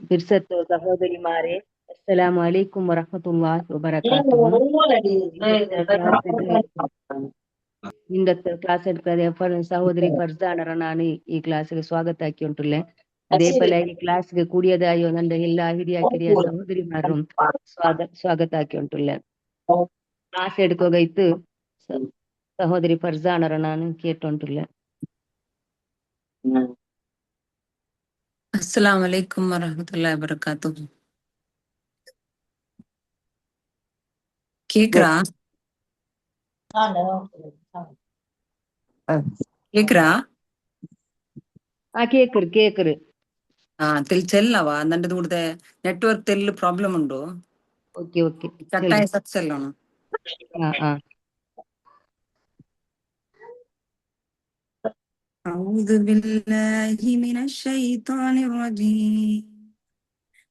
பிர்சத் சகோதரிமாரே, அஸ்ஸலாமு அலைக்கும் வரஹ்மத்துல்லாஹி வபரகாத்துஹு. ಇಂದತ್ತ ಕ್ಲಾಸ್ എടുക്കാതെ സഹോദരി ഫർസാന ನಾನು ಈ ಕ್ಲಾಸ್ಗೆ ಸ್ವಾಗತ ಹಾಕಿಯುಂಟುಲ್ಲೆ. അതേപോലെ ഈ ക്ലാസ്ಗೆ കൂടിയതായോ ನನ್ನ എല്ലാ ಹಿರಿಯ ಕಿರಿಯ ಸಹೋದರಿമാരും ಸ್ವಾಗತ ಹಾಕಿಯುಂಟುಲ್ಲೆ. ಕ್ಲಾಸ್ എടുക്കുകയിತ್ತು സഹോദരി ഫർസാന ನಾನು ಕೇಟುಂಟುಲ್ಲೆ. அஸ்ஸலாமு அலைக்கும் வரஹ்மத்துல்லாஹி வபரகாத்துஹு. கேக்குறா? கேக்குறா? ಕೇಕರು ചെല്ലവാ എന്നിട്ട് ഇവിടുത്തെ നെറ്റ്വർക്ക് തെല്ല് പ്രോബ്ലം ഉണ്ടോ? ഓക്കെ കട്ടായ സക്സല്ലാണ്. أعوذ بالله من الشيطان الرجيم.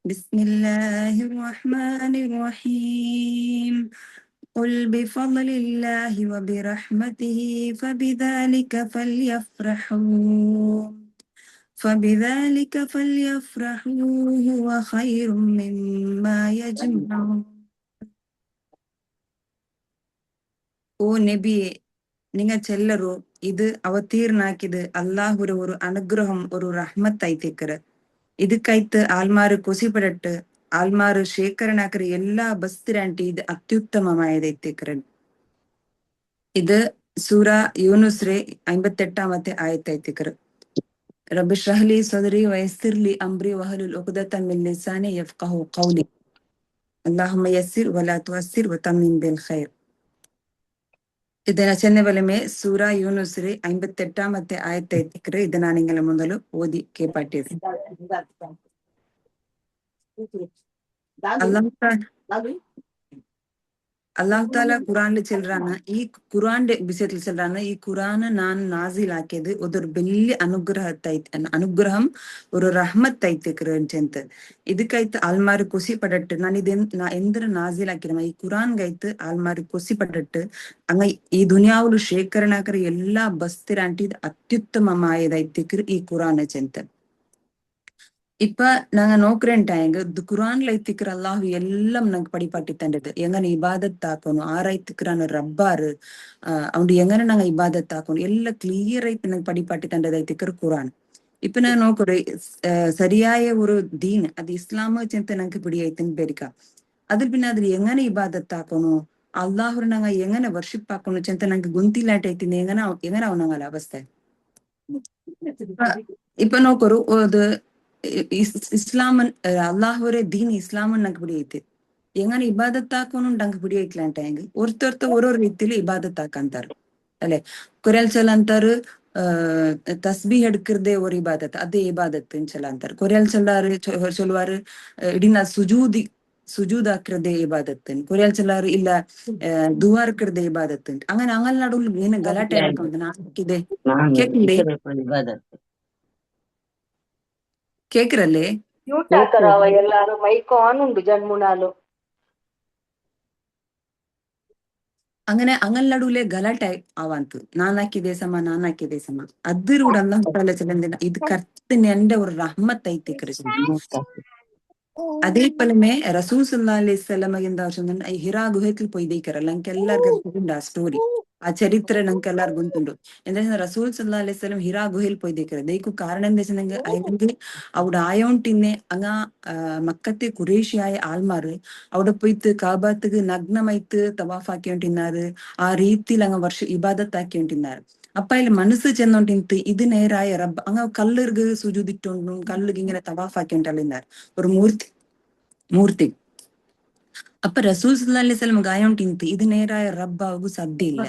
بسم الله الرحمن الرحيم. قل بفضل الله وبرحمته فبذلك فليفرحوا هو خير مما يجمعون. ഓ നബിയെ, നിങ്ങൾ ചെല്ലറോ ഇത് അവതീർണാക്കിയത് അല്ലാഹുര ഒരു അനുഗ്രഹം, ഒരു റഹ്മത്തായിത്തേക്കറ്. ಇದಕ್ಕೈತ್ ಆಲ್ಮಾರು ಕೊಸಿಪಡಟ್ಟು ಆಲ್ಮಾರು ಶೇಖರಣಾಕರಿ ಎಲ್ಲಾ ಬಸ್ತಿರಾಂಟಿ ಇದು ಅತ್ಯುತ್ತಮವಾಯದೈತೇಕರನ್. ഇത് സൂറ യൂനുസ്രെ 58 ആയത്തൈത്തിക്കറ്. റബ്ബി ഷ്റഹ് ലി സദ്രി വയസ്സിർ ലി അംറി വഹലുൽ ഉഖ്ദതൻ മിൻ ലിസാനി യഫ്ഖഹു ഖൗലി. അല്ലാഹുമ്മ യസ്സിർ വലാ തുഅസ്സിർ വതമ്മിം ബിൽ ഖൈർ. ಇದನ್ನ ಚೆನ್ನಬಲಮೆ ಸೂರ ಯೂನುಸ್ರೆ 58 ಆಯತ್ತೈತಿಕ್ರೆ. ಇದನ್ನ ನಿಂಗಲ ಮೊದಲು ಓದಿ ಕೇಪಾಟಿರಿ. അള്ളാഹു താല ഖുറാനിൽ ചെല്ലുറാണ്, ഈ ഖുറാന്റെ വിഷയത്തിൽ ചെല്ലുറാണ്, ഈ ഖുറാന് ഞാൻ നാസിലാക്കിയത് ഒരു വലിയ അനുഗ്രഹം ഒരു റഹ്മത്തൈത്തിക്രൻറ്റ്. ಇದಕ್ಕೈತ್ ಆಲ್ಮಾರು ಖುಷಿ ಪಡಟ್ಟು ನಾ ಎಂದ್ರ ನಾಜಿಲಾಕಿರಮ ಈ ಖುರಾನ್ಗೈತ್ ಆಲ್ಮಾರು ಖುಷಿ ಪಡಟ್ಟು ಅಂಗ ಈ ದುನಿಯಾವುಲು ಶೇಖರಣಾಕರ ಎಲ್ಲಾ ಬಸ್ತಿರಾಂಟಿ ಅತ್ಯುತ್ತಮಮಾಯದೈತಿಕ್ರ ಈ ಖುರಾನ್ ಚೆಂತ. இப்ப நாங்க நோக்குறேன் குரான்ல ஐத்திக்கிற அல்லாஹு எல்லாம் நாங்க படிப்பாட்டி தண்டது. எங்கன இபாதத்தாக்கணும், ஆராய்த்துக்கிறான ரப்பாரு அவன் எங்கன நாங்க இபாதத்தாக்கணும் எல்லாம் கிளியர் ஐத்து நாங்க படிப்பாட்டி தண்டது ஐத்திக்கிற குரான். இப்ப நான் நோக்குற சரியாய ஒரு தீன் அது இஸ்லாம சென்று நாங்க பிடி ஐத்துன்னு பேருக்கா. அதில் பின்ன அதுல எங்கன இபாதத்தாக்கணும், அல்லாஹு நாங்க எங்கன வர்ஷிப் ஆக்கணும் சென்று நாங்க குந்திலாட்டி ஐத்தின்னு எங்கன அவனாங்க அவஸ்தை. இப்ப நோக்குற ஒரு ಇಸ್ಲಾಮನ್ ಅಲ್ಲಾಹವರೇ ದೀನ್ ಇಸ್ಲಾಮನ್ ನಂಗೆ ಬಿಡಿಯೈತಿ. ಹೆಂಗನ ಇಬಾದತ್ತಾಕೋನು ನಂಗೆ ಬಿಡಿಯೈತ್ಲಾಂಟ. ಹೆಂಗ ಒರ್ತೊರ ರೀತಿಲಿ ಇಬಾದತ್ತಾಕಂತಾರ ಅല്ലെ. ಕೊರೆಯಲ್ ಅಂತಾರು ತಸ್ಬಿ എടുக்கிறதே ஒரு இபாதத், அதே இபாதத்துன்னு சொல்ல ಅಂತಾರ. ಕೊರೆಯಲ್ சொல்லுவாரு ಇಡಿನ സുജൂദാக்கிறதே ಇಬಾದத்துன்னு. ಕೊರೆಯಲ್ சொல்லாரு ಇಲ್ಲ ದುವಾ இருக்கிறதே ಇಬಾದத்துன்னு. അങ്ങനെ നടുവിൽ ಏನು ಗಲಾಟೆ ಆಡ್ಕೊಂಡ್ ನಾಕಿದೆ ಕೇಳ್ಕೊಂಡೆ ಕೇಕ್ರಲ್ಲೇ ಎಲ್ಲಾರು ಮೈಕ್ ಆನ್ ಉಂಟು ಜನ್ಮುನಾಲು. അങ്ങനെ നടുവിലെ ಗಲಾಟೆ ആവാന്ത്. നാനാക്കിതേ സമ അതിലൂടെ അല്ലാഹു ചെല്ലുന്ന ഇത് കർത്തിന് എന്റെ ഒരു റഹ്മത്തൈത്തി കൃഷ്ണ. അതേപോലെമേ റസൂൽ സല്ലല്ലാഹു അലൈഹി വസല്ലം എന്താ ഈ ഹിറാ ഗുഹത്തിൽ പോയി ദൈക്കറല്ല ഞങ്ങൾക്ക് എല്ലാവർക്കും ആ സ്റ്റോറി, ಆ ಚರಿತ್ರೆ ನಂಗೆ ಎಲ್ಲಾರು ಗೊತ್ತುಂಟು. എന്താ റസൂൽ സല്ലല്ലാഹു അലൈഹി വസല്ലം ഹിറാ ഗുഹയിൽ പോയി ദൈക്കറ ദൈക്കു കാരണം എന്താ വെച്ചാൽ അയങ്കിൽ അവിടെ ആയോണ്ടിന്നെ അങ്ങ മക്കത്തെ കുറേശ്യായ ആൾമാര് അവിടെ പോയിട്ട് കാബാത്തുക്ക് നഗ്നമായിട്ട് തവാഫാക്കിയോണ്ടിരുന്നാറ്. ആ രീതിയിൽ അങ്ങ് ഇബാദത്താക്കിയോണ്ടിരുന്നാറ്. അപ്പൊ അതിൽ മനസ്സ് ചെന്നോണ്ടിട്ട് ഇത് നേരായ റബ്ബ് അങ്ങ് കല്ലുകൾക്ക് സുജൂദിട്ടോണ്ടും കല്ലുക്ക് ഇങ്ങനെ തവാഫാക്കിയോണ്ടല്ലിരുന്നാറ് ഒരു മൂർത്തി. അപ്പൊ റസൂൽ സല്ലല്ലാഹു അലൈഹി വസല്ലം ഗായോണ്ടിന്ത് ഇത് നേരായ റബ്ബാവുക സാധ്യയില്ല,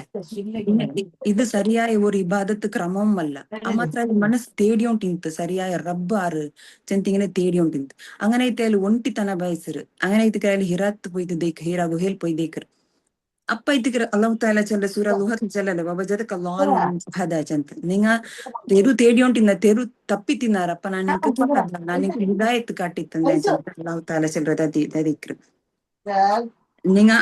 ഇത് സരിയായ ഒരു ഇബാദത്ത് ക്രമവും അല്ല. അമാത്ര മനസ്സ് തേടിയോണ്ടിന്ത് സരിയായ റബ്ബാറ് ചെന്തിങ്ങനെ തേടിയോണ്ടിന്ത്. അങ്ങനെ ആയാലും ഒണ്ടിത്തന ബയസറ്. അങ്ങനെ ആയിട്ട് ഹിറാത്ത് പോയിട്ട് ദൈക്ക് ഹീറാ ഗുഹയിൽ പോയി ദൈക്കർ. അപ്പൊ ഇതിക്ക് അല്ലാഹു തആല ചെല്ല സൂറ ലുഹത്തിൽ ചെല്ലല്ലേ വബജദക ളാലിൻ ഫഹദ ചെന്ത്. നിങ്ങ തേടിയോണ്ടിന്ന തെരു തപ്പി തിന്നാറ്. അപ്പൊ ഞാൻ നിനക്ക് ഹിദായത്ത് കാട്ടി തന്നെ അല്ലാഹു തആല ചെല്ലത് ദിക്ർ. நீங்க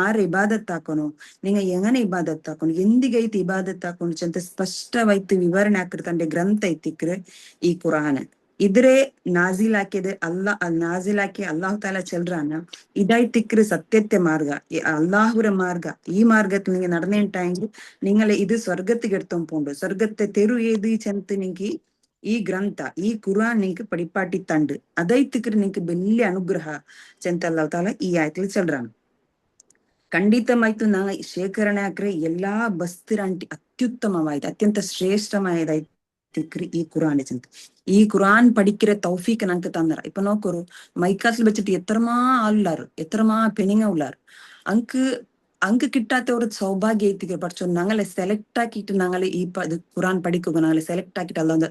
ஆறு இபாதத்தாக்கணும், நீங்க எங்கன இபாதத்தாக்கணும், ಎಂದಿಗೈತಿ ಇಬಾದತ್ತಾಕೊಂಡು ಅಂತ ಸ್ಪಷ್ಟ ವೈತು ವಿವರಣೆ ಹಾಕಿರ್ತಂಡೆ ಗ್ರಂಥ ಐತಿಕ್ರೆ ಈ ಕುರಾನ್. ಇದ್ರೆ ನಾಜಿಲಾಕೆದೆ ನಾಜಿಲಾಕೆ ಅಲ್ಲಾಹು ತಾಲ ಚೆಲ್ರಾನ ഇതായിത്തിക്കറ് സത്യത്തെ മാർഗ അള്ളാഹുര മാർഗ ഈ മാർഗത്തിൽ നിങ്ങൾ നടന്നേണ്ടായെങ്കിൽ നിങ്ങളെ ഇത് സ്വർഗത്തിക്ക് എടുത്തോണ്ട് പോണ്ട് സ്വർഗത്തെ തെരു ഏത് ചെന്ത് നിങ്ങക്ക് ಈ ಗ್ರಂಥ ಈ ಕುರಾನ್ ನಿಂಕ್ ಪಡಿಪಾಟಿ ತಂಡ್ ಅದೈತಿಕ್ರ ನಿಂಕ್ ಬೆಲ್ಲಿ ಅನುಗ್ರಹ ಚೆಂತ ಅಲ್ಲಾಹು ತಾಲ ಈ ಆಯತ್ಲಿ ಚೆಲ್ರಾನ ಖಂಡಿತಮಾಯ್ತು ನಾ ಶೇಖರಣೆ ಹಾಕ್ರೆ ಎಲ್ಲಾ ಬಸ್ತಿರಂಟಿ ಅತ್ಯುತ್ತಮವಾಯ್ತು ಅತ್ಯಂತ ಶ್ರೇಷ್ಠമായതായിത്തിക്രി ഈ ഖുറാൻ ചെന്ത് ഈ ഖുറാൻ പഠിக்கிற തൗഫീക്ക് ഞങ്ങക്ക് തന്നറ ഇപ്പൊ നോക്കൊരു മൈക്കാസിൽ വെച്ചിട്ട് എത്രമാ ആളുള്ളാറ് എത്രമാ പെണിങ്ങ ഉള്ളാറ് അങ്ക് അങ്ക് കിട്ടാത്ത ഒരു സൗഭാഗ്യ എത്തിക്കുക പക്ഷെ ഞങ്ങളെ സെലക്ട് ആക്കിയിട്ട് ഞങ്ങൾ ഈ ഇത് ഖുറാൻ പഠിക്കുക ഞങ്ങളെ സെലക്ട് ആക്കിയിട്ട് അല്ല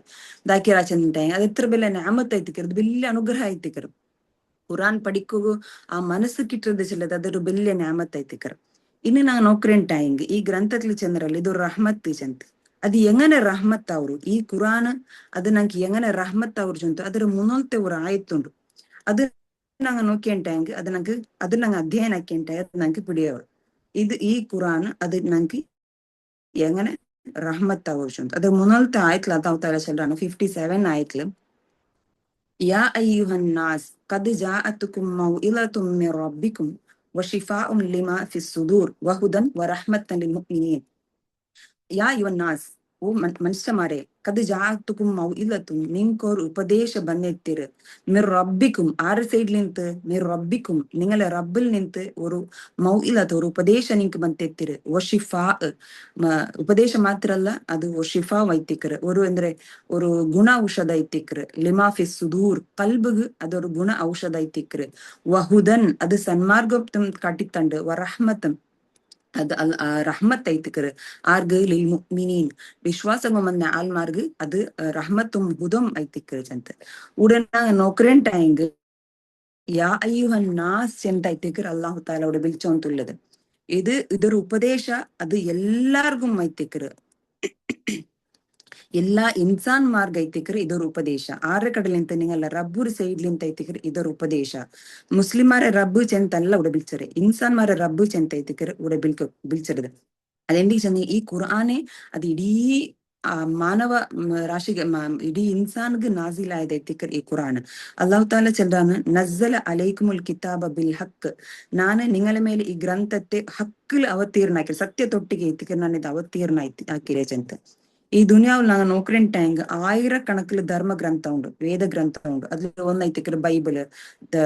ഇതാക്കിയ ചെന്നിട്ടായി അത് എത്ര വലിയ നാമത്ത് എത്തിക്കരുത് വലിയ അനുഗ്രഹം എത്തിക്കരുത് ഖുറാൻ പഠിക്കുക ആ മനസ്സ് കിട്ടുന്നത് ചിലത് അതൊരു വലിയ നാമത്ത് എത്തിക്കരുത് ഇനി നാ നോക്കറേണ്ടായെങ്കിൽ ഈ ഗ്രന്ഥത്തിൽ ചെന്നറല്ല ഇതൊരു റഹ്മത്ത് ചെന്ത് ಅದು ಎಂಗನೆ ರಹ್ಮತ್ ಅವರು ಈ ಕುರಾನ್ ಅದು ನಂಗೆ ಎಂಗನೆ ರಹ್ಮತ್ ಅವ್ರು ಜೊಂತು ಅದರ ಮುನ್ನೊಲ್ತೆ ஒரு ಆಯ್ತುಂಡು ಅದು ನಂಗೆ ನೋക്കിಯಂಟಾಂಗ್ ಅದು ನಂಗೆ ಅಧ್ಯಯನ ಆಕ್ಯಂಟಾಯ ಅದು ನಂಗೆ പിടിയവർ ഇത് ഈ ഖുറാൻ അത് ನಂಗೆ ಎಂಗನೆ ರಹ್ಮತ್ ಅವ್ರು ಜೊಂತು ಅದು ಮುನ್ನೊಲ್ತೆ ಆಯ್ತಲ ಅದಾವ್ ತರ ಚೆಲ್ರಾನ 57 ಆಯ್ತಲು ಯಾ ಅಯ್ಯುಹನ್ ನಾಸ್ ಕದ್ ಜಾಅತುಕುಂ ಮೌಇಲತುಂ ಮಿರ್ ರಬ್ಬಿಕುಂ ವಶಿಫಾഉನ್ ಲಿಮಾ ಫಿಸ್ ಸುದೂರ್ ವಹುದನ್ ವರಹ್ಮತನ್ ಲಿಲ್ ಮುಅ್ಮಿನೀನ್ ಯಾ ಯುವನ್ನಾಸ್ ಓ ಮನುಷ್ಯಮಾರೆ ಕದ್ ಜಾತುಕುಂ ಮೌಇಲತುಂ ನಿಂಕೋರ್ ಉಪದೇಶ ಬನ್ನೆತ್ತಿರು മിർ റബ്ബിക്കും ആറ് സൈഡിൽ നിന്ത് മിർ റബ്ബിക്കും നിങ്ങളെ റബ്ബിൽ നിന്ത് ഒരു മൗഇലത്ത് ഒരു ഉപദേശ നിങ്ങക്ക് ಬಂತೆತ್ತಿರು ವಶಿಫಾ ಉಪದೇಶ ಮಾತ್ರ ಅಲ್ಲ ಅದು ವಶಿಫಾ ವೈತಿಕರು ഒരു ಅಂದ್ರೆ ഒരു ಗುಣ ಔಷಧ ಐತಿಕರು ಲಿಮಾಫಿ ಸುದೂರ್ ಕಲ್ಬಗ್ ಅದೊരു ಗುಣ ಔಷಧ ಐತಿಕರು ವಹುದನ್ ಅದು ಸನ್ಮಾರ್ಗ ಕಾಟಿತ್ತಂಡು ವರಹ್ಮತಂ അത് റഹ്മത്ത് ಐತಿಕರು ആർഗ് ലിൽ മുഅ്മിനീൻ വിശ്വാസം വന്ന ആൽമാർഗ് അത് റഹ്മത്തും ഹുദം ಐತಿಕರು ചന്ത് ഉടനെ നോക്കറേണ്ടായെങ്കിൽ യാ അയ്യുഹൻ നാസ് ചെന്ത ಐತಿಕರು അല്ലാഹു താലയോട് വിളിച്ചോണ്ടുള്ളത് ഇത് ഇതൊരു ഉപദേശ അത് എല്ലാവർക്കും ಐತಿಕರು ಎಲ್ಲಾ ಇನ್ಸಾನ್ ಮಾರ್ಗ ಐತಿಕರು ಇದರ ಉಪದೇಶ ಆರ ಕಡಲಿಂತ ನಿಂಗಲ್ಲ ರಬ್ಬುರ್ ಸೈಡ್ಲಿಂತ ಐತಿಕರು ಇದರ ಉಪದೇಶ ಮುಸ್ಲಿಮಾರ ರಬ್ಬು ಚೆಂತ ಅಲ್ಲ ಉಡ ಬಿಲ್ಚರೆ ಇನ್ಸಾನ್ ಮಾರ ರಬ್ಬು ಚೆಂತ ಐತಿಕರು ಉಡ ಬಿಲ್ಚರದು ಅದೆಂದಿಗೆ ಚೆಂದ ಈ ಕುರಾನೇ ಅದು ಇಡೀ ಆ ಮಾನವ ರಾಶಿಗೆ ಇಡೀ ಇನ್ಸಾನ್ಗೆ ನಾಜಿಲಾಯದ ಐತಿಕರ್ ಈ ಕುರಾನ್ ಅಲ್ಲಾಹು ತಾಲ ചെല്ലാണ് നസ്സല അലൈക്കുമുൽ കിതാബ ബിൽ ഹക്ക് ನಾನು നിങ്ങളെ ಮೇಲೆ ಈ ಗ್ರಂಥത്തെ ಹಕ್ಕಲ್ ಅವತೀರ್ಣ ಹಾಕಿರ ಸತ್ಯ ತೊಟ್ಟಿಗೆ ಐತಿಕರ್ ನಾನು ಇದು ಅವತೀರ್ಣ ಹಾಕಿರೆ ಚೆಂತ ഈ ദുനിയാവിൽ നാങ്ക നോക്കണേണ്ടായെങ്കിൽ ആയിരക്കണക്കില് ധർമ്മ ഗ്രന്ഥം ഉണ്ട് വേദ ഗ്രന്ഥം ഉണ്ട് അതിൽ ഒന്നൈത്തിക്കറ് ബൈബിള്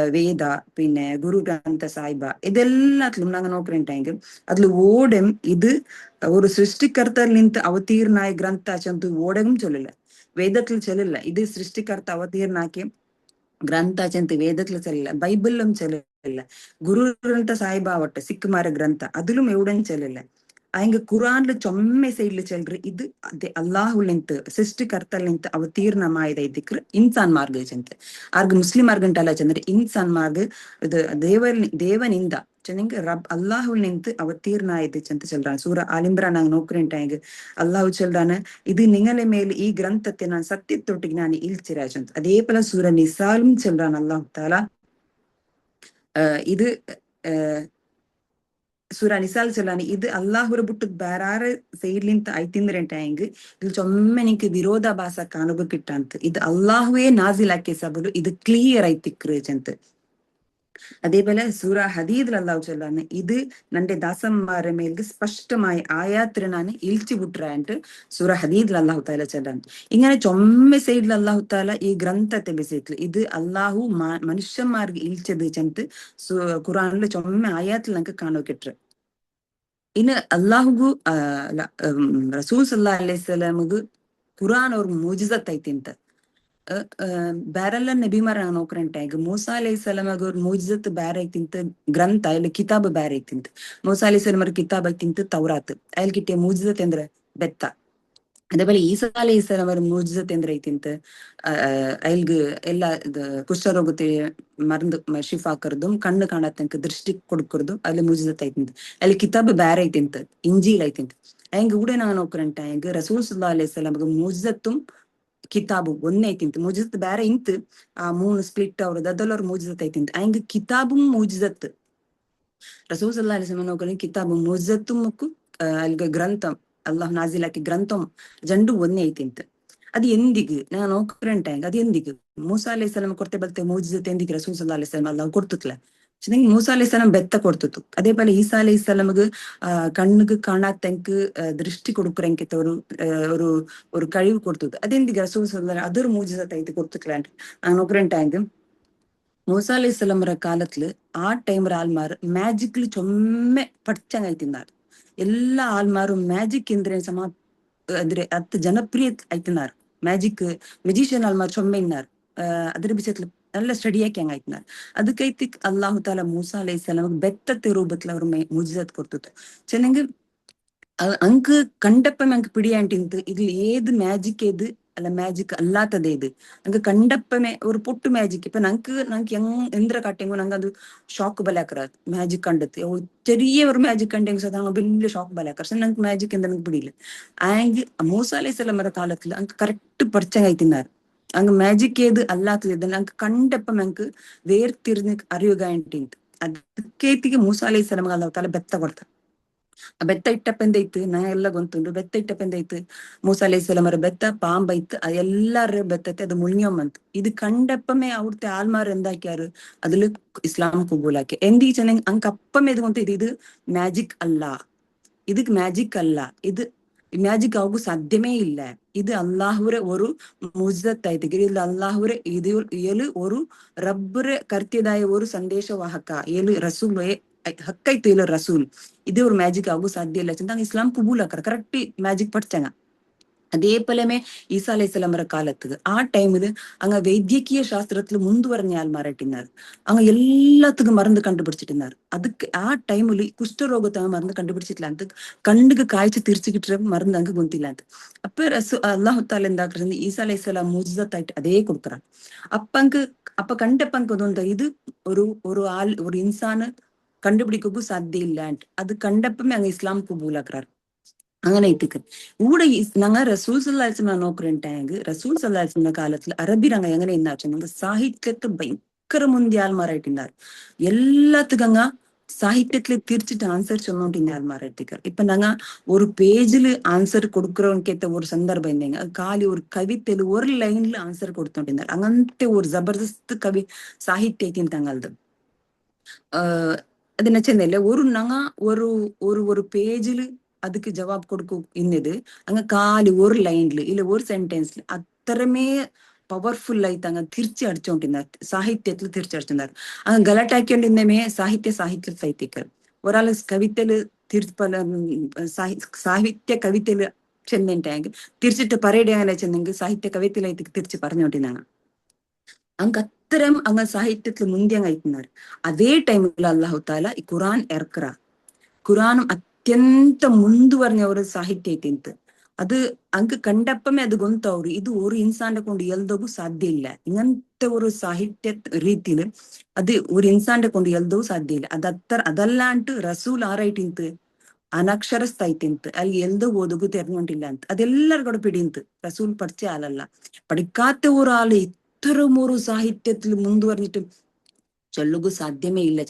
വേദ പിന്നെ ഗുരു ഗ്രന്ഥ സാഹിബ ഇതെല്ലാത്തിലും നാങ്ക നോക്കണേണ്ടായെങ്കിൽ അതിൽ ഓടം ഇത് ഒരു സൃഷ്ടികർത്തയിൽ നിന്ന് അവതീർണായ ഗ്രന്ഥ ചെന്ത് ഓടകം ചൊല്ലില്ല വേദത്തിൽ ചൊല്ലില്ല ഇത് സൃഷ്ടികർത്ത അവതീർണാക്കിയ ಗ್ರಂಥ ಚೆಂತ ವೇದತ್ಲ ಚೆಲ್ಲಿಲ್ಲ ಬೈಬಲ್ലും ಚೆಲ್ಲಿಲ್ಲ ಗುರು ಗ್ರಂಥ ಸಾಯಿಬಾವಟ್ಟ ಸಿಕ್ಕುಮಾರ ಗ್ರಂಥ അതിലും എവിടെയും ചെല്ലില്ല അയങ്ക ഖുറാനില് ചൊമ്മ സൈഡില് ചെല്ല് ഇത് അള്ളാഹുലിന്ത് സൃഷ്ടികർത്തലിന്ത് അവതീർണമായതായിത്തിക്കറ് ഇൻസാൻ മാർഗ് ചെಂತ ആർഗ് മുസ്ലിം മാർഗಂಟಲ್ಲ ചെന്നിട്ട് ഇൻസാൻ മാർഗ് ഇത് ದೇವನಿಂದ ಚೆನ್ನಿಂಗ ರಬ್ ಅಲ್ಲಾಹುಲ್ ನಿಂತು ಅವತೀರ್ಣ ಆಯ್ತು ಚೆಂತ ಚೆಲ್ರಾನ ಸೂರ ಆಲಿಮ್ರಾನ್ ನಂಗೆ ನೋಕರಿಂಟಾಗ ಅಲ್ಲಾಹು ಚೆಲ್ರಾನ ഇത് നിങ്ങളെ മേൽ ഈ ഗ്രന്ഥത്തെ ഞാൻ സത്യത്തൊട്ടിക്ക് ഞാൻ ഇൽച്ചിരാച്ചത് അതേപോലെ സൂര നിസാലും ചെല്ലാണ് അല്ലാഹു താല ഇത് സൂര നിസാൽ ചെല്ലാണ് ഇത് അള്ളാഹുര ബുട്ട് ಬೇರಾರ ಸೈಡ್ಲಿಂತ ಐತಿಂದ್ರೆಂಟಾಯಂಗ್ ಇಲ್ಲಿ ಚೊಮ್ಮೆ ನಿಂಗೆ ವಿರೋಧಾಭಾಸ ಕಾಣುಗ ಕಿಟ್ಟಂತ ಇದು ಅಲ್ಲಾಹುವೇ ನಾಜಿಲಾಕೆ ಸಬಲು ಇದು ಕ್ಲಿಯರ್ ಐತಿಕ್ರು ಚೆಂತ അതേപോലെ സൂറ ഹദീദിൽ അല്ലാഹു ചൊല്ലാണ് ഇത് നന്റെ ദാസന്മാരുടെ മേൽക്ക് സ്പഷ്ടമായ ആയാത്ര ഞാൻ ഇൽച്ചു വിട്ടുറായിട്ട് സൂറ ഹദീദിൽ അല്ലാഹു താല ചൊല്ലാണ് ഇങ്ങനെ ചൊമ്മ സൈഡിൽ അല്ലാഹു താല ഈ ഗ്രന്ഥത്തെ ബിസിറ്റില് ഇത് അല്ലാഹു മനുഷ്യന്മാർക്ക് ഇൽച്ചത് ചെന്നിട്ട് ഖുറാനില് ചൊമ്മ ആയാത്തിൽ നമുക്ക് കാണുക കിട്ടുക ಇನ್ನು ಅಲ್ಲಾಹುಗೂ ರಸೂಲ್ ಸಲ್ಲಲ್ಲಾಹು ಅಲೈಹಿ ವಸಲ್ಲಮಗೂ ഖുറാൻ ഒരു മുജിസത്ത് ಐತಿಂತ ಬೇರೆಲ್ಲ ನಬಿಮಾರ ನೋಕ್ರಂಟಾಗ ಮೂಸಾ ಅಲೈಹಿಸ್ಸಲಾಮಗ ஒரு ಮುಜಿಸತ್ ಬೇರೆ ಐತಿಂತ ಗ್ರಂಥ ಇಲ್ಲಿ ಕಿತಾಬ್ ಬೇರೆ ಐತಿಂತ ಮೂಸಾ ಅಲೈಹಿಸ್ಸಲಾಮರ ಕಿತಾಬ್ ಐತಿಂತ ತೌರಾತ್ ಅಯ್ಲ್ ಕಿಟ್ಟೆ ಮುಜಿಸತ್ ಅಂದ್ರೆ ಬೆತ್ತ അതേപോലെ ഈസ അലൈഹിസ്സലാം ഒരു മുജിസത്ത് എന്ത് ಐತಿಂತ അയൽഗ് എല്ലാ കുഷ്ഠരോഗത്തെ മരുന്ന് ഷിഫಾಕರதும் ಕಣ್ಣು ಕಾಣತನಕ ದೃಷ್ಟಿ ಕೊಡ್ಕರದು ಅಲ್ಲಿ ಮುಜಿಸತ್ ಐತಿಂತ ಅಲ್ಲಿ ಕಿತಾಬ್ ಬೇರೆ ಐತಿಂತ ಇಂಜೀಲ್ ಐತಿಂತ ಅಯ್ಂಗ ಕೂಡ ನಾನು ನೋಕ್ರಂಟ ಅಯ್ಂಗ ರಸೂಲ್ ಸಲ್ಲಲ್ಲಾಹು ಅಲೈಹಿ ವಸಲ್ಲಂ ಮುಜಿಸത്തും ಕಿತಾಬು ಒಂದೇ ಐತಿಂತ ಮುಜಿಸತ್ ಬೇರೆ ಇಂತ ಆ ಮೂನು ಸ್ಪ್ಲಿಟ್ ಅವ್ರದ್ದು ಅದೆಲ್ಲ ಅವ್ರ ಮುಜಿಸತ್ ಐತಿಂತ ಅಯ್ಂಗ ಕಿತಾಬುം ಮುಜಿಸತ್ ರಸೂಲ್ ಸಲ್ಲಲ್ಲಾಹು ಅಲೈಹಿ ವಸಲ್ಲಂ ನೋಕಲಿ ಕಿತಾಬು ಮುಜಿಸത്തും ಮುಕ್ಕು ಅಲ್ಗ ಗ್ರಂಥಂ ಅಲ್ಲಾಹ್ ನಾಜಿಲಾಕಿ ಗ್ರಂಥಂ ಜಂಡು ಒಂದೇ ಐತಿಂತ ಅದು ಎಂದಿಗೂ ನಾ ನೋಕ್ರಂಟಾಂಗ್ ಅದು ಎಂದಿಗೂ ಮೂಸಾ ಅಲೈಹಿ ಸಲಾಂ ಕೊಡ್ತೆ ಬಲ್ತೆ ಮೋಜಿಸತೆ ಎಂದಿಗೆ ರಸೂಲ್ ಸಲ್ಲಾ ಅಲೈಹಿ ಸಲಾಂ ಅಲ್ಲ ಕೊಡ್ತುತ್ಲ ನಂಗೆ ಮೂಸಾ ಅಲೈಹಿ ಸಲಾಂ ಬೆತ್ತ ಕೊಡ್ತಿತ್ತು. അതേ പോലെ ഈസാ അലൈഹി സ്വലമുക്ക് കണ്ണുക്ക് കാണാത്തക്ക് ദൃഷ്ടി കൊടുക്കുറെങ്കിത്തെ ഒരു ഒരു കഴിവ് കൊടുത്തത് അതെന്തിക്ക് റസൂൽ സല്ലല്ലാഹു അതൊരു മൂജിസത്തായിട്ട് കൊടുത്തിട്ടില്ലാണ്ട് நான் நோக்குறேன்ட்டாங்க. മൂസാ അലൈഹി സ്വലമರ ಕಾಲತ್ಲು ಆ ಟೈಮ್ ಆಲ್ಮಾರ್ ಮ್ಯಾಜಿಕ್ಲು ಚೊಮ್ಮೆ ಪಡ್ಚಂಗಾಯ್ತಿన్నారు. ಎಲ್ಲಾ ಆಲ್ಮಾರು ಮ್ಯಾಜಿಕ್ ಎಂದ್ರೆ ಅಂದ್ರೆ ಅತ್ ಜನಪ್ರಿಯ ಆಯ್ತಿನಾರು. Magic magician ಆಲ್ಮಾರ್ ಚೊಮ್ಮೆ ಇన్నారు. ಅದ್ರ ವಿಷಯத்துல நல்ல ஸ்டடியாக்கி ஆயிட்டினார். அதுக்கೈತಿ அல்லாஹு தாலா மூசா அலைஹிஸ்ஸலாம் பெத்தത്തെ രൂപത്തിൽ അവർ മുജിസത്ത് കൊടുത്തു. ചെന്നെങ്കിൽ അങ്ക് കണ്ടപ്പം ഞങ്ങക്ക് പിടിയാണ്ടിന്ത് ഇതിൽ ഏത് മാജിക് ഏത് അല്ല മാജിക് അല്ലാത്തത് ഏത് ഞങ്ങക്ക് കണ്ടപ്പമേ ഒരു പൊട്ടു മാജിക് ഇപ്പൊ ഞങ്ങക്ക് എന്തിര കാട്ടിയെങ്കോ ഞങ്ങ അത് ഷോക്ക് ബലാക്കറ മാജിക് കണ്ടെത്തി ചെറിയ ഒരു മാജിക് കണ്ടെങ്കിൽ സദാ വലിയ ഷോക്ക് ബലാക്കറ. പക്ഷെ ഞങ്ങക്ക് മാജിക് എന്താ പിടിയില്ല. ആയെങ്കിൽ മൂസ അലൈഹി സ്വലമರ കാലത്തിൽ ഞങ്ങക്ക് കറക്റ്റ് പഠിച്ചങ്ങായിത്തിന്നാർ. അങ്ങ് മാജിക് ഏത് അല്ലാത്തത് ഏത് ഞങ്ങക്ക് കണ്ടപ്പം ഞങ്ങക്ക് വേർതിരിഞ്ഞ് അറിയുകയായിട്ടിന്ത്. ಅದಕ್ಕೆ ಮೂಸ ಅಲೈಹಿ ಸಲಾಂ ಅಲ್ಲಾಹು ತಾಲಾ ಬೆತ್ತ ಕೊಡ್ತ. ಆ ಬೆತ್ತ ಇಟ್ಟಪ್ಪ ಎಂದೈತು ನಾ ಎಲ್ಲ ಗೊಂತುಂಡು ಬೆತ್ತ ಇಟ್ಟಪ್ಪ ಎಂದೈತು ಮೂಸ ಅಲೈಹಿ ಸಲಾಮರ ಬೆತ್ತ ಪಾಂಬೈತ್ ಎಲ್ಲಾರ ಬೆತ್ತತೆ ಅದು ಮುಳ್ഞ്ഞೊಮ್ಮಂತು. ഇത് കണ്ടപ്പമേ അവിടുത്തെ ആൽമാർ എന്താക്കിയാറ് അതില് ഇസ്ലാം കുബൂലാക്കി. എന്ത് ചെന്നെങ്കിൽ അങ്ക് അപ്പമേ ഇത് കൊന്ത ഇത് മാജിക് അല്ല, ഇത് മാജിക് അല്ല, ഇത് ಮ್ಯಾಜಿಕ್ ಆಗು ಸಾಧ್ಯವೇ ಇಲ್ಲ. ಇದು ಅಲ್ಲಾಹುರೆ ഒരു ಮುಜ್ಜತ್ತಾಯ್ತು. ಇದು ಅಲ್ಲಾಹುರೆ ಇದು ಏಳು ഒരു റബ്ബുരെ കർത്തിയതായ ഒരു സന്ദേശവാഹക ഏಳು റസൂൽ ಹಕ್ಕೈತು ಇಲ್ಲ ರಸೂಲ್. ಇದೇ ஒரு ಮ್ಯಾಜಿಕ್ ಆಗು ಸಾಧ್ಯ ಇಲ್ಲ ಚಂದ ಇಸ್ಲಾಂ ಕುಬೂಲ್ ಆಕರ ಕರೆಕ್ಟ್ ಮ್ಯಾಜಿಕ್ ಪಡ್ಚಂಗ. അതേ പോലെമേ ഈസാ അലൈഹി സ്വലമರ കാലത്ത് ആ ടൈമില് അങ്ങ് വൈദ്യകീയ ശാസ്ത്രത്തിൽ മുൻതുവറഞ്ഞ ആൾമാരായിട്ടിരുന്നാർ. അങ്ങ് എല്ലാത്തുക്കും മരുന്ന് കണ്ടുപിടിച്ചിട്ടിരുന്നാർ. அதுக்கு ആ ടൈമില് കുഷ്ഠരോഗത്തെ അങ്ങ് മരുന്ന് കണ്ടുപിടിച്ചിട്ടില്ല ಅಂತ കണ്ണുക്ക് കാഴ്ച തിരിച്ചു കിട്ടുന്ന മരുന്ന് അങ്ങ് ഗൊന്തില്ല ಅಂತ. അപ്പൊ അള്ളാഹു താല എന്താക്കുന്നത് ഈസാ അലൈഹി സ്വലാം മുജിസത്തായിട്ട് അതേ കൊടുക്കറ. അപ്പൊ കണ്ടപ്പങ്ക് തോന്നുന്നത് ഇത് ഒരു ഇൻസാന് കണ്ടുപിടിക്കൂ സാധ്യ ഇല്ല ಅಂತ. അത് കണ്ടപ്പമേ അങ്ങ് ഇസ്ലാം കുബൂലാക്കറാർ. അങ്ങനെ ഇത്തിക്ക് ഇവിടെ ഞങ്ങൾ റസൂൽ സല്ലല്ലാഹു അലൈഹി വസല്ലം നോക്കുറേണ്ടായെങ്കിൽ റസൂൽ സല്ലല്ലാഹു അലൈഹി വസല്ലം കാലത്തിൽ അറബി രംഗ എങ്ങനെ ഇന്നാച്ചു സാഹിത്യത്തെ ഭയങ്കര മുന്തിയ ആൾമാരായിട്ടുണ്ടാറ്. എല്ലാത്തുക്കങ്ങ സാഹിത്യത്തില് തിരിച്ചിട്ട് ആൻസർ ചൊന്നോണ്ടിന്ന ആൾമാരായിട്ടിക്കാർ. ഇപ്പൊ ഞങ്ങ ഒരു പേജില് ആൻസർ കൊടുക്കുറോnkete ഒരു സന്ദർഭം ഉണ്ടെങ്കിൽ അത് കാലി ഒരു കവിതയില് ഒരു ലൈനിൽ ആൻസർ കൊടുത്തോണ്ടിരുന്നാർ. അങ്ങനത്തെ ഒരു ജബർദസ്ത് കവി സാഹിത്യത്തിന് തങ്ങളത് അത് നച്ചെന്നല്ലേ ഒരു ഞങ്ങ ഒരു പേജില് அதுக்கு ஜவாப் கொடுக்கும் இன்னது அங்க காலி ஒரு லைன்ல இல்ல ஒரு சென்டென்ஸ்ல അത്രമേ പവർഫുൾ ആയിട്ട് അങ്ങ് തിരിച്ചടിച്ചോണ്ടിരുന്നാർ. സാഹിത്യത്തിൽ തിരിച്ചടിച്ചിരുന്നാർ. അങ്ങ് ഗലാട്ടാക്കിയോണ്ടിരുന്നമേ സാഹിത്യത്തിൽ ഒരാള് കവിതയില് സാഹിത്യ കവിതയില് ചെന്നിട്ടെങ്കിൽ തിരിച്ചിട്ട് പറയടങ്ങനെ ചെന്നെങ്കിൽ സാഹിത്യ കവിതയിലായിട്ട് തിരിച്ച് പറഞ്ഞോണ്ടിരുന്നാണ്. അങ്ങ് അത്തരം അങ്ങ് സാഹിത്യത്തിൽ മുന്തിയങ്ങായിട്ടിരുന്നാർ. അതേ ടൈമിൽ അല്ലാഹു താല ഈ ഖുറാൻ ഇറക്കറ. ഖുറാനും ಅತ್ಯಂತ ಮುಂದುವರೆഞ്ഞ ഒരു സാഹിത്യത്തിന്ത് അത് അങ്ങ് കണ്ടപ്പമേ അത് ഗൊന്തವ್ರು ഇത് ഒരു ഇൻസാന്റെ കൊണ്ട് എൽദോಗು ಸಾಧ್ಯ ಇಲ್ಲ. ഇങ്ങനത്തെ ഒരു സാഹിത്യ ರೀತಿയില് അത് ഒരു ഇൻസാന്റെ കൊണ്ട് എൽദോಗು ಸಾಧ್ಯ ಇಲ್ಲ. അതല്ലാണ്ട് റസൂൽ ആരായിട്ടിന്ത് അനക്ഷരസ്ഥായിട്ടിന്ത് ಅಲ್ಲಿ എൽദോ ಓದೋಗು തെരഞ്ഞോണ്ടില്ല ಅಂತ. അതെല്ലാരും കൂടെ പിടിന്ത് റസൂൽ പഠിച്ച ആളല്ല. പഠിക്കാത്ത ഒരാള് ഇത്തരം ഒരു സാഹിത്യത്തിൽ മുൻതുവറിഞ്ഞിട്ട് ചൊല്ലുകു സാധ്യമേ ഇല്ല.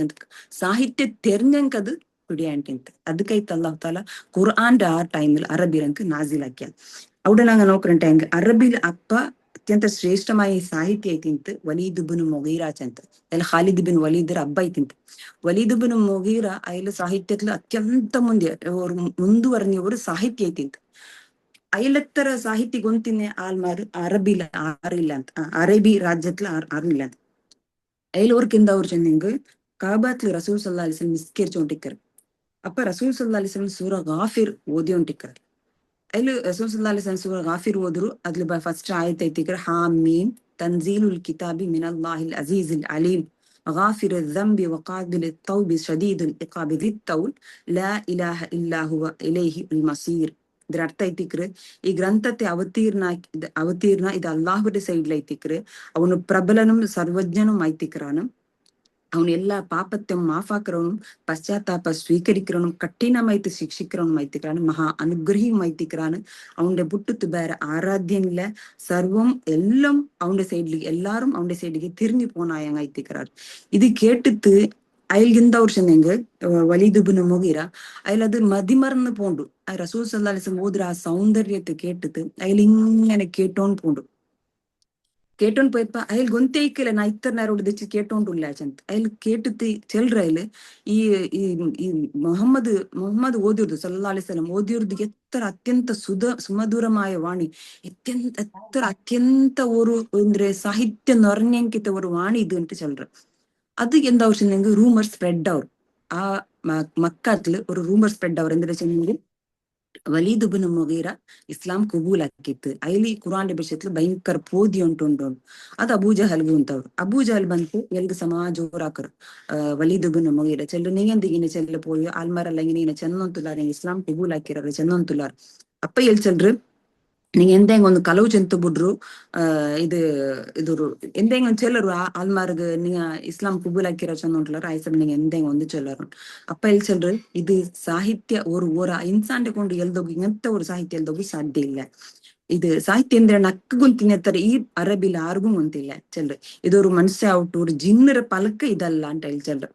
സാഹിത്യ തെരഞ്ഞെങ്കത് പിടിയാണ്ടിಂತ. ಅದಕ್ಕೈತೆ ಅಲ್ಲಾಹು ತಾಲ ഖുർആന്റെ ആ ടൈമിൽ അറബി രംഗ് നാസിലാക്കിയ. അവിടെ ഞങ്ങൾ നോക്കണ്ടേങ്കിൽ അറബിയിൽ അപ്പ ಅತ್ಯಂತ ಶ್ರೇಷ್ಠമായ ಸಾಹಿತ್ಯ ಐತಿಂತ ವಲೀದ್ ಇಬ್ನ್ ಮುಗೀರಾ ಅಂತ. ಅಲ್ಲಿ ಖಾಲಿದ್ ಬಿನ್ ವಲೀದರ ಅಬ್ಬ ಐತಿಂತ. ವಲೀದ್ ಇಬ್ನ್ ಮುಗೀರಾ ಅಯ್ಲ ಸಾಹಿತ್ಯത്തിൽ ಅತ್ಯಂತ ಮುಂದುವರೆഞ്ഞ ഒരു സാഹിത്യ ಐತಿಂತ. അയലത്തര സാഹിത്യ ഗൊಂತಿನ ആൾമാർ അറബിയിൽ ആറില്ല ಅಂತ. അറബി രാജ്യത്തിൽ ആറില്ല ಅಂತ. അയലോർക്കിಂದ ಅವ್ರು ചെന്നെങ്കിൽ കാബാത്തിൽ റസൂൽ സല്ലല്ലാഹു അലൈഹി വസല്ലം നിസ്കരിച്ചോണ്ടിരിക്കർ. അപ്പൊ റസൂൽ സല്ലല്ലാഹു അലൈഹി വസല്ലം സൂറ ഗാഫിർ ഓതിയോണ്ടിരിക്കർ. അതില് റസൂൽ സല്ലല്ലാഹു അലൈഹി വസല്ലം സൂറ ഗാഫിർ ഓതിರು. അതിൽ ഫസ്റ്റ് ആയത്ത് ಐತಿക്കർ ഹാമീം തൻസീലുൽ കിതാബി മിനല്ലാഹിൽ അസീസിൽ അലീം ഗാഫിർ الذنب وقابل التوب شديد العقاب ذي الطول لا إله إلا هو إليه المصير. ಇದರ ಅರ್ಥ ಐತಿಕ್ರೆ ಈ ಗ್ರಂಥത്തെ അവതീർണ ഇത് അള്ളാഹുവിന്റെ സൈഡിലൈത്തിക്ರೆ ಅವನು ಪ್ರಬಲനും സർവജ്ഞനും ആയിത്തിക്റാനും அவன் எல்லா பாப்பத்தையும் மாஃபாக்குறவனும் பശ്ചാത്താപ സ്വീകരിக்கிறவனுം കഠിനമായിട്ട് ശിക്ഷിக்கிறവനും ആയിത്തിക്റാനും മഹാ അനുഗ്രഹിയും ആയിത്തിക്റാന്. അവന്റെ പുട്ടത്ത് വേറെ ആരാധ്യനില്ല. സർവം എല്ലാം അവന്റെ സൈഡിലേക്ക് എല്ലാരും അവന്റെ സൈഡിലേക്ക് തിരിഞ്ഞു പോനായങ്ങായിത്തിക്റാർ. ഇത് കേട്ടിട്ട് അയൽകിന്ത വർഷനെങ്ക് വലിതുബിന് മുകിര അയലത് മതിമറന്ന് പോണ്ടു. ആ റസൂൽ സല്ലല്ലാഹു അലൈഹി വസല്ലം ഓതിര ആ സൗന്ദര്യത്തെ കേട്ടിട്ട് അയലിങ്ങനെ കേട്ടോണ്ട് പോണ്ടു. കേട്ടോണ്ട് പോയപ്പോ അയൽ ഗൊಂತೇಯ್ಕಿಲ್ಲ ನಾ ಇತ್ತರ നേരോട് വെച്ച് കേട്ടോണ്ടില്ല ചന്ത് അയൽ കേട്ടിട്ട് ചെൽറയില് ഈ ഈ ഈ മുഹമ്മദ് ഓതിയത് സല്ലല്ലാഹു അലൈഹി വസല്ലം ഓതിയത് എത്ര അത്യಂತ സുമധുരമായ വാണി, എത്ര അത്യಂತ ഒരു ಅಂದ್ರೆ സാഹിത്യം നിറഞ്ഞെങ്കിത്ത ഒരു വാണി ഇത് ಅಂತ ചെಲ್ರ. അത് എന്താ വെച്ചിട്ടുണ്ടെങ്കിൽ റൂമർ സ്പ്രെഡ് അവർ ആ മക്കാത്തില് ഒരു റൂമർ സ്പ്രെഡ് അവർ എന്താ വെച്ചിട്ടുണ്ടെങ്കിൽ വലീദ് ഇബ്നു മുഗീറ ഇസ്ലാം ಕುಬೂಲಾಕಿತ್ತು. ಐಲಿ ಕುರಾನ್ ವಿಷಯത്തിൽ ಭಯಂಕರ ಪೋದಿ ಉಂಟು. ಅದು ಅಬೂಜಹಲ್ಗೆ ಉಂಟವ್ರು. ಅಬೂಜಹಲ್ ಬಂತು ಎಲ್ಗ ಸಮಾಜ ಊರಾಕರು ವಲೀದ್ ಇಬ್ನು ಮುಗೀರ ಚೆಲ್ಲು ನೀಂದಿಗಿನ ಚೆಲ್ಲು പോയി ആൽമാരെല്ലാം ഇങ്ങനെ ചെന്നൊന്തുലാർ ഇസ്ലാം ಕುಬೂಲಾಕಿರೋರು ಚೆನ್ನೊಂತುಲಾರ್. ಅಪ್ಪ ಎಲ್ ಚೆಲ್ರು நீங்க எந்தெங்க ಒಂದು ಕಲವು ಚೆಂತು ಬಿಡ್ರು ಇದು ಇದು ಎಂದೆಂಗ ಒಂದು ಚೆಲ್ಲರು ಆಲ್ಮಾರ್ಗ್ ನೀ ಇಸ್ಲಾಂ ಕುಬೂಲಾಕಿರೋ ಚೆನ್ನೊಂಟ್ಲಾರ ಆಯ್ಸಬ್ நீங்க ಎಂದೆಂಗ ಒಂದು ಚೆಲ್ಲರು. ಅಪ್ಪ ಎಲ್ ಚೆಲ್ರು ಇದು ಸಾಹಿತ್ಯ ஒரு ಇನ್ಸಾಂಡೆ ಕೊಂಡು ಎಲ್ದೋಗಿ ಇಂಗಂತ ஒரு ಸಾಹಿತ್ಯ ಎಲ್ದೋಗಿ ಸಾಧ್ಯ ಇಲ್ಲ. ഇത് സാഹിത്യം എന്താണ് നക്ക് ഗൊಂತಿനെത്ര ഈ അറബിൽ ആർക്കും ഗൊಂತಿല്ല ചെല്ല്. ഇതൊരു മനസ്സാവട്ടെ ഒരു ജിന്നര പലക്ക ഇതല്ല ಅಂತ ಹೇಳಿ ಚೆಲ್ರು.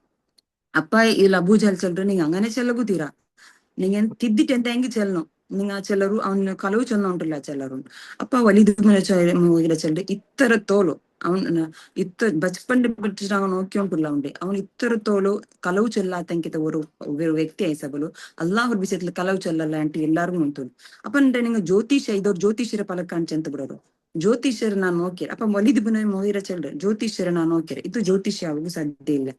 ಅಪ್ಪ ಇಲ್ಲಿ ಅಬೂಜಹಲ್ ಚೆಲ್ರು ನೀங்க അങ്ങനെ ಚೆಲ್ಲಗುತ್ತೀರಾ, நீங்க ತಿದ್ದಿಟ್ಟು ಎಂತ ಹೆಂಗೆ ಚೆಲ್ನು ನಿಂಗ ಚೆಲ್ಲರು ಅವನು ಕಲವು ಚೆನ್ನ ಉಂಟಿಲ್ಲ ಚೆಲ್ಲರು. ಅಪ್ಪ ವಲೀದ್ ಇಬ್ನು ಚೆಲ್ಲು ಇತ್ತರ ತೋಲು ಅವನ ಬಚ್ಪಂಡ್ ಬಿಟ್ಟಿട്ട് ಅವನು നോക്കി ഉണ്ടില്ല ഉണ്ടേ അവൻ ഇത്തരത്തോളം കലവ് ചെല്ലാത്തെങ്കിത്തെ ഒരു വ്യക്തി ആയിസബಲು അള്ളാഹുർ വിഷയത്തിൽ കലവ് ചെല്ലല്ല ಅಂತ എല്ലാവർക്കും ಉಂಟು. ಅಪ್ಪ ಅಂದ್ರೆ ನಿಂಗೆ ಜ್ಯೋತಿಷ್ಯ ಇದವ್ರು ಜ್ಯೋತಿಷ್ಯರ ಫಲಕ ಅಂತ ಬಿಡೋರು. ಜ್ಯೋತಿಷ್ಯರ ನಾನು ನೋಕ್ಯಾರ ಅಪ್ಪ ವಲೀದ್ ಇಬ್ನು ಮುಗೀರ ಚೆಲ್ರು ಜ್ಯೋತಿಷ್ಯರ ನಾನು ನೋಕ್ಯಾರ ಇದು ಜ್ಯೋತಿಷ್ಯ ಆಗು ಸಾಧ್ಯ ಇಲ್ಲ.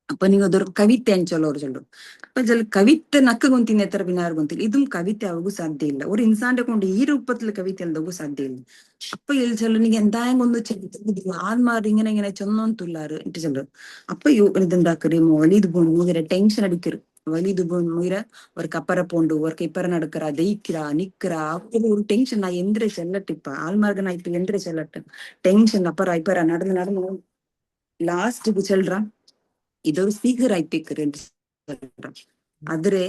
ಅಪ್ಪ ನೀವು ಅದರ ಕವಿತೆ ಅಂಚಲ್ಲೋರು ಚೆಲ್ರು. അപ്പൊ ചില കവിത നക്ക് കൊന്തിന് എത്ര പിന്നാർ കൊന്തില്ല ഇതും കവിത ആവുക സാധ്യയില്ല. ഒരു ഇൻസാന്റെ കൊണ്ട് ഈ രൂപത്തിൽ കവിത എഴുതാവുക സാധ്യയില്ല. അപ്പൊ ചെല്ലു നീ എന്തായാലും ഒന്ന് ആൽമാർ ഇങ്ങനെ ഇങ്ങനെ ചെന്നോന്തുള്ളാറ് എന്നിട്ട് ചെല്ലു. അപ്പൊ ഇതുണ്ടാക്കറ് വലീദ് ഇബ്നു മുഗീറ ടെൻഷൻ അടിക്കറ്. வலீத் இப்னு முகீர அவருக்கு அப்பற போண்டு அவருக்கு இப்பற நடக்கிறா ஜெயிக்கிறா நிக்கிறா அப்படி ஒரு டென்ஷன். நான் எந்திர செல்லட்டு இப்ப ஆல்மார்க்கு நான் இப்ப எந்திர செல்லட்டு டென்ஷன் அப்பற இப்பற நடந்து நடந்து ലാസ്റ്റ് ചെല്றான் ഇതൊരു സ്പീക്കർ ആയിപ്പിക്കറ്. ಆದ್ರೆ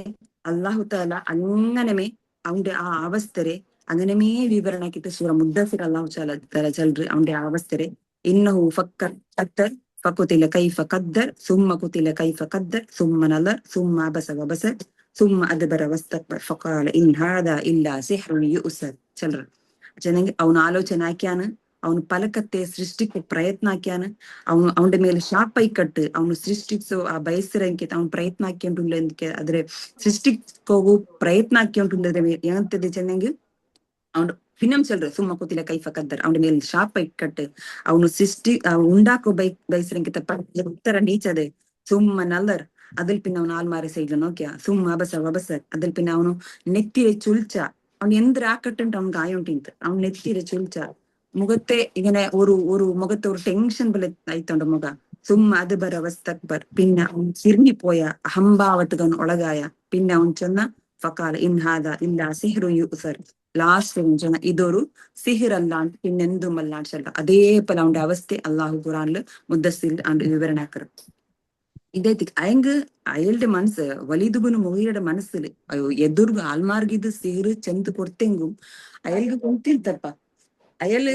ಅಲ್ಲಾಹು ತಾಲ അങ്ങനമേ അവന്റെ ആ അവസ്ഥരെ അങ്ങനമേ വിവരണാക്കിട്ട് സൂറ മുദ്ദസിർ അല്ലാഹു തആല ചെൽറ് അവന്റെ ആ അവസ്ഥരെ ഇന്നഹു ഫക്കർ ഖദ്ദർ ഫഖുതില കൈഫ ഖദ്ദർ സുമ്മ ഖുതില കൈഫ ഖദ്ദർ സുമ്മ നദർ സുമ്മ അബസ വബസർ സുമ്മ അദ്ബറ വസ്തക്ബർ ഫഖാല ഇൻ ഹാദാ ഇല്ലാ സിഹ്റുൻ യുഅ്സർ ചെൽറ്. അവൻ ആലോചന ആക്കിയാണ്, ಅವನು ಫಲಕತ್ತೆ ಸೃಷ್ಟಿಗೆ ಪ್ರಯತ್ನ ಹಾಕ್ಯಾನ, ಅವನ ಮೇಲೆ ಶಾಪೈಕಟ್ಟು ಅವನು ಸೃಷ್ಟಿಸೋ ಆ ಬಯಸರಂಕೆ ಅವನು ಪ್ರಯತ್ನ ಹಾಕ್ಯಂಟುಂಡ್ಲೆ ಆದ್ರೆ ಸೃಷ್ಟಿಕೋಗು ಪ್ರಯತ್ನ ಹಾಕ್ಯಂಟುಂಡ್ರೆ ಏನಂತದೆ ಚೆನ್ನಂಗೆ அவன் பின்னம் சொல்ற சும்மா குத்தில கைஃப கத்தர் அவன் மேல் ஷாப்பை கட்டு அவனு சிருஷ்டி ഉണ്ടാക്കോ ബൈസരങ്കിത്ത ഉത്തര നീച്ചത് സുമ്മ നല്ലർ അതിൽ പിന്നെ അവൻ ആൽമാരെ സൈഡിൽ നോക്കിയ സുമ്മ അബസ വബസർ അതിൽ പിന്നെ അവನು നെറ്റിരെ ചുൽച്ച അവൻ എന്തിരാക്കട്ടുണ്ട് അവൻ ഗായോണ്ടിന്ത് അവൻ നെറ്റിരെ ചുൽച്ച മുഖത്തെ ഇങ്ങനെ ഒരു മുഖത്തെ ഒരു ടെൻഷൻ പോലെ ആയിത്തോണ്ട് മുഖ സുമ്മ അത് ബര വസ്തക്ബർ പിന്നെ അവൻ സിരിഞ്ഞിപ്പോയ അഹംഭാവത്തുകൻ ഒളകായ പിന്നെ അവൻ ചെന്ന ഫക്കാല ഇൻഹാദ ഇല്ല സിഹ്റു യുസർ ലാസ്റ്റ് சொன்ன ഇതൊരു സിഹിർ അല്ലാണ്ട് പിന്നെന്തും അല്ലാണ്ട് ചെല്ല. അതേപോലെ അവന്റെ അവസ്ഥ അള്ളാഹു ഖുറാനില് മുദ്ദസ്സിൽ വിവരണാക്കറ്. ഇതേത്തി അയാളുടെ മനസ്സ് വലീദ് ഇബ്നു മുഗീറയുടെ മനസ്സില് അയ്യോ എതിർവ് ആൽമാർഗിത് സിഹിർ ചെന്ത് കൊടുത്തെങ്കും അയാൾക്ക് കൊണ്ടിത്തപ്പ അയാള്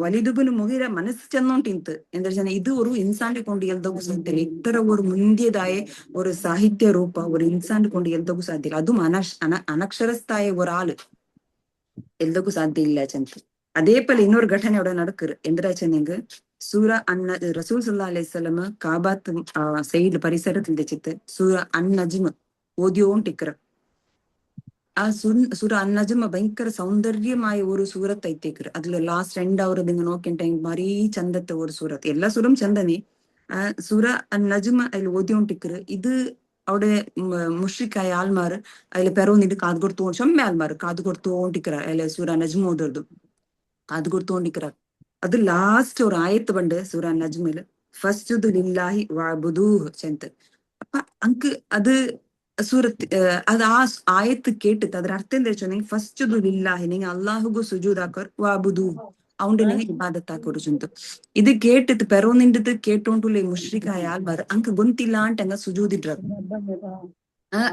വലീദ് ഇബ്നു മുഗീറ മനസ്സ് ചെന്നോണ്ടിന്ത് എന്താ വെച്ചാൽ ഇത് ഒരു ഇൻസാന്റെ കൊണ്ട് എഴുതോകു സാധ്യല്ല. ഇത്ര ഒരു മുന്തിയതായ ഒരു സാഹിത്യ രൂപ ഒരു ഇൻസാന്റെ കൊണ്ട് എഴുതോകു സാധ്യല്ല. അതും അനക്ഷരസ്ഥായ ഒരാള് എഴുതോകു സാധ്യ ഇല്ല ചെന്ന്. അതേപോലെ ಇನ್ನொரு ಘಟನೆயோட நடக்குது. ಎಂದ್ರಾಚನೆಂಗ್ ಸೂರ ರಸೂಲ್ ಸಲ್ಲಲ್ಲಾಹು ಅಲೈಹಿ ವಸಲ್ಲಂ ಕಾಬಾತ್ ಸೈಡ್ ಪರಿಸರത്തിൽ വെച്ചിട്ട് സൂറ അൻ-നജ്മ് ഓതിയോണ്ടിക്കറ്. ആ സൂറ അൻ-നജ്മ് ഭയങ്കര സൗന്ദര്യമായ ഒരു സൂറത്ത് ಐತೇಕ್ರು. അതില് ലാസ്റ്റ് 2 അവർ നിങ്ങൾ നോക്കിണ്ടെങ്കിൽ ഭാರಿ ചന്തത്തെ ഒരു സൂറത്ത്. എല്ലാ സൂറും ചന്തനെ. സൂറ അൻ-നജ്മ് അതിൽ ഓതിയോണ്ടിക്കറ്. ഇത് അവിടെ മുഷ്രിക്കായ ആൾമാർ അതിൽ പെറവന്നിട്ട് കാത് കൊടുത്തു ചൊമ്മ ആൾമാർ കാത് കൊടുത്തോണ്ടിക്കറ അതിലെ സൂറ നജ്മ് ഓതുறது കാത് കൊടുത്തോണ്ടിക്കറ. അത് ലാസ്റ്റ് ഒരു ആയത്ത് പണ്ട് സൂറ നജ്മില് ഫസ്ജുദു ലില്ലാഹി വഅബ്ദൂഹു ചെന്ത്. അപ്പൊ അങ്ക് അത് സൂറത്ത് അത് ആ ആയത്ത് കേട്ടിട്ട് അതിന്റെ അർത്ഥം എന്താ വെച്ചാൽ ഫസ്ജുദു ലില്ലാഹി നിങ്ങൾ അള്ളാഹുഗു സുജൂദാക്കർ വഅബ്ദൂഹു അവന്റെ നിങ്ങൾ ഇബാദത്താക്കോರು ചെന്ത്. ഇത് കേട്ടിട്ട് പെറവന്നിട്ട് കേട്ടോണ്ടുള്ള മുഷ്രിക്കായ ആൾമാർ അങ്ക് ഗൊಂತಿಲ್ಲ ಅಂತ ಅಂಗ ಸುಜೂದಿಟ್ರು.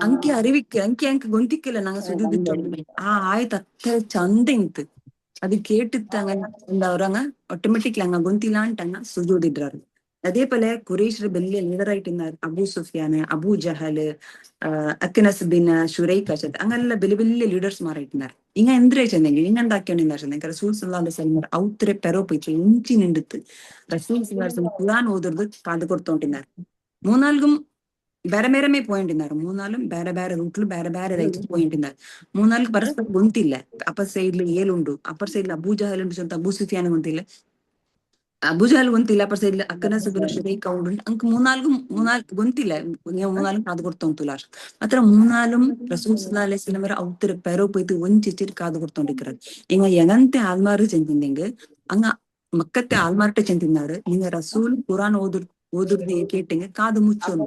ಅಂಕಿ ಅರಿವಿಕ್ಕೆ ಅಂಕಿ ಗೊಂತಿಕ್ಕಿಲ್ಲ ನಂಗೆ ಸುಜೂದಿಟ್ಟು ಆ ಆಯ್ತು ಅತ್ತ ಚಂದ ಇಂತು ಅದು ಕೇಟಿತ್ತು ಅಂಗ ಅವ್ರಂಗ ಆಟೋಮೆಟಿಕ್ಲಿ ಅಂಗ ಗೊಂತಿಲ್ಲ ಅಂತ ಅಂಗ ಸುಜೂದಿಟ್ರು. അതേ പോലെ ഖുറൈശിയുടെ വലിയ ലീഡറായിട്ട് അബൂ സുഫിയാൻ, അബൂ ജഹൽ, അക്നസ് ബിൻ ഷുറൈഖ് അഷദ് അങ്ങനെയുള്ള വലിയ വലിയ ലീഡേഴ്സ്മാരായിട്ടുన్నారు. ಇಂಗ ಎಂದ್ರೆ ಚೆಂದಂಗೆ ಇಂಗ ಎಂದಾಕ್ಯಂಡಿಂದ ರಸೂಲ್ ಸಲ್ಲಲ್ಲಾಹು ಅಲೈಹಿ ವಸಲ್ಲಂ ಔತ್ರೆ ಪೆರೋ ಪೈತು ಇಂಚಿ ನಿಂಡಿತ್ತು ರಸೂಲ್ ಸಲ್ಲಲ್ಲಾಹು ಅಲೈಹಿ ವಸಲ್ಲಂ ഖുർആൻ ഓതുന്നത് കാത് കൊടുത്തോണ്ടിన్నారు. മൂന്നാൾക്കും ಬೇರೆ ಬೇರೆ പോയിണ്ടിన్నారు. മൂന്നാലും ಬೇರೆ ಬೇರೆ ರೂಟ್ಲು ಬೇರೆ ಬೇರೆ ರೈಟ್ പോയിണ്ടിన్నారు. മൂന്നാൾക്ക് പരസ്പരം ഗൊಂತಿಲ್ಲ. ಅಪ್ಪರ್ ಸೈಡ್ಲು ಏಳುಂಡು, ಅಪ್ಪರ್ ಸೈಡ್ಲು ಅಬೂ ಜಹಲ್ ಉಂಟು, ಸ್ವಂತ ಅಬೂ ಸುಫಿಯಾನ್ ഗൊಂತಿಲ್ಲ, അബുജാൽ ഗൊಂತಿಲ್ಲ, ಅಪ್ಪರ್ ಸೈಡ್ಲು ಅಕ್ನಸ್ ಬಿನ್ ಶುರೈഖ್ ಉಂಡು. ಅಂಕ್ മൂന്നാൾക്ക് ഗൊಂತಿಲ್ಲ, മൂന്നാലും കാത് കൊടുത്തോണ്ടിಲ್ಲ. ಮಾತ್ರ ಮೂನಾലും ರಸೂಲ್ ಸಲ್ಲಲ್ಲಾಹು ಅಲೈಹಿ ವಸಲ್ಲಂ ಔತ್ರೆ ಪೆರೋ ಪೈತು ಒಂಚಿಚ್ಚಿಟ್ಟು ಕಾದು കൊടുത്തോണ്ടിരിക്കുന്നത്. ಇಂಗ ಎಂಗಂತೆ ಆಲ್ಮಾರು ಚೆಂದಿಂದೆಂಗ್ ಅಂಗ ಮಕ್ಕತ್ತೆ ಆಲ್ಮಾರ್ಟೆ ಚೆಂದಿನಾರು. ಇಂಗ ರಸೂಲ್ ಕುರಾನ್ ಓದುರ್ದು ಕೇಟ್ಟೆಂಗೆ ಕಾದು ಮುಚ್ಚೋನು.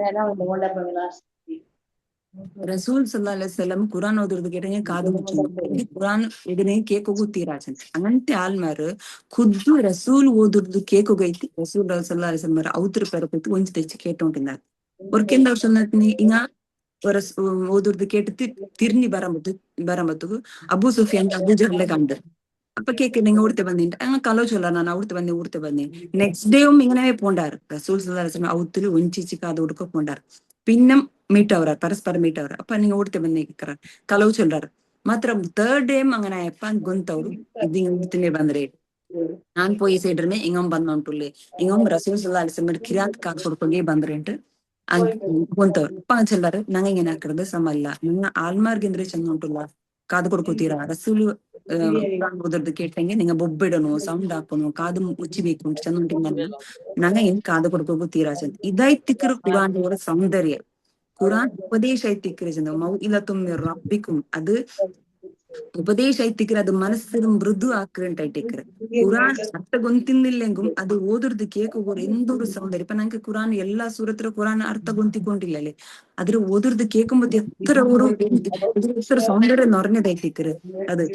ರಸೂಲ್ ಸಲ್ಲಲ್ಲಾಹು ಅಲೈಹಿ ವಸಲ್ಲಂ ಕುರಾನ್ ಓದುರ್ದು ಕೇಟ್ಟೆಂಗೆ ಕಾದು ಮುಚ್ಚೋನು. ಕುರಾನ್ ಇದನ್ನೇ ಕೇಕ್ ಹೋಗುತ್ತೀರಾ ಚಂತ അങ്ങനത്തെ ആൽമാര് ಖುದ್ದು ರಸೂಲ್ ಓದುರ್ದು ಕೇಕ್ ಹೋಗೈತಿ. ರಸೂಲ್ ಸಲ್ಲಲ್ಲಾಹು ಅಲೈಹಿ ವಸಲ್ಲಂ ಔತ್ರೆ ಪೆರೋ ಪೈತು ಒಂಚಿ ತೆಚ್ಚಿ ಕೇಟ್ಟೋಂಟಿದ್ದಾರೆ. ഒരിക്കലും വർഷം ഇങ്ങ ഓതുർത് കേട്ട് തിരിഞ്ഞു ബറമ്പത്തുക്ക് അബൂ സുഫിയാൻ അബൂ ജഹലിനെ കണ്ട്. അപ്പൊ കേക്ക് നിങ്ങൾ ഊടുത്തെ വന്നിട്ട് അങ്ങ് കലോ ചൊല്ലാ, ഞാൻ ഊടുത്തെ വന്നേ നെക്സ്റ്റ് ഡേയും ഇങ്ങനെ പോണ്ടാറ്. റസൂൽ സല്ലല്ലാഹു അലൈഹി വസല്ലം ഔത്തില് ഒഞ്ചിച്ച് കാത് കൊടുക്ക പോണ്ടാറ്. പിന്നെ മീറ്റ് ആവറ, പരസ്പരം മീറ്റ് ആവറ. അപ്പൊ നിങ്ങൾ ഊടുത്തെ വന്നേ കലോ ചൊല്ലാറ്. ಮಾತ್ರ ಥರ್ಡ್ ಡೇಮ್ അങ്ങനെ ಆಯಪ್ಪ ಗೊಂತವ್ರು ಇದು ಊಡ್ತಿನೇ ಬಂದ್ರೆ ನಾನ್ പോയി സൈഡിനെ ഇങ്ങം ಬಂದോണ്ടുള്ളೇ ഇങ്ങം റസൂൽ സല്ലല്ലാഹു അലൈഹി വസല്ലം ഖിറാത്ത് കാത് കൊടുക്കേ ಬಂದ್ರೇಂಟ್ ಗೊಂತವ್ರು ಅಪ್ಪ ಚೆಲ್ಲಾರು. ನಂಗೆ ഇങ്ങനെ ആക്കരുത് സമല്ല, നിങ്ങൾ ആൽമാർക്കെന്തേ ചെന്നോണ്ടുള്ള കാത് കൊടുക്കുತ್ತೀರಾ? റസൂല് ಓದರ್ದು ಕೇಟ್ಟಂಗೆ ನಿಂಗ ಬೊಬ್ಬಿಡನು, ಸೌಂಡ್ ಹಾಕೋನು, ಕಾದು ಮುಚ್ಚಿಬೇಕು ಅಂತ ಚೆನ್ನೋಂಟಿಂಗ ನಂಗೆ ಏನ್ ಕಾದು കൊടുക്കു ತೀರಾ ಚಂದ. ಇದಾಯ್ತಿಕ್ಕರು ಕುರಾನ್ ಸೌಂದರ್ಯ. ഖുറാൻ ഉപദേശ ಐತಿಕ್ಕರು ಮೌ ಇಲತುಂ ರಬ್ಬಿಕುಂ. ಅದು ഉപദേശ ಐತಿಕ್ಕರು, ಅದು മനസ്സിലും മൃദു ആക്കുന്നുണ്ടായിട്ടിക്കറ്. ഖുറാൻ അർത്ഥ ഗൊಂತಿന്നില്ലെങ്കും ಅದು ಓದುರ್ದು ಕೇಕುಗೋರು ಎಂದೂರು ಸೌಂದರ್ಯ. ಇಪ್ಪ ನಂಗೆ ഖുറാൻ ಎಲ್ಲಾ ಸೂರತ್ರ ഖുറാൻ ಅರ್ಥ ഗൊಂತಿಕೊಂಡಿಲ್ಲല്ലേ, ಅದ್ರ ಓದುರ್ದು ಕೇಕುಂಬತ್ತು ಎತ್ತರ ಊರು ಎತ್ತರ ಸೌಂದರ್ಯ ನೊರ್ഞ്ഞದೈತಿಕ್ಕರು. ಅದು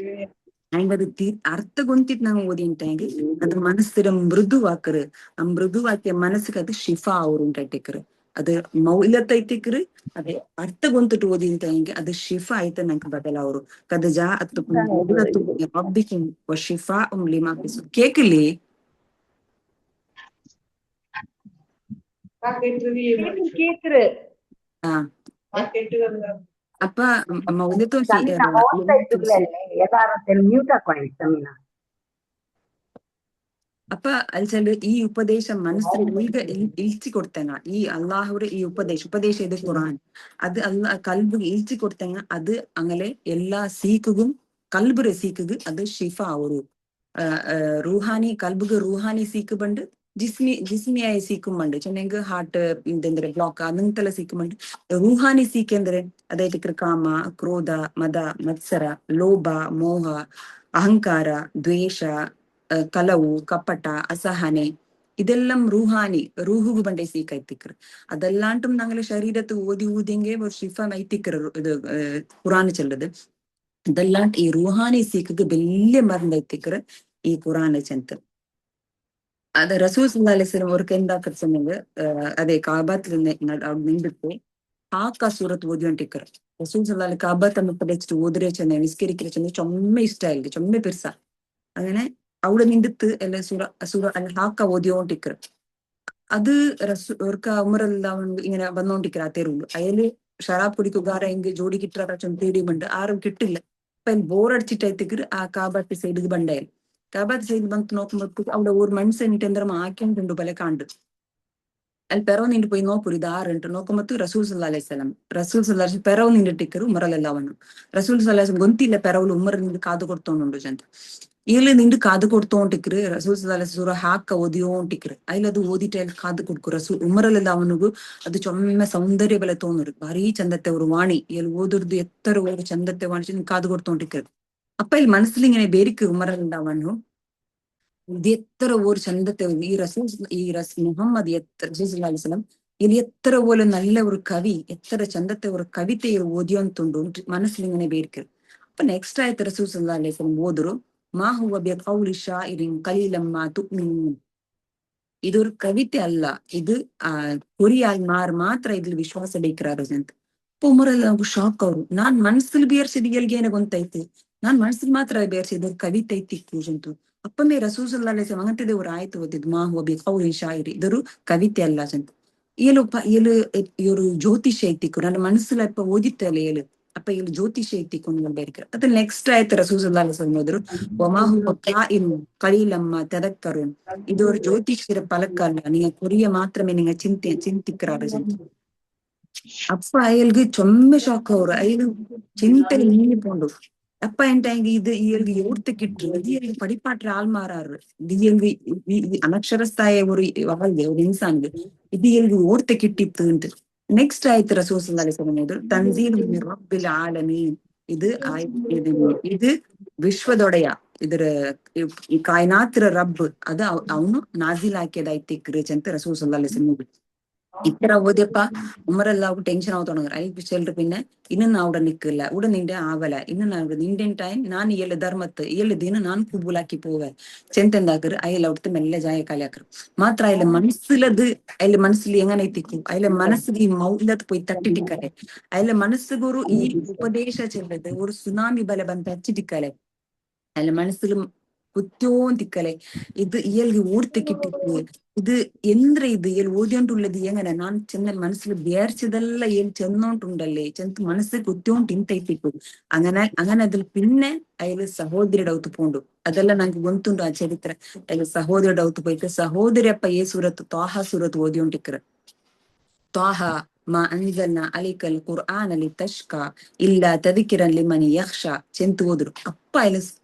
അയിമ്പത് അർത്ഥ ഗൊಂತಿട്ട് നാം ഓതിയിട്ടെങ്കിൽ അത് മനസ്സിൽ മൃദുവാക്കറ്. ആ മൃദുവാക്കിയ മനസ്സിക്ക് അത് ഷിഫ ആവുറുണ്ടായിട്ടിക്കറ്. അത് മൗലത്തൈത്തിക്കറ്. ಅದೇ ಅರ್ಥ ಗೊಂತಿಟ್ಟು ಓದಿಂತೆಂಗೆ ಅದು ಶಿಫಾ ಆಯ್ತು ನಂಗೆ ಬದಲಾವರು. ಕದ ಜಾ ಅತ್ತು ರಬ್ಬಿಕುಂ ವ ಶಿಫಾಉಂ ಲಿಮಾ ಫಿ ಸುದೂರ್. ಕೇಕಲಿ கேக்குது. ಹಾ ಅಪ್ಪ ಮೌಲ್ಯತು ಸಮೀನಾ ಓದ್ತಾ ಇದ್ದಿಲ್ಲ ಎಲ್ಲಾರು ಮ್ಯೂಟ್ ಹಾಕೊಂಡಿವಿ ಸಮೀನಾ. ಅಪ್ಪ ಅಲ್ಚಂಡು ಈ ಉಪದೇಶ ಮನಸ್ಸಿಗೆ ಈಗ ಇಳ್ಚಿ ಕೊಡ್ತೇನ. ಈ ಅಲ್ಲಾಹವ್ರ ಈ ಉಪದೇಶ ಇದು ഖുറാൻ. അത് അല്ല കൽബിಗೆ ഇൽച്ചി കൊടുത്തങ്ങ അത് അങ്ങനെ എല്ലാ സീക്കുകും കൽബിറെ സീക്കുgu അത് ഷിഫ ആവരു. ರೂಹಾನಿ ಕಲ್ಬಿಗೆ ರೂಹಾನಿ ಸೀಕು ಬಂಡು ಜಿಸ್ಮಿಯಾಯ ಸೀಕು ಬಂಡು ಚೆನ್ನಂಗ ಹಾರ್ಟ್ ಇಂದ್ರೆ ಬ್ಲಾಕ್ ಅದಂತೆಲ್ಲ ಸೀಕು ಬಂಡು. ರೂಹಾನಿ ಸೀಕ್ ಎಂದ್ರೆ ಅದಾಯ್ತು ಕಾಮ, ಕ್ರೋಧ, ಮದ, ಮತ್ಸರ, ಲೋಭ, ಮೋಹ, ಅಹಂಕಾರ, ದ್ವೇಷ, ಕಲವು, ಕಪಟ, ಅಸಹನೆ, ഇതെല്ലാം റൂഹാനി റൂഹുകു പണ്ടേ സീക്കൈത്തിക്കറ്. അതെല്ലാണ്ടും ഞങ്ങളെ ശരീരത്ത് ഓതി ഊതിയെങ്കെ ഒരു ഷിഫ നൈത്തിക്കറ്. ഇത് ഖുറാന് ചെല്ലത് ഇതെല്ലാം ഈ റൂഹാനി സീക്കക്ക് വലിയ മരുന്നൈത്തിക്കറ് ഈ ഖുറാന് ചെന്ത്. അത് റസൂൽ സല്ലല്ലാഹു അലൈഹി വസല്ലം അവർക്ക് എന്താക്കർ ചെന്നെങ്കിൽ അതെ കാബാത്തിൽ നിന്നിട്ട് ആക്ക സൂറത്ത് ഓതിയോണ്ടിക്കറ്. റസൂൽ സല്ലല്ലാഹു അലൈഹി കാബാത്ത് പഠിച്ചിട്ട് ഓതിരെ ചെന്ന് നിസ്കരിക്കരെ ചെന്ന് ചൊമ്മ ഇഷ്ടമായിരിക്കും, ചൊമ്മ പെരുസ. അങ്ങനെ അവിടെ നിന്നിട്ട് എല്ലാ സൂറ അൽ ഹാക്ക ഓതിയോണ്ടിക്കറ്. അത് ഉമറെല്ലാം ഇങ്ങനെ വന്നോണ്ടിരിക്കുക ആ തെരുവുള്ളൂ. അയാല് ഷറാബ് കുടിക്കുകാര എങ്കിൽ ജോഡി കിട്ടാറ തേടിയുണ്ട്, ആരും കിട്ടില്ല. അപ്പൊ അതിൽ ബോറടിച്ചിട്ടായിത്തേക്ക് ആ കാബാത്തി സൈഡിൽ ബണ്ടായാൽ കാബാത്തി സൈഡിൽ ಬಂತು നോക്കുമ്പോ അവിടെ ഒരു മനുഷ്യനിട്ട് എന്തെങ്കിലും ആക്കിയിട്ടുണ്ട് പല കാണ്ട്. ಅಲ್ಲಿ ಪೆರವ್ ನಿಂಡು പോയി നോക്കൂ ഇത് ആറുണ്ട് നോക്കുമ്പോ റസൂൽ സല്ലല്ലാഹു അലൈഹി വസല്ലം പെരവ് നിന്നിട്ടിക്കರು ഉമറലെല്ലാവണ്ണു. റസൂൽ സല്ലല്ലാഹു അലൈഹി വസല്ലം ഗൊಂತಿಲ್ಲ പെരവുలు ഉമർ ನಿಂದು ಕಾದು ಕೊಡ್ತೋಂಡು ಚಂದ. ಇಲ್ಲಿ ನಿಂಡು ಕಾದು ಕೊಡ್ತೋಂಟಿಕ್ರು. ರಸೂಲ್ ಸಲ್ಲಲ್ಲಾಹು ಅಲೈಹಿ ವಸಲ್ಲಂ ಸೂರ ಹಾಕ ಓದಿಯೋಂಟಿಕ್ರು. അതിലത് ಓದಿಟ್ಟು ಅಲ್ಲಿ ಕಾದು ಕೊಡ್ಕು. ರಸೂಲ್ ಉಮರಲೆಲ್ಲ ಅವನಿಗೂ ಅದು ಚೊಮ್ಮೆ ಸೌಂದರ್ಯ ಬಲೆ തോന്നರು. ಭಾರಿ ಚಂದತ್ತೆ ಅವರು ವಾಣಿ ಇಲ್ಲಿ ಓದುರ್ದು ಎತ್ತರ ಓದು ಚಂದತ್ತೆ ವಾಣಿ ಕಾದು ಕೊಡ್ತೋಂಟಿಕ್ರು. അപ്പൊ ಇಲ್ಲಿ മനസ്സിൽ ഇങ്ങനെ ಬೇರಿക്ക് ഉമറലെಲ್ಲ ಅವನು ഇത് എത്ര ഒരു ചന്തത്തെ മുഹമ്മദ് റസൂലുള്ളാഹി ഇത് എത്ര പോലെ നല്ല ഒരു കവി, എത്ര ചന്തത്തെ ഒരു കവിತೆ ഓതിയോಂತುಂಡು മനസ്സിലിങ്ങനെ ಬೇರಿക്ക്. അപ്പൊ നെക്സ്റ്റ് ആയത്ത് റസൂൽ സല്ലല്ലാഹു അലൈഹി വസല്ലം ಓದರು മാ ഹുവ ബിഖൗലി ശാഇരിൻ ഖലീലൻ മാ തുഅ്മിനൂൻ. ഇതൊരു കവിತೆ അല്ല, ഇത് കൊറിയാൽമാർ ಮಾತ್ರ ഇതിൽ ವಿಶ್ವಾಸ ಬೇಕ್ರಾರು ಅಂತ. ಅപ്പൊ ಉಮರೆಲ್ಲ ಶಾಕ್ ಅವರು. ನಾನ್ ಮನಸ್ಸಲ್ಲಿ ಬೇರ್ಸಿದ್ ಎಲ್ಗೇನೆ ಗೊಂತೈತಿ, ನಾನ್ ಮನಸ್ಸಿಗೆ ಮಾತ್ರ ಬೇರ್ಸಿದ್ ಕವಿತೆ ಐತಿ ಕೂಜಂತು. ಅಪ್ಪಮೇ ರಸೂಸುಲ್ಲಾಹಿ ಅಂಗಂತಿದೆ ಅವ್ರು ಆಯ್ತು ಓದಿದ್ ಮಾ ಹೋಬಿ ಕೌರಿ ಶಾಯಿರಿ ಇದರು ಕವಿತೆ ಅಲ್ಲ ಅಂತ ಏಳು ಇವರು ಜ್ಯೋತಿಷ್ಯ ಐತಿಕ್ಕು ನನ್ನ ಮನಸ್ಸಿಲ್ ಅಪ್ಪ ಓದಿತ್ತಲ್ಲ ಏಳು ಅಪ್ಪ ಇಲ್ಲಿ ಜ್ಯೋತಿಷ್ಯ ಐತಿಕ್ಕೊಂಡು ಬೇರೆ ಅದು ನೆಕ್ಸ್ಟ್ ಆಯ್ತು ರಸೂಸುಲ್ಲಾಹಿ ಹೋದ್ರು ಒಮಾಹು ಕಲೀಲಮ್ಮ ತದಕ್ಕರು ಇದು ஒரு ಜ್ಯೋತಿಷ್ಯರ பழக்கல்ல நீங்க குறிய மாத்திரமே நீங்க சிந்திக்கிறாரு ಅಪ್ಪ ಅಯ್ಯಲ್ಗೆ ಚೊಮ್ಮೆ ಶಾಕ್ ಅವ್ರು ಅಯ್ಯಲು ಚಿಂತೆಗೆ ನೀನಿ ಪೋಂಡು ಅಪ್ಪ ಎಂಟಾಂಗ ಇದು ಇಯಲ್ಗೆ ಊರ್ತಕ್ಕಿಟ್ರು ಇದು படிப்பாற்ற ஆள் மாறாரு இது இயல்கு ಅನಕ್ಷರಸ್ಥಾಯ ஒரு அவள்ಗೆ ஒரு இன்சான்கு இது இயல்கு ஓர்த்தக்கிட்டிತ್ತು ನೆಕ್ಸ್ಟ್ ಆಯ್ತು ರಸೂಲ್ ಸಲ್ಲಲ್ಲಾಹು ಅಲೈಹಿ ವಸಲ್ಲಂ ಹೇಳಿದ್ರು ತನ್ಜೀಲ್ ಮಿನ್ ರಬ್ಬಿಲ್ ಆಲಮೀನ್ ಇದು ಇದು ವಿಶ್ವದೊಡೆಯ ಇದರ ಈ ಕಾಯ್ನಾತ್ರ ರಬ್ ಅದು ಅವನು ನಾಜಿಲ್ ಹಾಕಿಯದಾಯ್ತಿಕ್ರಿ ಅಂತ ರಸೂಲ್ ಸಲ್ಲಲ್ಲಾಹು ಅಲೈಹಿ ವಸಲ್ಲಂ ഇത്ര ഓതിയപ്പ ഉമറെല്ലാവർക്കും ടെൻഷൻ ആവ തുടങ്ങും അതിൽ ചെല്ലിട്ട് പിന്നെ ഇന്നും അവിടെ നിൽക്കില്ല ഇവിടെ നിന്റെ ആവല ഇന്ന് ഇന്ത്യൻ ടൈം ഞാൻ ഏഴ് ധർമ്മത്ത് ഏഴ് ദിനം ഞാൻ കുബൂലാക്കി പോവേ ചെന്തെന്താക്കറ് അയാൾ അവിടുത്തെ മെല്ലെ ജായ കളിയാക്കറ് മാത്ര അയാളെ മനസ്സിലത് അയാളെ മനസ്സിൽ എങ്ങനെ എത്തിക്കും അയാളെ മനസ്സിൽ ഈ മൗലത്ത് പോയി തട്ടിട്ടിക്കലെ അയാളെ മനസ്സുകൊരു ഈ ഉപദേശ ചെല്ലത് ഒരു സുനാമി ബല ಬಂದು ಹಚ್ಚಿಟಿಕ್ಕಲೆ അയാളെ മനസ്സിലും കുറ്റോന്തിക്കലെ ഇത് ഇയാൾക്ക് ഓർത്തിക്കിട്ടിട്ട് ഇത് എന്ത്ര ഇത് ഇയാൾ ഓതിയോണ്ടുള്ളത് എങ്ങനെ ഞാൻ ചെന്ന മനസ്സിൽ വിചാരിച്ചതെല്ലാം ഇയാൾ ചെന്നോണ്ടുണ്ടല്ലേ ചെന്ന് മനസ്സ് കുറ്റോണ്ട് ಇಂತೈತಿತ್ತು അങ്ങനെ അതിൽ പിന്നെ അയാള് സഹോദരിയുടെ ഔത്ത് പോണ്ടു ಅದೆಲ್ಲ ನಂಗೆ ಗೊತ್ತುಂಟು ಆ ಚರಿತ್ರೆ ಅയാൾ സഹോദരിയുടെ ಔത്ത് പോയിട്ട് സഹോദരിയപ്പ ಏ ಸೂರತ್ ತ್ವಾಹ ಸೂರತ್ ಓದಿಯೋണ്ടിಕ್ರ ತ್ವಾಹ ಮಾ ಅಂಜಲ್ನಾ ಅಲೈಕಲ್ ഖുർആന ലിതഷ്കാ ഇല്ലാ തദ്കിറൻ ലിമൻ യഖ്ഷാ ചെಂತು ಓದ್ರು ಅಪ್ಪ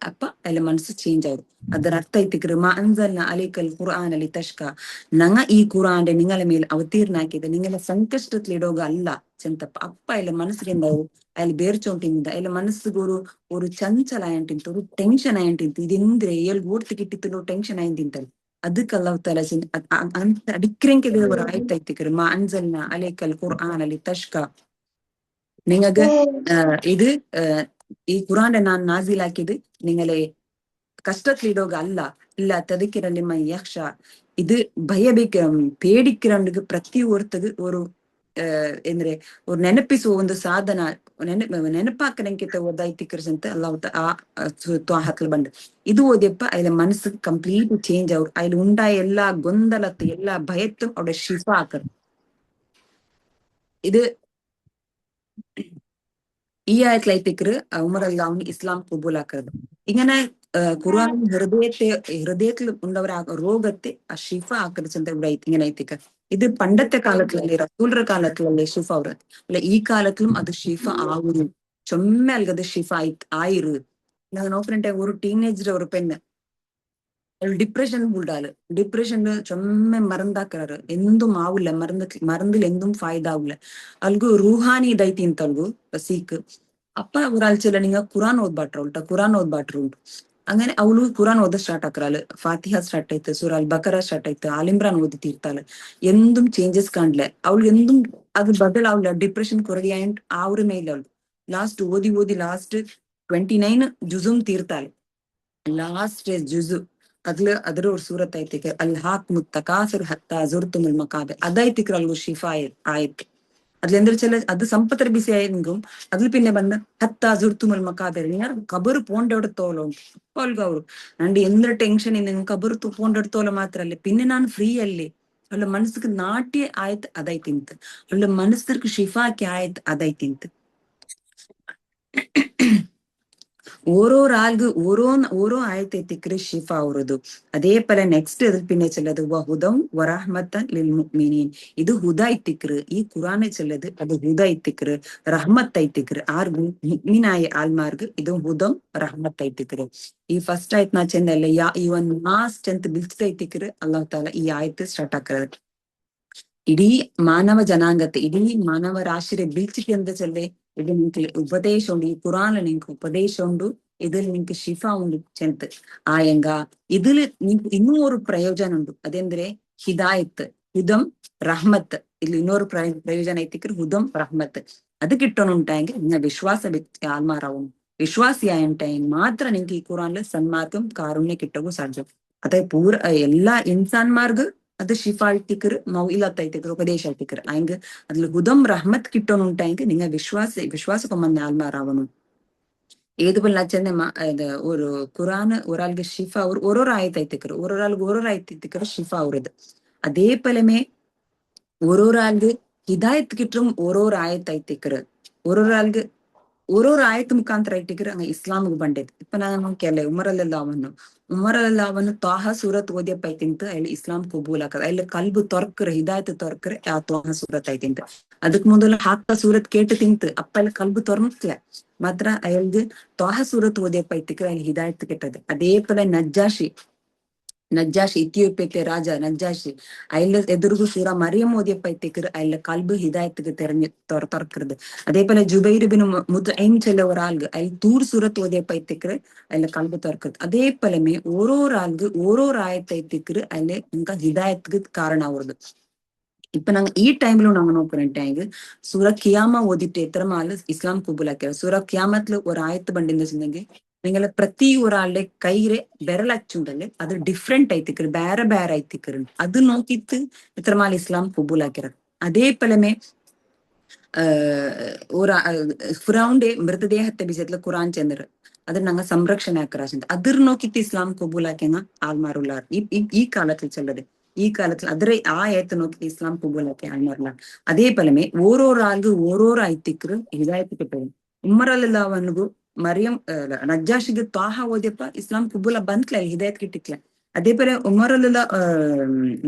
ಅಯ್ಲ ಮನಸ್ಸು ಚೇಂಜ್ ಆದ್ರು ಅದರ ಅರ್ಥ ಐತಿಕ್ರು ಮಾ ಅಂಜಲ್ನಾ ಅಲೈಕಲ್ ഖുർആന ലിതഷ്കാ ನಂಗ ಈ ಕುರಾನ್ ನಿಂಗಳ ಮೇಲೆ ಅವತೀರ್ಣ ಹಾಕಿದೆ ನಿಂಗಳ ಸಂಕಷ್ಟത്തിലിടുക ಅಲ್ಲ ചെಂತಪ್ಪ ಅಪ್ಪ ಅಯ್ಲ ಮನಸ್ಸಿಗೆಂದಾವು ಅಯ್ಲ ಬೇರ್ಚೋಂಟಿಂದ ಅಯ್ಲ ಮನಸ್ಸಿಗೆ ഒരു ಚಂಚಲ ಆಯಂಟಿಂತ ഒരു ടെൻഷൻ ആയಂಟಿಂತ ഇതെಂದ್ರೆ ಏಳ್ ಓಡ್ತಿ കിട്ടിത്തുള്ള ടെൻഷൻ ആയಂಟಿಂತಲ್ಲ ಅದಕ್ಕೆ ಅಲ್ಲಾಹ್ ತಾಲಾ ಅಂತ ಅಡಿಕ್ರೆಂಕೆ ದೇವರು ಆಯ್ತಾಯ್ತಿಕ್ರು ಮಾ ಅಂಜಲ್ನಾ ಅಲೈಕಲ್ ഖുർആന ലിതഷ്കാ നിങ്ങക്ക് ഇത് ഈ ഖുറാന്റെ ഞാൻ നാസിലാക്കിയത് നിങ്ങളെ കഷ്ടത്തിലിടുക അല്ല ഇല്ല തദ്കിറൻ ലിമൻ യഖ്ഷാ ഇത് പേടിக்கிறவனுக்கு ಪ್ರತಿ ಒರ್ತಗೆ ஒரு ಅಂದ್ರೆ ஒரு ನೆನಪಿಸುವ ಒಂದು ಸಾಧನ ನೆನಪಾಕನಂಕಿತ ಓದಾಯ್ತಿಕ್ರು ಅಂತ ಅಲ್ಲಾಹ್ ಆ ತ್ವಾಹತ್ಲು ಬಂದು ഇത് ഓതിയപ്പ അതിലെ മനസ്സ് കംപ്ലീറ്റ് ചേഞ്ച് ആവും അതിൽ ഉണ്ടായ എല്ലാ ഗൊന്തലത്തും എല്ലാ ഭയത്തും അവിടെ ഷിഫ ആക്കണം ഇത് ഈ ആയത്തിലൈത്തിക്കറ് ഉമറല്ലാഹു ഇസ്ലാം കബൂലാക്കരുത് ഇങ്ങനെ ഖുർആൻ ഹൃദയത്തിൽ ഉണ്ടവരാ രോഗത്തെ ആ ഷിഫ ആക്കറിച്ചെന്ത ഇവിടെ ഇങ്ങനെ ಐತಿಕ ഇത് പണ്ടത്തെ കാലത്തിലല്ലേ റസൂലുടെ കാലത്തിലല്ലേ ഷിഫ ಅವ್ರ അല്ല ഈ കാലത്തിലും അത് ഷിഫ ആവുന്നു ചൊമ്മ അൽഗത് ഷിഫ ആയിരു ഞാൻ നോക്കണേ ഒരു ടീനേജർ ഒരു പെണ്ണ് ഡിപ്രഷൻ കൂടാല് ഡിപ്രഷന് ചൊമ്മ മറந்தாக்குறாரு എന്തും ആവില്ല മരുന്നിൽ എന്തും ഫായ്ദ ആവില്ല അൽഗു ರೂಹಾನಿ ಇದೈತಿ ಅಂತ ಅಲ್ಗು ಸೀಕ್ ಅಪ್ಪ ಅವ್ರಾಲ್ಚೆಲ್ಲ ನಿಂಗ ಕುರಾನ್ ಓದ್ಬಾಟ್ರು ಉಂಟು അങ്ങനെ ಅವಳು ಕುರಾನ್ ಓದ ಸ್ಟಾರ್ಟ್ ಆಕ್ರಾಳು ಫಾತಿಹಾ ಸ್ಟಾರ್ಟ್ ಆಯ್ತು ಸೂರಾ ಅಲ್ ಬಕರಾ ಸ್ಟಾರ್ಟ್ ಆಯ್ತು ಆಲಿಮ್ರಾನ್ ಓದಿ ತೀರ್ತಾಳೆ എന്തും ചേഞ്ചസ് കാണില്ല അവൾ എന്തും അത് ബദലാവില്ല ഡിപ്രഷൻ കുറയാണ്ട് ആ ഒരു മേലെ അവൾ ലാസ്റ്റ് ഓതി ലാസ്റ്റ് 29 ജുസും തീർത്താಳೆ ലാസ്റ്റ് ജുസು ಅದರ ஒரு ಸೂರತ್ ಐತಿಕ ಅಲ್ಹಾಕ್ಮು ತಕಾಸುರ್ ಹತ್ತಾ ಜುರ್ತುಮುಲ್ ಮಕಾಬಿರ್ അതായിത്തിക്ര അൽഗു ഷിഫ ആയത് അതിലെന്താ അത് സമ്പത്തര ബിസി ആയെങ്കും അതിൽ പിന്നെ ಬಂದ ಹತ್ತಾ ಜುರ್ತುಮುಲ್ ಮಕಾಬಿರ್ നിങ്ങൾ കബർ പോണ്ടെടുത്തോളോ അപ്പൊ അൽഗു ಅವರು ನಂದು ಎಂದ್ರ ಟೆನ್ಷನ್ ಇಂದ ಕಬರ್ പോണ്ടെടുത്തോളോ മാത്രല്ലേ പിന്നെ ഞാൻ ഫ്രീ അല്ലേ അവളുടെ മനസ്സിക്ക് നാട്യ ആയത് അതായിത്തിಂತ അവളുടെ മനസ്സിക്ക് ഷിഫാക്കി ആയത് അതായിത്തിಂತ ഓരോ ആയത്തെത്തിക്കറ് ഷിഫ അവರದು അതേ പോലെ നെക്സ്റ്റ് അതിൽ പിന്നെ ചെല്ലത് വഹുദം വറഹ്മത്തൻ ലിൽ മുഅ്മിനീൻ ഇത് ഹുദ ಐತಿಕ್ರು ഈ ഖുറാനെ ചെല്ലത് അത് ഹുദ ಐತಿಕ್ರು റഹ്മത്ത് ಐತಿಕ್ರು ആർഗു മുഅ്മിനായ ആൽമാർക്ക് ഇത് ഹുദം റഹ്മത്ത് ಐತಿಕ್ರು ഈ ഫസ്റ്റ് ആയತ್ ನಾ ಚೆಂದಲ್ಲ ಈ ಒಂದು ಮಾಸ್ಟ್ ಅಂತ ಬಿಲ್ಸ್ತೈತಿಕ್ರು ಅಲ್ಲಾಹ್ ತಾಲ ಈ ಆಯತ್ ಸ್ಟಾರ್ಟ್ ಆಕ್ರದು ಇಡೀ ಮಾನವ ಜನಾಂಗത്തെ ഇടീ മാനവ രാശിയെ ബിൽച്ചിട്ട് എന്താ ചെല്ലേ ഇത് നിനക്ക് ഉപദേശം ഉണ്ട് ഈ ഖുറാനിൽ നിനക്ക് ഉപദേശം ഉണ്ട് ഇതിൽ നിനക്ക് ഷിഫ ഉണ്ട് ചെന്ത് ആയെങ്ക ഇതിൽ നിനക്ക് ಇನ್ನೂ ഒരു ಪ್ರಯೋಜನ ഉണ്ട് അതെന്തരെ ഹിദായത്ത് ഹുദം റഹ്മത്ത് ഇതിൽ ಇನ್ನೊരു ಪ್ರಯೋಜನ ಐತಿಕ್ರು ഹുദം റഹ്മത്ത് അത് കിട്ടണുണ്ടായെങ്കിൽ നിങ്ങൾ വിശ്വാസ ആത്മാറാവും വിശ്വാസിയായിട്ടായെങ്കിൽ മാത്രം നിങ്ങൾക്ക് ഈ ഖുറാനിൽ സന്മാർഗം കാരുണ്യം കിട്ടവും സാധ്യം അതായത് എല്ലാ ഇൻസാൻമാർക്ക് അത് ഷിഫ ಐತಿಕ್ರು മൗഇലത്ത് ಐತಿಕ್ರು ഉപദേശ ಐತಿಕ್ರು ആയെങ്ക അതിൽ ഹുദം റഹ്മത്ത് കിട്ടണുണ്ടായെങ്കിൽ നിങ്ങൾ വിശ്വാസ കൊമ്മന്ന ആത്മാറാവണം ஏதுபல் நச்சந்தே இது ஒரு குரான் ஒரு ஆளுக்கு ஷிஃபா ஒரு ஆயத்தை திக்கிற ஒரு ஆளுக்கு ஒரு ஆயத்தை திக்கிற ஷிஃபா வருது. அதே போலமே ஒரு ஆளுக்கு ஹிதாயத்துக்கிட்டும் ஒரு ஆயத்தை திக்கிறது. ஒரு ஆளுக்கு ஒரு ஆயத்து ಮುಖಾಂತರ ಇಟ್ಟಿಗ್ರೆ ಹಂಗ ಇಸ್ಲಾಮಿಗೆ ಬಂದೈತಿ. ಇಪ್ಪ ನಾನು ಕೆಲ ಉಮರಲ್ಲಾವನು ತ್ವಾಹ ಸೂರತ್ ಓದ್ಯಪ್ಪ ಐತಿಂತ ಅಲ್ಲಿ ಇಸ್ಲಾಂ ಕಬೂಲ್ ಹಾಕದ ಅಲ್ಲಿ ಕಲ್ಬು ತೊರ್ಕ್ರೆ ಹಿದಾಯತ್ ತೊರ್ಕ್ರೆ ಆ ತ್ವಾಹ ಸೂರತ್ ಐತಿಂತ ಅದಕ್ ಮೊದಲು ಹಾಕ ಸೂರತ್ ಕೇட்டு ತಿಂತು ಅಪ್ಪ ಅಲ್ಲಿ ಕಲ್ಬು ತೊರ್ಮಕ್ಲೆ ಮಾತ್ರ ಅಯಲ್ದು ತ್ವಾಹ ಸೂರತ್ ಓದ್ಯಪ್ಪ ಐತಿಕ್ರೆ ಅಲ್ಲಿ ಹಿದಾಯತ್ ಕೆಟ್ಟது. அதே போல നജ്ജാഷി ഇത്യോപ്യത്തെ രാജ നജ്ജാഷി അതില് എതിർഗു സൂറ മറിയം ഓതിയപ്പ എത്തിക്കറ് അതിലെ കൽബ് ഹിദായത്തുക്ക് തെരഞ്ഞ് തുറക്കരുത്. അതേപോലെ ജുബൈർബിന് മുത്തൈം ചെല്ല ഒരാൾക്ക് അതിൽ തൂർ സൂറത്ത് ഓതിയപ്പ എത്തിക്കറ് അതിലെ കൽബ് തുറക്കരുത്. അതേപോലെമേ ഓരോ ആൾക്ക് ഓരോ ആയத்தை എത്തിക്കറ് അതിലെ നമുക്ക് ഹിദായത്തുക്ക് കാരണമാവുന്നത്. இப்ப நாங்க டைம்ல நாங்க நோக்குறேன் சூரா கியாமா ஓதிட்டு எத்தனை ஆளு இஸ்லாம் கபூல் ஆக்கிற சூரா கியாமத்ல ஒரு ஆயத்து பண்டின்னு சொன்னீங்க നിങ്ങളെ പ്രതി ഒരാളുടെ കൈയിലെ വിരലച്ചുണ്ടല്ലേ അത് ഡിഫറെന്റ് ആയിത്തിക്കറ് ಬೇರೆ ಬೇರೆ ಆಯ್ತಿಕ್ಕರು ಅದು ನೋಕಿತ್ತು ಇತ್ರಮಾಲ್ ಇಸ್ಲಾಂ ಕಬೂಲ್ ಹಾಕಿರ. അതേപോലെമേ ഫിറൗന്റെ മൃതദേഹത്തെ വിഷയത്തില് ഖുറാൻ ചെന്നറ് അത് ഞങ്ങൾ സംരക്ഷണ ആക്കറാശുണ്ട് അതിർ നോക്കിയിട്ട് ഇസ്ലാം കബൂലാക്കിയ ആൾമാരുള്ള ഈ കാലത്തിൽ ചെല്ലത് ഈ കാലത്തിൽ അതിരെ ആ ഏത്ത് നോക്കിയിട്ട് ഇസ്ലാം കബൂലാക്കിയ ആൾമാരുള്ള. അതേപോലെമേ ഓരോരോ ആൾക്ക് ഓരോരോ ആയിത്തിക്കറ് ഹിദായത്ത് കിട്ടും. ഉമ്മറല്ലാവനുഗു മറിയം നജ്ജാഷിಗೆ ತ್ವಾಹ ಓದ್ಯಪ್ಪ ಇಸ್ಲಾಂ ಕುಬೂಲ ಬಂತ್ಲ ಹಿದಾಯತ್ ಕಿಟ್ಟಿಕ್ಲ. അതേപോലെ ഉമറല്ല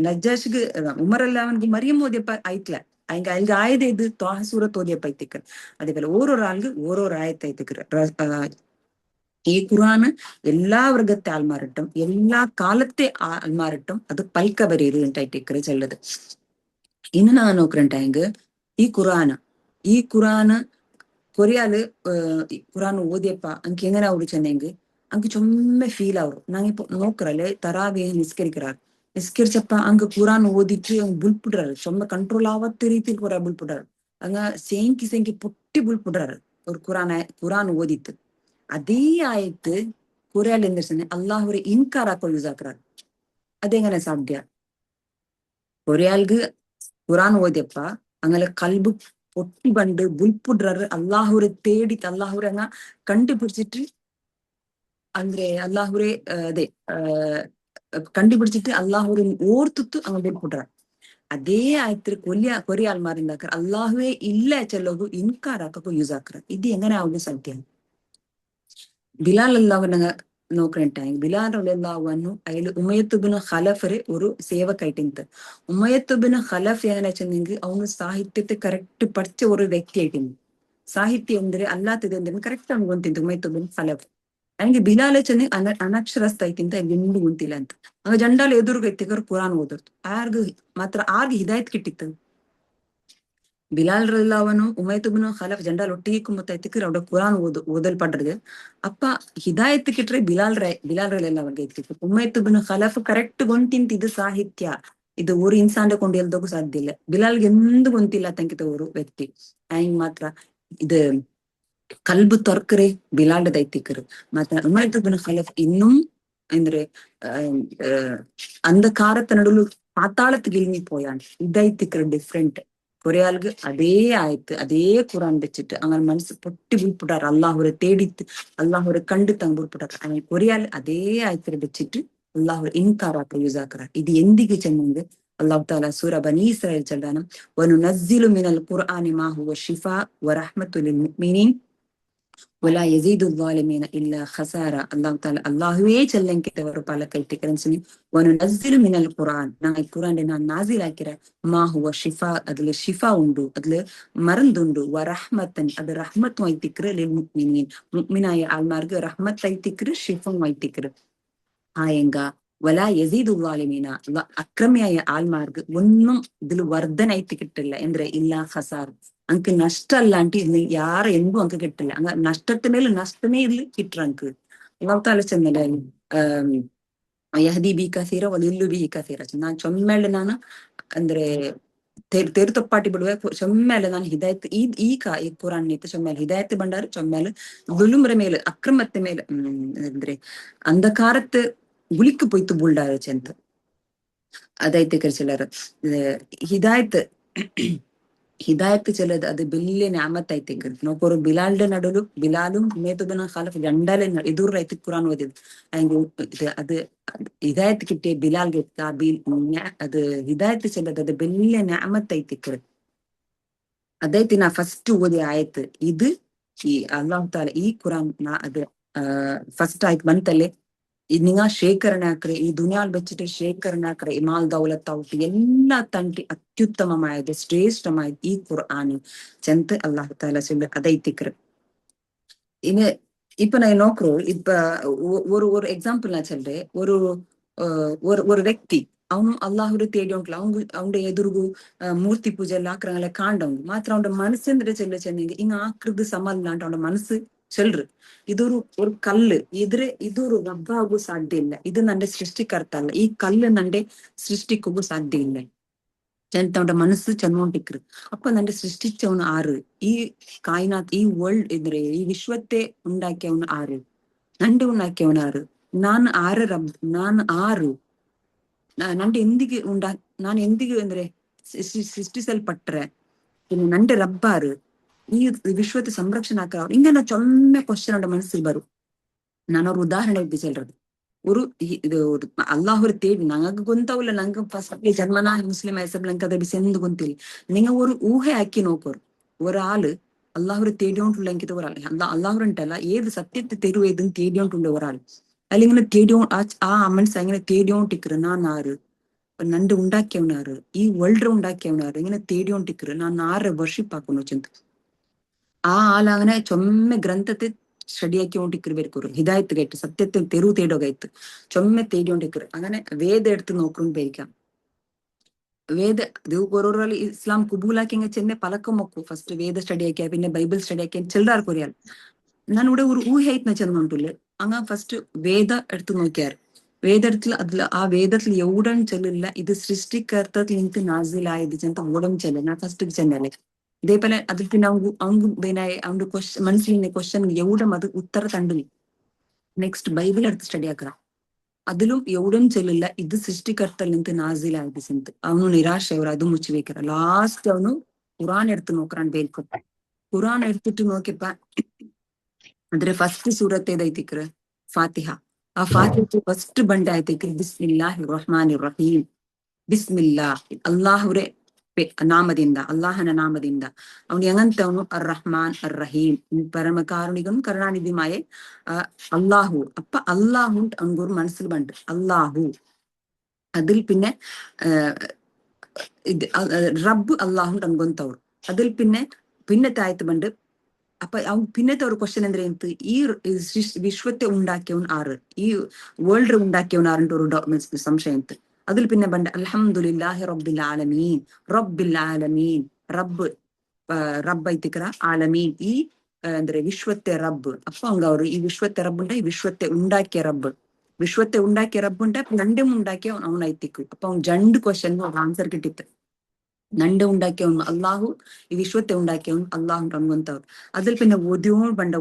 നജ്ജാഷിಗೆ ഉമറല്ലാവൻಗೆ മറിയം ഓദ്യപ്പ ആയിಟ್ಲ അതിന്റെ ആയത് ഇത് ത്വാഹ സൂറത്ത് ഓതിയപ്പ എത്തിക്കർ. അതേപോലെ ഓരോ ആൾക്ക് ഓരോ ആയത്ത് എത്തിക്കർ. ഈ ഖുർആന് എല്ലാ വർഗത്തെ ആൾമാരട്ടും എല്ലാ കാലത്തെ ആൾമാരട്ടും അത് പൽക്കവരെ ഇരുട്ടായിട്ടിക്കറ് ചെല്ലത്. ഇന്ന് ഞാൻ നോക്കണ്ടായെങ്കിൽ ഈ ഖുറാന് കൊറിയാല് ഖുറാൻ ഓതിയപ്പ അങ്ക് എങ്ങനെ അവിടെ ചെന്നെങ്കിൽ അങ്ക് ചൊമ്മ ഫീൽ ആവും. നാങ്ങിപ്പോ നോക്കറല്ലേ തറാവി നിസ്കരിച്ചപ്പ അങ്ക് ഖുറാൻ ഓതിട്ട് അങ്ങ് ബുൾപ്പിടുறாரு. ചൊമ്മ കൺട്രോൾ ആവാത്ത രീതിയിൽ കുറെ ബുൾപ്പിടുறாரு. അങ്ങ് സെങ്കി പൊട്ടി ബുൾപ്പിടുறாரு ഒരു ഖുറാൻ ഓതിട്ട്. അതേ ആയത്ത് കൊറിയാൽ എന്താ വെച്ചാൽ അള്ളാഹുരെ ഇൻകാറാക്കോ യൂസ് ആക്കറാറ്. അതെങ്ങനെ സാധ്യ? കൊറിയാൾക്ക് ഖുറാൻ ഓതിയപ്പ അങ്ങനെ കൽബ് പൊട്ടി പണ്ട് ബുൾപ്പിടുறாரு. അള്ളാഹുരെ തേടിട്ട് അള്ളാഹുരെ അങ്ങ കണ്ടുപിടിച്ചിട്ട് ಅಂದ್ರೆ ಅಲ್ಲಾಹುರೇ ಅದೇ കണ്ടുപിടിച്ചിട്ട് അള്ളാഹുരെ ഓർത്തിട്ട് അങ്ങ് ബുൾപ്പിടുறாரு. അതേ ആയത്തിൽ കൊറിയാൽമാരുണ്ടാക്കർ അള്ളാഹുവേ ഇല്ല ചെല്ലു ഇൻകാറാക്കോ യൂസ് ആക്കറാറ്. ഇത് എങ്ങനെ ആവുന്ന സത്യം? ബിലാൽ അല്ലാവനങ്ങ നോക്കണ്ടായി ബിലാൽ അല്ലാവന്നു അതിൽ ഉമയത്തുബിന് ഖലഫര് ഒരു സേവക്കായിട്ടിന്ത്. ഉമയത്തുബിന് ഖലഫ് എങ്ങനെ വെച്ചെങ്കിൽ അവന് സാഹിത്യത്തെ കറക്റ്റ് പഠിച്ച ഒരു വ്യക്തിയായിട്ടിരുന്നു. സാഹിത്യം എന്തിന് അല്ലാത്തത് എന്തിനു കറക്റ്റ് ആണ് ഗൊಂತಿಂತು ഉമയത്തുബിൻ ഖലഫ്. ನನಗೆ ಬಿಲಾಲ್ ಚೆನ್ನ ಅನಕ್ಷರಸ್ಥ ಐತಿಂತ ಎಂದು ಗೊತ್ತಿಲ್ಲ ಅಂತ ಆಗ ಜಂಡಾಲ್ ಎದುರುಗ ಎತ್ತಿಕರು ಕುರಾನ್ ಓದರ್ತು ಆರ್ಗ ಹಿದಾಯತ್ ಕಿಟ್ಟಿತ್ತು. ബിലാൽ റളിയല്ലാഹു ഉമയ്യത്തുബ്നു ഖലഫ് ജണ്ടാൽ ഒട്ടിക്കുമ്പോ എത്തിക്കർ അവിടെ ഖുറാൻ ഓതൽപടുறது. ಅಪ್ಪ ಹಿದಾಯತ್ ಕಿಟ್ರೆ ಬಿಲಾಲ್ റളിയല്ലാഹു ಎತ್ತಿತ್ತು. ഉമയ്യത്തുബ്നു ഖലഫ് ಕರೆಕ್ಟ್ ಗೊತ್ತಿಂತ ಇದು ಸಾಹಿತ್ಯ ಇದು ഒരു ഇൻസാന്റെ കൊണ്ട് എഴുതೋಕು ಸಾಧ್ಯ ಇಲ್ಲ. ബിലാൽಗೆ എന്ത് ಗೊತ್ತಿಲ್ಲ ತಂಕಿತ ഒരു വ്യക്തി ആയി മാത്ര ഇത് കൽബ് തുറക്കറെ ബിലാലിന്റെ ദൈത്തിക്കറ്. മാത്ര ഉമയ്യത്തുബ്നു ഖലഫ് ഇന്നും ಅಂದ್ರೆ അന്ധകാരത്തെ നടുവിൽ പാത്താളത്തിൽ ഇറങ്ങി പോയാണ് ഇതായിത്തിക്കറ് ഡിഫറെന്റ്. കൊറിയാൾക്ക് അതേ ആയത്ത് അതേ ഖുറാൻ വെച്ചിട്ട് അങ്ങനെ മനസ്സ് പൊട്ടി ബുൾപ്പിടാറ്. അള്ളാഹുരെ തേടിത്ത് അള്ളാഹുരെ കണ്ടിട്ട് അങ്ങ് ബുൾപ്പിടാറ്. അങ്ങനെ കൊറിയാൽ അതേ ആയത്തിനെ വെച്ചിട്ട് അള്ളാഹുരെ ഇൻകാറാക്ക യൂസ് ആക്കറ. ഇത് എന്തിക്ക് ചെന്നെങ്കിൽ അള്ളാഹു താല സൂറ ബനി ഇസ്രായേൽ ചൊല്ലാനും വനുനസ്സിലു മിനൽ ഖുർആനി മാ ഹുവ ശിഫാ വറഹ്മത്തുൽ ലിൽ മുഅ്മിനീൻ വലാ യസീദു ളാലിമീന ഇല്ലാ ഖസാര. അള്ളാഹു താല അള്ളാഹുവേ ചെല്ലെങ്കിട്ടവർ പല കൈറ്റിക്കറൻസിന് വനുനസ്സിലു മിനൽ ഖുർആൻ നാ ഖുറാന്റെ ഞാൻ നാസിലാക്കിற മാ ഹുവ ഷിഫാ അതില് ഷിഫ ഉണ്ടു അതില് മരുന്നുണ്ട് വറഹ്മത്തൻ അത് റഹ്മത്തും ആയിത്തിക്കറ് ലിൽ മുഅ്മിനീൻ മുഅ്മിനായ ആൾമാർക്ക് റഹ്മത്ത് ആയിത്തിക്കറ് ഷിഫും ആയിത്തിക്കറ്. ആയെങ്ക വലാ യസീദു ളാലിമീന അക്രമിയായ ആൾമാർക്ക് ഒന്നും ഇതിൽ വർധനായിട്ട് കിട്ടില്ല. എന്ದ್ರೆ ഇല്ല ഖസാർ അങ്ക് നഷ്ട അല്ലാണ്ട് ഇന്ന് യാറ് എന്തും അങ്ക് കിട്ടില്ല. അങ്ങ നഷ്ടത്തിമേൽ നഷ്ടമേ ഇതിൽ കിട്ടും അങ്ക്. അല്ലാഹു തആല ചെന്നല്ലേ ಯಹದಿ ಬಿ ಕಸೀರ ಒಲಿಲ್ಲು ಬಿ ಕಸೀರ. ನಾನು ಚೊಮ್ಮೆಲೆ ನಾನು ಅಂದ್ರೆ ತೆರು ಬಿಡುವೆ ಚೊಮ್ಮೆಲೆ ನಾನು ಹಿದಾಯತ್ ಈ ಕುರಾನ್ ನೀತಿ ಚೊಮ್ಮೆಲೆ ಹಿದಾಯತ್ ಬಂಡಾರು ಚೊಮ್ಮೆಲೆ ದುಲುಮ್ರ ಮೇಲೆ ಅಕ್ರಮത്തെ ಮೇಲೆ ಅಂದ್ರೆ അന്ധകാരത്ത് ഗുളിക്ക് പോയിട്ട് ബുൾഡാറ് ചെന്ത് അതായിട്ട് ചിലർ ഹിദായത്ത് ഹിദായത്ത് ചെല്ലത് അത് വലിയ ഞാമത്തായിത്തേക്ക് നോക്കൊരു ബിലാലിന്റെ നടുവിലും ബിലാലും മേത്തുബിന് ഖാലഫ് രണ്ടാലും എതിർത്ത് ഖുറാൻ ഓതിയത് അതിന്റെ അത് ഹിദായത്ത് കിട്ടിയ ബിലാൽ അത് ഹിദായത്ത് ചെല്ലത് അത് വലിയ ഞാമത്തായിത്തേക്ക് അതായത് ನಾ ಫಸ್ಟ್ ಓದಿಯ ಆಯತ್ ಇದು ಈ ಅಲ್ಲಾಹ್ ತಾಲ ಈ ಕುರಾನ್ ಅದು ಫಸ್ಟ್ ಆಯ್ತು ಬಂತಲ್ಲೇ ನಿಂಗ ಶೇಖರಣೆ ಹಾಕ್ರೆ ಈ ದುನಿಯಾಲ್ വെച്ചിട്ട് ಶೇಖರಣೆ ಹಾಕ್ರೆ ಇಮಾಲ್ ದೌಲತ್ ಔಟ್ ಎಲ್ಲ ತಂಟಿ ಅತ್ಯುತ್ತಮമായത് ശ്രേഷ്ഠമായത് ഈ ഖുർആൻ ചെന്ത് അല്ലാഹു താല சொல்லு അതൈത്തിക്കറ് ഇനി இப்ப நான் நோக்குறோம் இப்ப ஒரு ஒரு எக்ஸாம்பிள் நான் சொல்றேன் ஒரு ವ್ಯಕ್ತಿ ಅವನು ಅಲ್ಲಾಹುರ ತೇಡಿ ಉಂಟ್ಲ ಅವನ ಎದುರುಗು ಮೂರ್ತಿ ಪೂಜೆ ಎಲ್ಲ ಆಕ್ರಂಗಲ್ಲ ಕಾಂಡವ್ನು ಮಾತ್ರ ಅವನ ಮನಸ್ಸೆಂದ್ರೆ ಚೆನ್ನಂಗೆ ಹಿಂಗ ಆಕ್ರದ್ದು ಸಮಲ್ಲ ಅಂತ ಅವನ ಮನಸ್ಸು ಚೆಲ್ರು ഇതൊരു ഒരു കല്ല് ഇതൊരു റബ്ബാകൂ സാധ്യമില്ല ഇത് നന്റെ സൃഷ്ടിക്കർത്ത അല്ല ഈ കല്ല് നന്റെ സൃഷ്ടിക്കൂ സാധ്യമില്ല അവന്റെ മനസ്സ് ചെന്നോണ്ടിക്കറ് അപ്പൊ നന്റെ സൃഷ്ടിച്ചവന് ആറ് ഈ കായിനാത്ത് ഈ വേൾഡ് എതിരെ ഈ വിശ്വത്തെ ഉണ്ടാക്കിയവന് ആറ് നന്റെ ഉണ്ടാക്കിയവന് ആറ് ನಾನು ಆರ ರಬ್ ನಾನು ಆರು ನಂಡೆ ಎಂದಿಗೆ ನಾನು ಎಂದಿಗೆ ಅಂದ್ರೆ ಸೃಷ್ಟಿಸಲ್ಪಟ್ರೆ ಇನ್ನು ನಂಡೆ ರಬ್ಬಾರು ಈ ವಿಶ್ವത്തെ ಸಂರಕ್ಷಣೆ ಆಕ್ರ ಹಿಂಗೆ ಚೊಮ್ಮೆ ಕ್ವಶನ್ ಅವರ ಮನಸ್ಸಿಗೆ ಬರು ನಾನು ಅವ್ರ ಉದಾಹರಣೆ ಇದ್ದು ಚೆಲ್றது ഒരു ഇത് അള്ളാഹുര തേടി ഞങ്ങൾക്ക് ഗൊന്താവില്ല ഞങ്ങൾക്ക് ഫസ്റ്റ് ജന്മനാ മുസ്ലിം ആയസബ് ഞങ്ങൾക്ക് അത് എന്ത് ഗൊന്തില്ല നിങ്ങൾ ഒരു ഊഹ ആക്കി നോക്കോರು ഒരാള് അള്ളാഹുര തേടിയോണ്ടുള്ള എനിക്ക് ഒരാൾ അള്ളാഹുരണ്ടല്ല ഏത് സത്യത്തെ തെരുവേതെന്ന് തേടിയോണ്ടുള്ള ഒരാൾ അല്ലെങ്കിൽ തേടിയോ ആ മനസ്സ് അങ്ങനെ തേടിയോണ്ടിക്കറ് ഞാൻ ആറ് നണ്ട് ഉണ്ടാക്കിയവനാറ് ഈ വേൾഡ് ഉണ്ടാക്കിയവനാറ് ഇങ്ങനെ തേടിയോണ്ടിക്കറ് ഞാൻ ആറ് വർഷിപ്പ് ആക്കുന്നു ചെന്ത് ആ ആളങ്ങനെ ചൊമ്മെ ഗ്രന്ഥത്തെ സ്റ്റഡിയാക്കിക്കൊണ്ടിരിക്കറ് ഹിദായത്ത് കേട്ട് സത്യത്തിൽ തെരുവ് തേടോകാಯ್ತು ചൊമ്മെ തേടിക്കൊണ്ടിരിക്കറ് അങ്ങനെ വേദ എടുത്ത് നോക്കുമ്പോഴേക്കാം വേദ ഇത് ഓരോരോ ഇസ്ലാം കുബൂലാക്കി ചെന്നെ പലക്കം നോക്കൂ ഫസ്റ്റ് വേദ സ്റ്റഡി ആക്കിയ പിന്നെ ബൈബിൾ സ്റ്റഡി ആക്കിയ ചെല്ലാർ കൊറിയാൽ ഞാനിവിടെ ഒരു ഊഹയായിട്ട് ചെന്നുകൊണ്ടില്ല അങ്ങ ഫസ്റ്റ് വേദ എടുത്ത് നോക്കിയാർ വേദത്തിൽ അതിൽ ആ വേദത്തിൽ എവിടം ചെല്ലില്ല ഇത് സൃഷ്ടിക്കർത്തത്തിൽ എനിക്ക് നാസിലായത് ചെന്ന ഓടം ചെല്ല ഞാൻ ഫസ്റ്റ് ചെന്നല്ലേ ഇതേപോലെ അതിൽ പിന്നെ അവന്റെ മനസ്സിൽ ക്വസ്റ്റ്യൻ എവിടം അത് ഉത്തര തണ്ടില്ല നെക്സ്റ്റ് ബൈബിൾ എടുത്ത് സ്റ്റഡി ആക്കണം അതിലും എവിടം ചെല്ലില്ല ഇത് സൃഷ്ടിಕರ್ತൽ ನಿಂತು ನಾಜಿಲಾಯ್ದು ಸಿಂತ್ ಅವನು ನಿರಾಶೆ ಅವರು ಅದು ಮುಚ್ಚಿ ವೇಕರ ಲಾಸ್ಟ್ ಅವನು ಕುರಾನ್ എടുത്ത് നോക്കാൻ ಬೇಡ್ಕೊ ಕುರಾನ್ എടുത്തിട്ട് നോക്കിയപ്പ ಅಂದ್ರೆ ಫಸ್ಟ್ ಸೂರತ್ ಏದೈತಿಕ್ರ ಫಾತಿಹಾ ಆ ಫಾತಿಹ ಫಸ್ಟ್ ಬಂಡೆ ಆಯ್ತೈತಿ ಬಿಸ್ಮಿಲ್ಲಾಹಿ ರಹ್ಮಾನಿ ರಹೀಮ್ ಬಿಸ್ಮಿಲ್ಲಾ ಅಲ್ಲಾಹುರೇ ನಾಮದಿಂದ ಅಲ್ಲಾಹನ ನಾಮದಿಂದ ಅವನು ಹೆಂಗಂತವನು ಅರ್ ರಹ್ಮಾನ್ ಅರ್ ರಹೀಮ್ ಪರಮ ಕಾರುಣಿಗನು ಕರುಣಾನಿಧಿಮಾಯೆ അള്ളാഹു അപ്പൊ അള്ളാഹു അവനൊരു മനസ്സിൽ പണ്ട് അള്ളാഹു അതിൽ പിന്നെ ഇത് റബ്ബ് അള്ളാഹു അൻകൊന്തವ್ರು അതിൽ പിന്നത്തെ ആയത്ത് പണ്ട് അപ്പൊ പിന്നത്തെ ഒരു ക്വസ്റ്റ്യൻ ಅಂದ್ರೆ ಎಂತ ಈ ವಿಶ್ವത്തെ ഉണ്ടാക്കിയവൻ ആറ് ഈ വേൾഡ് ഉണ്ടാക്കിയവൻ ആറിന്റെ ഒരു സംശയം ಎಂತ അതിൽ പിന്നെ പണ്ട് അൽഹംദുലില്ലാഹി റബ്ബിൽ ആലമീൻ റബ്ബ് ಐತಿಕರ ആലമീൻ ഈ ಅಂದ್ರೆ ವಿಶ್ವത്തെ റബ്ബ് അപ്പൊ ಅವರು ಈ ವಿಶ್ವത്തെ റബ്ബുണ്ട് ഈ ವಿಶ್ವത്തെ ഉണ്ടാക്കിയ റബ്ബുണ്ട് രണ്ടും ഉണ്ടാക്കിയ അവൻ ಐತಿಕ್ಕು അപ്പൊ അവൻ രണ്ട് ക്വസ്റ്റ്യൻ ആൻസർ കിട്ടിತ್ತು നണ്ട് ഉണ്ടാക്കിയവನು അള്ളാഹു ഈ വിശ്വത്തെ ഉണ്ടാക്കിയവನು അള്ളാഹു ಅನ್ನುವಂತವ್ರು അതിൽ പിന്നെ ഓദ്യോം പണ്ട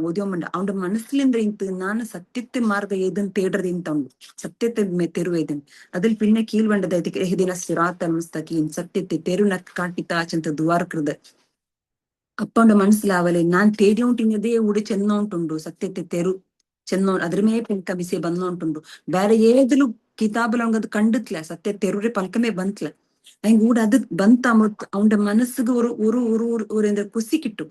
അവന്റെ മനസ്സിലിಂದ ಇಂತ ನಾನು സത്യത്തെ മാർഗ ഏതെന്ന് തേടறது ಇಂತ ಉಂಟು സത്യത്തെ തെരുവേതെന്ന് അതിൽ പിന്നെ കീഴ് വേണ്ടതായിട്ട് എഹ്ദിന സിറാത്തൽ മുസ്തഖീം സത്യത്തെ തെരുന കാട്ടിത്താച്ചಂತ ദ്വാരಕೃത് അപ്പൊ അവന്റെ മനസ്സിലാവലെ ഞാൻ തേടിയോണ്ടിന്നതേ കൂടി ചെന്നോണ്ടുണ്ടു സത്യത്തെ തെരു ചെന്നോ അദ്രമേ പെൻക ಬಿಸಿ ಬಂದೋಂಟುಂಡು ಬೇರೆ ಏದಿಲು ಕಿತಾಬಲ್ ಅವನದು ಕಂಡಿತ್ಲ ಸತ್ಯ ತೆರುರೆ ಪಲ್ಕಮೇ ಬಂತ್ಲ അതിന് കൂടെ അത് ബന്ധാമത്ത് അവന്റെ മനസ്സിക്ക് ഒരു എന്താ കുസി കിട്ടും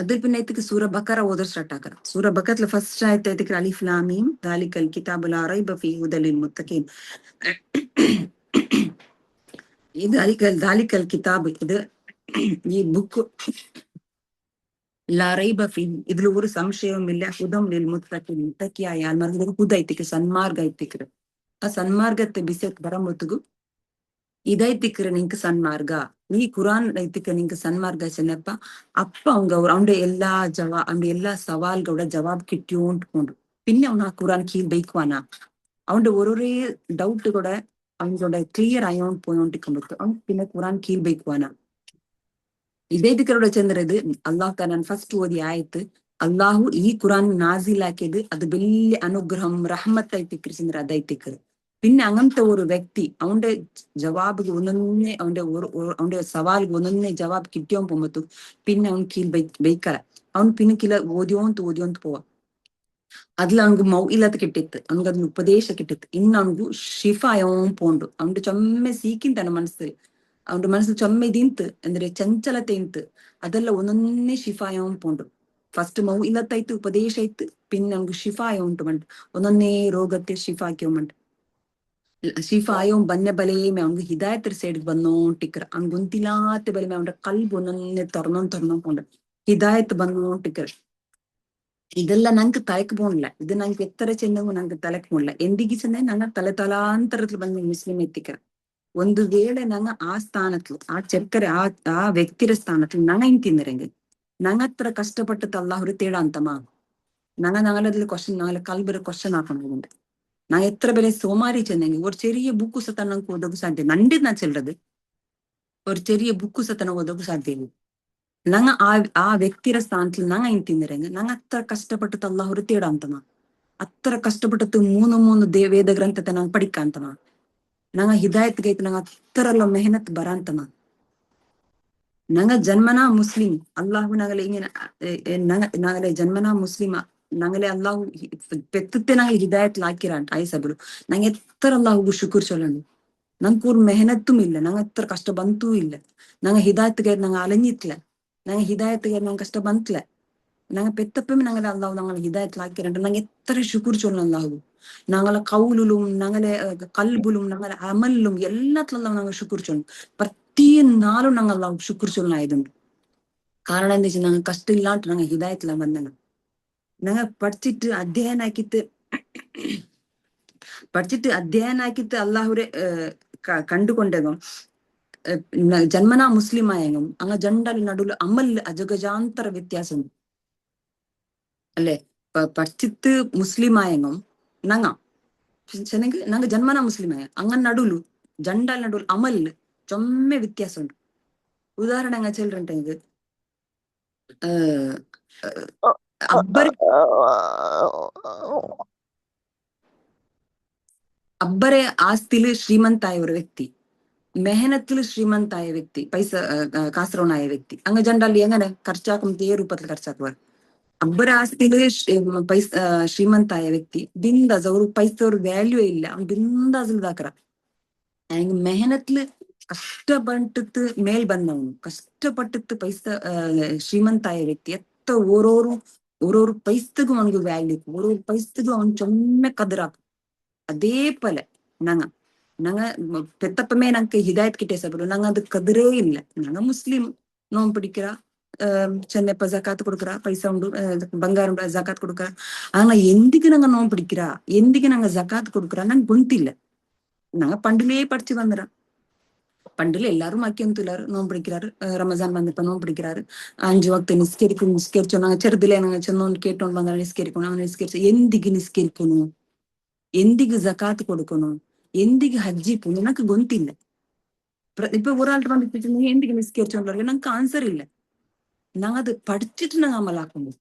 അതിൽ പിന്നെ ഇതിക്ക് സൂറ ബക്കറ ഓതർ സ്റ്റാർട്ട് ആക്കാം സൂറ ബക്കറിൽ ഫസ്റ്റ് ആയത്തേക്ക് അലിഫ് ലാം മീം ദാലികൽ കിതാബു ലാ റൈബ ഫീഹി ഹുദൽ ലിൽ മുത്തഖീൻ ഇത് ദാലികൽ കിതാബ് ഇത് ഈ ബുക്ക് ലാ റൈബ ഫീഹി ഇതിൽ ഒരു സംശയവുമില്ല ഹുദം ലിൽ മുത്തഖീൻ മുത്തഖിയായ ആൽമാർക്ക് ഹുദ ಐತಿക്ക് സന്മാർഗ ಐತಿക്ക് ആ സന്മാർഗത്തെ ബിസെറ്റ് ಬರಮೊತ್ತಿಗೂ ಇದೈತಿಕ್ರ ನಿಂಕ್ ಸನ್ಮಾರ್ಗ ಈ ಕುರಾನ್ ಐತಿಕ ನಿಂಕ್ ಸನ್ಮಾರ್ಗ ಚೆನ್ನಪ್ಪ ಅಪ್ಪ അവന്റെ എല്ലാ സവാൽകളുടെ ജവാബ് കിട്ടിയോണ്ടിಕೊಂಡು പിന്നെ അവൻ ആ ഖുറാൻ കീഴ് ബൈക്കുവാനാ അവന്റെ ഓരോരേ ഡൗട്ട് കൂടെ അവനോട് ക്ലിയർ ആയോണ്ട് പോയോണ്ടിരിക്കുമ്പോ അവൻ പിന്നെ ഖുറാൻ കീഴ് ബൈക്കുവാനാ ഇതൈതിക്കരോട് ചെന്നത് അള്ളാഹു താൻ ഫസ്റ്റ് ഓതി ആയത്ത് അള്ളാഹു ഈ ഖുറാൻ നാസിലാക്കിയത് അത് വലിയ അനുഗ്രഹം റഹ്മത്ത് ಐತಿಕ್ರ ചെന്നത് അതൈತಿക്കറ് പിന്നെ അങ്ങനത്തെ ഒരു വ്യക്തി അവന്റെ ജവാബിಗೆ ಒಂದೊಂದೇ അവന്റെ സവാലിಗೆ ಒಂದೊಂದೇ ജവാബ് കിട്ടിയോ പോകുമ്പോ പിന്നെ അവൻ കീഴ് ബൈക്കല അവൻ പിന്നെ കില ഓദ്യോന്ത് പോവാ. അതിൽ അവനക്ക് മൗഇലത്ത് കിട്ടിത്ത്, അവനക്ക് അതിന് ഉപദേശം കിട്ടിത്ത്. ഇന്ന് അവനക്ക് ഷിഫായോൻ പോണ്ട്. അവന്റെ ചൊമ്മ സീക്കിಂತಾನೆ മനസ്സിൽ, അവന്റെ മനസ്സിൽ ചൊമ്മ ഇതിಂತ ಅಂದ್ರೆ ಚಂಚಲತೆ ಇಂತ ಅದೆಲ್ಲ ಒಂದೊಂದೇ ഷിഫായോൻ പോണ്ട്. ഫസ്റ്റ് മൗഇലത്തായിട്ട് ഉപദേശമായിട്ട് പിന്നെ അവനക്ക് ഷിഫായോ ಉಂಟು ಮಂಟ್, ಒಂದೊಂದೇ ರೋಗത്തെ ഷിഫാക്കിയോമಂಟ್. ഷിഫായോ ബന്നെ ബലേമേ അവനക്ക് ഹിദായത്തിന്റെ സൈഡിൽ വന്നോണ്ടിക്കറ. അവൻ ഗൊന്തില്ലാത്ത ബലേമേ അവന്റെ കൽബ് ഒന്നൊന്നെ തുറന്നോ പോണ്ട്, ഹിദായത്ത് വന്നോണ്ടിക്കറ. ഇതെല്ലാം ഞങ്ങക്ക് തലക്ക് പോണില്ല. ഇത് ഞങ്ങൾക്ക് എത്ര ചെന്നെങ്കിൽ ഞങ്ങൾക്ക് തലക്ക് പോണില്ല. എന്തിക്ക് ചെന്നേ ഞങ്ങൾ തലതലാന്തരത്തിൽ ಬಂದು മുസ്ലിം എത്തിക്കറ. ಒಂದು ವೇಳೆ ഞങ്ങൾ ആ സ്ഥാനത്തിൽ, ആ ചെക്കര ആ വ്യക്തിയുടെ സ്ഥാനത്തിൽ ഞങ്ങൾ തിന്നിരെങ്കിൽ ഞങ്ങൾ അത്ര കഷ്ടപ്പെട്ടിട്ട് അള്ളാഹുരു തേടാന്തമാ. ഞങ്ങളതിൽ ക്വസ്റ്റ്യൻ, ഞങ്ങളെ കൽബൊരു ക്വസ്റ്റ്യൻ ആക്കണതുണ്ട്. நான் எத்தனை பேரை சோமாரி சென்னேங்க. ஒரு ചെറിയ ബുക്ക് സത്തനം ഓതക്ക് സാധ്യം നണ്ടി ഞാൻ ചെല്ലത്. ഒരു ചെറിയ ബുക്ക് സത്തനം ഓതക്ക് സാധ്യം. ഞങ്ങൾ ആ വ്യക്തിയുടെ സ്ഥാനത്തിൽ ഞങ്ങൾ ഇനി തിന്നിരെങ്ക ഞങ്ങൾ അത്ര കഷ്ടപ്പെട്ടിട്ട് അള്ളാഹുരു തേടാന്തമാ. അത്ര കഷ്ടപ്പെട്ടിട്ട് മൂന്ന് വേദഗ്രന്ഥത്തെ ഞങ്ങൾ പഠിക്കാന്തമാ. ഞങ്ങൾ ഹിദായത്ಗೆ ഞങ്ങൾ അത്ര ಎಲ್ಲ ಮೆಹನತ್ ಬರಾಂತಮಾ. ഞങ്ങൾ ജന്മനാ മുസ്ലിം, അള്ളാഹു ഞങ്ങളെ ഇങ്ങനെ ഞങ്ങളെ ജന്മനാ മുസ്ലിം, ഞങ്ങളെ അള്ളാഹു പെത്തത്തെ ഞങ്ങൾ ഹിദായത്തിലാക്കിരാൻ ആയിസബിಲು. ഞങ്ങൾ എത്ര അള്ളാഹുക്ക് ശുക്ർ ചൊല്ലണം. ഞങ്ങൾക്ക് ഒരു മെഹനത്തും ഇല്ല, ഞങ്ങൾ എത്ര കഷ്ട ಬಂತೂ ഇല്ല. ഞങ്ങൾ ഹിദായത്ಗೆ ഞങ്ങൾ അലഞ്ഞിട്ടില്ല, ഞങ്ങൾ ഹിദായത്ಗೆ ഞങ്ങൾ കഷ്ട ಬಂತಿല്ല. ഞങ്ങൾ പെത്തപ്പം ഞങ്ങളെ അള്ളാഹു ഞങ്ങൾ ഹിദായത്തിലാക്കിരണ്ട്. ഞങ്ങൾ എത്ര ശുക്ർ ചൊല്ലണം അള്ളാഹു. ഞങ്ങളെ കൗലിലും ഞങ്ങളെ കൽബിലും ഞങ്ങളെ അമലിലും എല്ലാത്തിലും ഞങ്ങൾ ശുക്ർ ചൊല്ലണം. പ്രതി നാളും ഞങ്ങൾ അള്ളാഹു ശുക്ർ ചൊല്ലനായതുണ്ട്. കാരണം എന്താ വെച്ചാൽ ഞങ്ങൾ കഷ്ടമില്ലാണ്ട് ഞങ്ങൾ ഹിദായത്തില വന്നത്. ഞങ്ങൾ പഠിച്ചിട്ട് അധ്യയനാക്കിയിട്ട് അള്ളാഹുരെ കണ്ടുകൊണ്ടേക്കും ജന്മനാ മുസ്ലിം ആയെങ്കും അങ്ങ ജണ്ടൽ നടുല് അമല് അജഗജാന്തര വ്യത്യാസം അല്ലേ. പഠിച്ചിട്ട് മുസ്ലിം ആയെങ്കും ഞങ്ങൾ ജന്മനാ മുസ്ലിം ആയ അങ്ങനെ നടുಲು ജണ്ടൽ നടുല് അമല് ചൊമ്മ വ്യത്യാസമുണ്ട്. ഉദാഹരണം അങ്ങ് ചെല്ലുണ്ടെങ്കിൽ അബ്ബറെ ആസ്തിയില് ശ്രീമന്തായ ഒരു വ്യക്തി, മെഹനത്തില് ശ്രീമന്തായ വ്യക്തി, പൈസ കാസറോണായ വ്യക്തി അങ്ങ് ജണ്ടാലി എങ്ങനെ ಖರ್ಚಾക്കും തേ രൂപത്തിൽ ಖರ್ಚಾക്കുവാർ. അബ്ബറെ ആസ്തിയില് ശ്രീമന്തായ വ്യക്തി ബിന്ദാസ്, ഒരു പൈസ ഒരു വാല്യൂ ഇല്ല, അവൻ ബിന്ദാസിൽ ഇതാക്കറ. മെഹനത്തില് കഷ്ടപ്പെട്ടിട്ട് മേൽ ಬಂದವನು, കഷ്ടപ്പെട്ടിട്ട് പൈസ ശ്രീമന്തായ വ്യക്തി എത്ര ഓരോരു പൈസക്കും അവനക്ക് വാല്യൂ, ഓരോ പൈസക്കും അവൻ ചൊമ്മ കതിറാക്കും. അതേപോലെ ഞങ്ങ പെത്തപ്പമേ ഞങ്ങൾക്ക് ഹിദായത് കിട്ടിയ സബലു ഞങ്ങൾ അത് കതിരേ ഇല്ല. ഞങ്ങൾ മുസ്ലിം നോമ്പ് പിടിക്കിற, ചെന്നപ്പ ജക്കാത്ത് കൊടുക്കറ, പൈസ ഉണ്ട് ಬಂಗಾರ ഉണ്ട് ജക്കാത്ത് കൊടുക്കറ. ആണ എന്തിക്ക് ഞങ്ങൾ നോമ്പ് പിടിക്കിற, എന്തിക്ക് ഞങ്ങൾ ജക്കാത്ത് കൊടുക്കറ ನಂಗೆ ಗೊತ್ತಿಲ್ಲ. ഞങ്ങൾ പണ്ടിലേ പഠിച്ചു വന്നിറ. പണ്ടില് എല്ലാരും ആക്കിയൊന്നുമില്ലാറ് നോമ്പ് പിടിക്കാറ്. റമസാൻ വന്നപ്പോ നോമ്പ് പിടിക്കാറ്. 5 വക്ത് നിസ്കരിച്ചു. ഞങ്ങൾ ചെറുതിലേ ഞങ്ങൾ ചെന്നോണ്ട് കേട്ടോണ്ട് വന്നാൽ നിസ്കരിക്കണം. അങ്ങനെ നിസ്കരിച്ചു. എന്തിക്ക് നിസ്കരിക്കുന്നു, എന്തിക്ക് ജക്കാത്ത് കൊടുക്കുന്നു, എന്തിക്ക് ഹജ്ജി പോകുന്നു ഞങ്ങൾക്ക് ಗೊತ್ತಿಲ್ಲ. ഇപ്പൊ ഒരാളുടെ വന്നിട്ട് നീ എന്തിക്ക് നിസ്കരിച്ചോണ്ടോ ഞങ്ങൾക്ക് ആൻസർ ഇല്ല. ഞങ്ങൾ അത് പഠിച്ചിട്ട് ഞങ്ങൾ അമലാക്കുന്നു.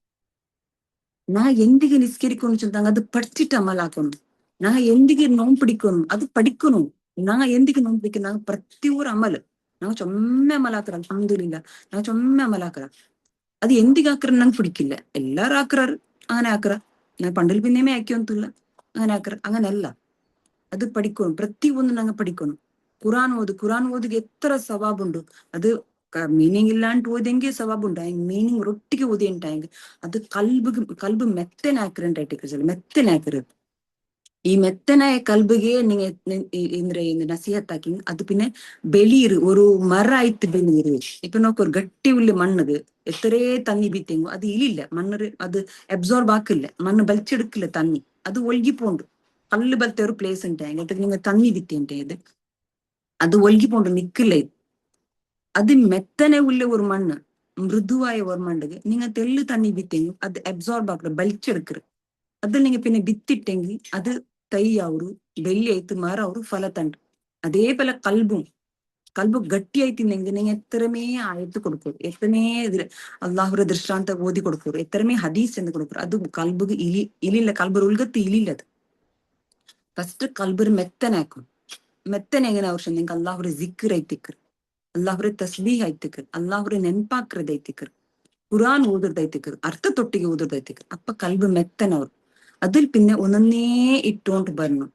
ഞങ്ങൾ എന്തിക്ക് നിസ്കരിക്കുന്നു ഞങ്ങൾ അത് പഠിച്ചിട്ട് അമലാക്കുന്നു. ഞങ്ങൾ എന്തിക്ക് നോമ്പ് പിടിക്കുന്നു അത് പഠിക്കുന്നു. ഞങ്ങൾ എന്തിക്ക് നോമ്പ് പിടിക്കുന്നു, ഞങ്ങൾ പ്രതി ഒരു അമല് ഞങ്ങൾ ചൊമ്മ അമലാക്കറ. അൽഹംദുലില്ല ഞങ്ങൾ ചൊമ്മ അമലാക്കറ. അത് എന്തിക്ക് ആക്കറ ഞങ്ങൾക്ക് പിടിക്കില്ല. എല്ലാരും ആക്കറാറ്, അങ്ങനെ ആക്കറ. ഞാൻ പണ്ടിൽ പിന്നെയുമേ ആക്കിയൊന്നുമില്ല, അങ്ങനെ ആക്കറ. അങ്ങനെയല്ല, അത് പഠിക്കണം. പ്രതി ഒന്ന് ഞങ്ങൾ പഠിക്കണം. ഖുറാൻ ഓതിಗೆ എത്ര സവാബുണ്ട്. അത് മീനിങ് ഇല്ലാണ്ട് ഓതിയെങ്കിൽ സവാബുണ്ട്. മീനിങ് റൊട്ടിಗೆ ഓതി ഉണ്ടായെങ്കിൽ അത് കൽബ് മെത്തനാക്കറുണ്ടായിട്ട് മെത്തനാക്കരുത്. ഈ മെത്തനായ കൽബിಗೆ നീங்க നസീഹത്താക്കി അത് പിന്നെ ಬೆಳೀರು ഒരു മരമായിട്ട് ಬೆಳೀರು. ഇപ്പൊ നോക്ക്, ഒരു ഗട്ടി ഉള്ള മണ്ണത് എത്രേ തന്നി ബീത്തെങ്കോ അത് ഇലില്ല. മണ്ണ് അത് അബ്സോർബ് ആക്കില്ല, മണ്ണ് വലിച്ചെടുക്കില്ല തന്നി, അത് ഒഴുകിപ്പോണ്ട്. കല്ല് ബലത്തെ ഒരു പ്ലേസ് ഉണ്ടായെങ്കിൽ അത് നിങ്ങൾ തന്നി ബിത്തിണ്ടായത് അത് ഒഴുകിപ്പോണ്ട് നിക്കില്ല. അത് മെത്തനെ ഉള്ള ഒരു മണ്ണ്, മൃദുവായ ഒരു മണ്ണ് നിങ്ങൾ തെല്ല് തന്നി ബിത്തെങ്കോ അത് അബ്സോർബ് ആക്കരുത്, വലിച്ചെടുക്കരുത്. അതിൽ നിങ്ങൾ പിന്നെ ബിത്തിട്ടെങ്കിൽ അത് തൈയാവു, വെള്ളിയായിട്ട് മരവു, ഫലത്തണ്ട്. അതേപോലെ കൽബ് ഗട്ടിയായിട്ടില്ലെങ്കിൽ നിങ്ങൾ എത്രമേ ആയത്ത് കൊടുക്കൂ, എത്രമേ ഇതിൽ അള്ളാഹുര ദൃഷ്ടാന്ത ഓതി കൊടുക്കൂ, എത്രമേ ഹദീസ് എന്ന് കൊടുക്കൂ, അത് കൽബ് ഇലില്ല. കൽബ് ഉൾഗത്ത് ഇലില്ലത്. ഫസ്റ്റ് കൽബൊരു മെത്തനാക്കും. മെത്തന എങ്ങനെ ആവശ്യം നിങ്ങൾക്ക് അള്ളാഹുരെ സിക്ർ ಐತಿಕ್ರು, ಅಲ್ಲಾಹುರೆ ತಸ್ಬೀಹ್ ಐತಿಕ್ರು, ಅಲ್ಲಾಹುರೆ ನೆನ್ಪಾಕ್ರದ್ ಐತಿಕ್ರು, ഖുർആൻ ഓതുർദൈത്തിക്കർ, അർത്ഥത്തൊട്ടിಗೆ ഓതുർദൈത്തിക്കർ. അപ്പൊ കൽബ് മെത്തനവർ. അതിൽ പിന്നെ ഒന്നേ ഇട്ടോണ്ട് വരണം.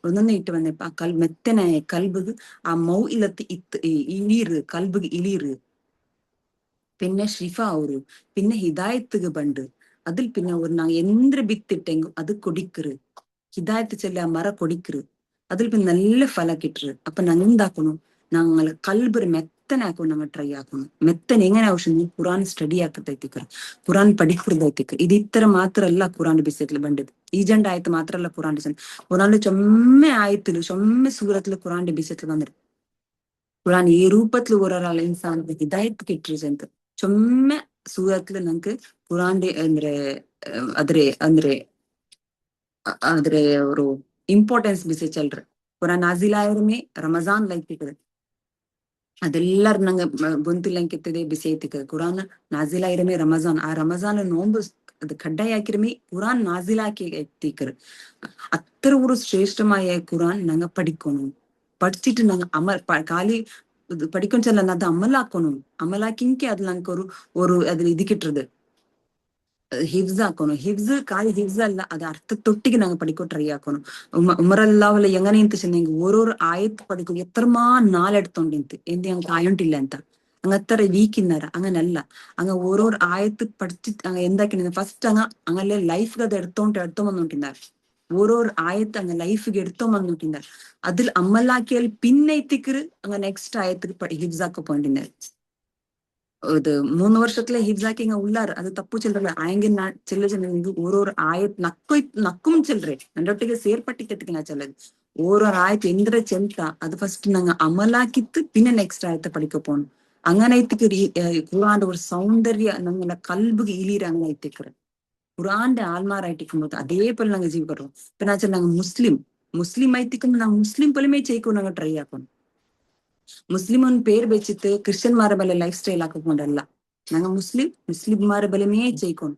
ഒന്നേ ഇട്ട് വന്നപ്പോ ആ മെത്തനായ കൽബ് ആ മൗഇലത്ത് ഇളീറ്, കൽബ് ഇളീറ്. പിന്നെ ഷിഫ ಅವರು, പിന്നെ ഹിദായത്തുಗೆ ಬಂದು അതിൽ പിന്നെ ഒരു நாங்க എന്ത് ಬಿತ್ತಿಟ್ಟೆಂಗು അത് കൊടിക്കറ്. ഹിദായത്ത് ചെല്ല മര കൊടിക്കറ്. അതിൽ പിന്നെ നല്ല ഫല കിട്ടറ്. അപ്പൊ ഞങ്ങൾ എന്താക്കണം, ഞങ്ങൾ കൽബൊരു മെത്തനാക്കും, ഞങ്ങൾ ട്രൈ ആക്കണം. മെത്തൻ എങ്ങനെ ആവശ്യം ഖുറാൻ സ്റ്റഡി ആക്കത്തೈತಿക്കറ്, ഖുറാൻ പഠിക്കൃದೈತಿക്കറ്. ഇത് ഇത്ര മാത്രല്ല ഖുറാന്റെ ബിസೆಟ್ല് ಬಂದದ್ದು. ഈ ജണ്ട് ആയത്ത് മാത്രല്ല ഖുറാന്റെ ചൊമ്മെ ആയത്തില് ചൊമ്മെ സൂറത്തില് ഖുറാന്റെ ബിസെಟ್ല് ಬಂದಿರು. ഖുറാൻ ഈ രൂപത്തില് ഒരാൾ ഇൻസാൻ ഹിദായത്ത് കിട്ടിರು ಅಂತ ചൊമ്മೆ സൂറത്തില് നമുക്ക് ഖുറാന്റെ ಅಂದ್ರೆ ಅವರು ಇಂಪಾರ್ಟೆನ್ಸ್ ಬಿಸಿ ಚಲ್ರಿ. ഖുറാൻ നാസിലായവരുമേ റമസാൻ ലൈത്തിക്കത് ಅದೆಲ್ಲರ ನಂಗೆ ಗೊಂತಿಲ್ಲಂಕಿತ್ತದೆ ಬಿಸಿ ಐತಿಕ್ಕದ. ഖുറാൻ നാസിലായിരമേ റമസാൻ, ആ റമസാൻ നോമ്പ് അത് കഡ്ഡായ ആക്കിരമേ ഖുറാൻ നാസിലാക്കി എത്തിക്കറ്. അത്ര ഒരു ശ്രേഷ്ഠമായ ഖുറാൻ ഞങ്ങൾ പഠിക്കണം. പഠിച്ചിട്ട് ഞങ്ങൾ കാലി പഠിക്കണം ചെല്ല അത് അമലാക്കണം. അമലാക്കിങ്കെ അത് ഞങ്ങൾക്ക് ഒരു അതിൽ ഇത് കിട്ടുന്നത് ഹിഫ്സ് ആക്കണം. ഹിഫ്സ് കാലി ഹിഫ്സ് അല്ല, അത് അർത്ഥത്തൊട്ടിക്ക് ഞങ്ങൾ പഠിക്കോ ട്രൈ ആക്കണം. ഉമറല്ലാവല്ല എങ്ങനെയെന്ന് ചെന്നെങ്കിൽ ഓരോരോ ആയത്ത് പഠിക്കും എത്രമാ നാലെടുത്തോണ്ടിಂತ എന്ത് ഞങ്ങൾക്ക് ആയോണ്ടില്ല ಅಂತ അങ്ങ് അത്ര വീക്കിന്നര. അങ്ങനല്ല, അങ്ങ് ഓരോരോ ആയത്ത് പഠിച്ചിട്ട് അങ്ങ് എന്താക്കി ഫസ്റ്റ് അങ്ങനെ ലൈഫിಗೆ അത് എടുത്തോ വന്നോണ്ടിದ್ದಾರೆ. ഓരോരോ ആയത്ത് അങ്ങ് ലൈഫിಗೆ എടുത്തോ വന്നോണ്ടിದ್ದಾರೆ. അതിൽ അമലാക്കിയാൽ പിന്നെ എത്തിക്കറ് അങ്ങ് നെക്സ്റ്റ് ആയത്ത് ഹിഫ്സ് ആക്കോ പോയിട്ടിದ್ದಾರೆ. ഇത് 3 വർഷത്തിലെ ഹിഫ്സാക്കി ഇങ്ങ ഉള്ളാറ്. അത് തപ്പു ചെല്ലറ ആയെങ്കിൽ ചെല്ലുന്നത് ഓരോരോ ആയത്ത് നക്കും ചെല്ലറേ രണ്ടൊಟ್ಟಿಗೆ ಸೇರ್ಪಟ್ಟಿಕ್ಕೆ ನಾ ಚೆಲ್ಲದು. ഓരോ ആയത്ത് എന്തൊരു ചെന്ത അത് ഫസ്റ്റ് ഞങ്ങൾ അമലാക്കിത്ത് പിന്നെ നെക്സ്റ്റ് ആയത്തെ പഠിക്ക പോകണം. അങ്ങനെ എത്തിക്കറി ഖുറാന്റെ ഒരു സൗന്ദര്യ ഞങ്ങളുടെ കൽബിಗೆ ഇലീര അങ്ങനെ എത്തിക്കറ്. ഖുറാന്റെ ആൽമാറായിട്ടിക്കുമ്പോ അതേപോലെ ഞങ്ങൾ ജീവിക്കണം. പിന്നെ ഞങ്ങൾ മുസ്ലിം ആയിട്ടിക്കുമ്പോ ഞങ്ങൾ മുസ്ലിം പോലുമേ ചെയ്യിക്കും ഞങ്ങൾ ട്രൈ ആക്കണം. മുസ്ലിം പേര് വെച്ചിട്ട് ക്രിസ്ത്യന്മാരെ പോലെ ലൈഫ് സ്റ്റൈൽ ആക്കൊണ്ടല്ല. ഞങ്ങൾ മുസ്ലിംമാരെ ബലമേ ചെയ്യിക്കണം.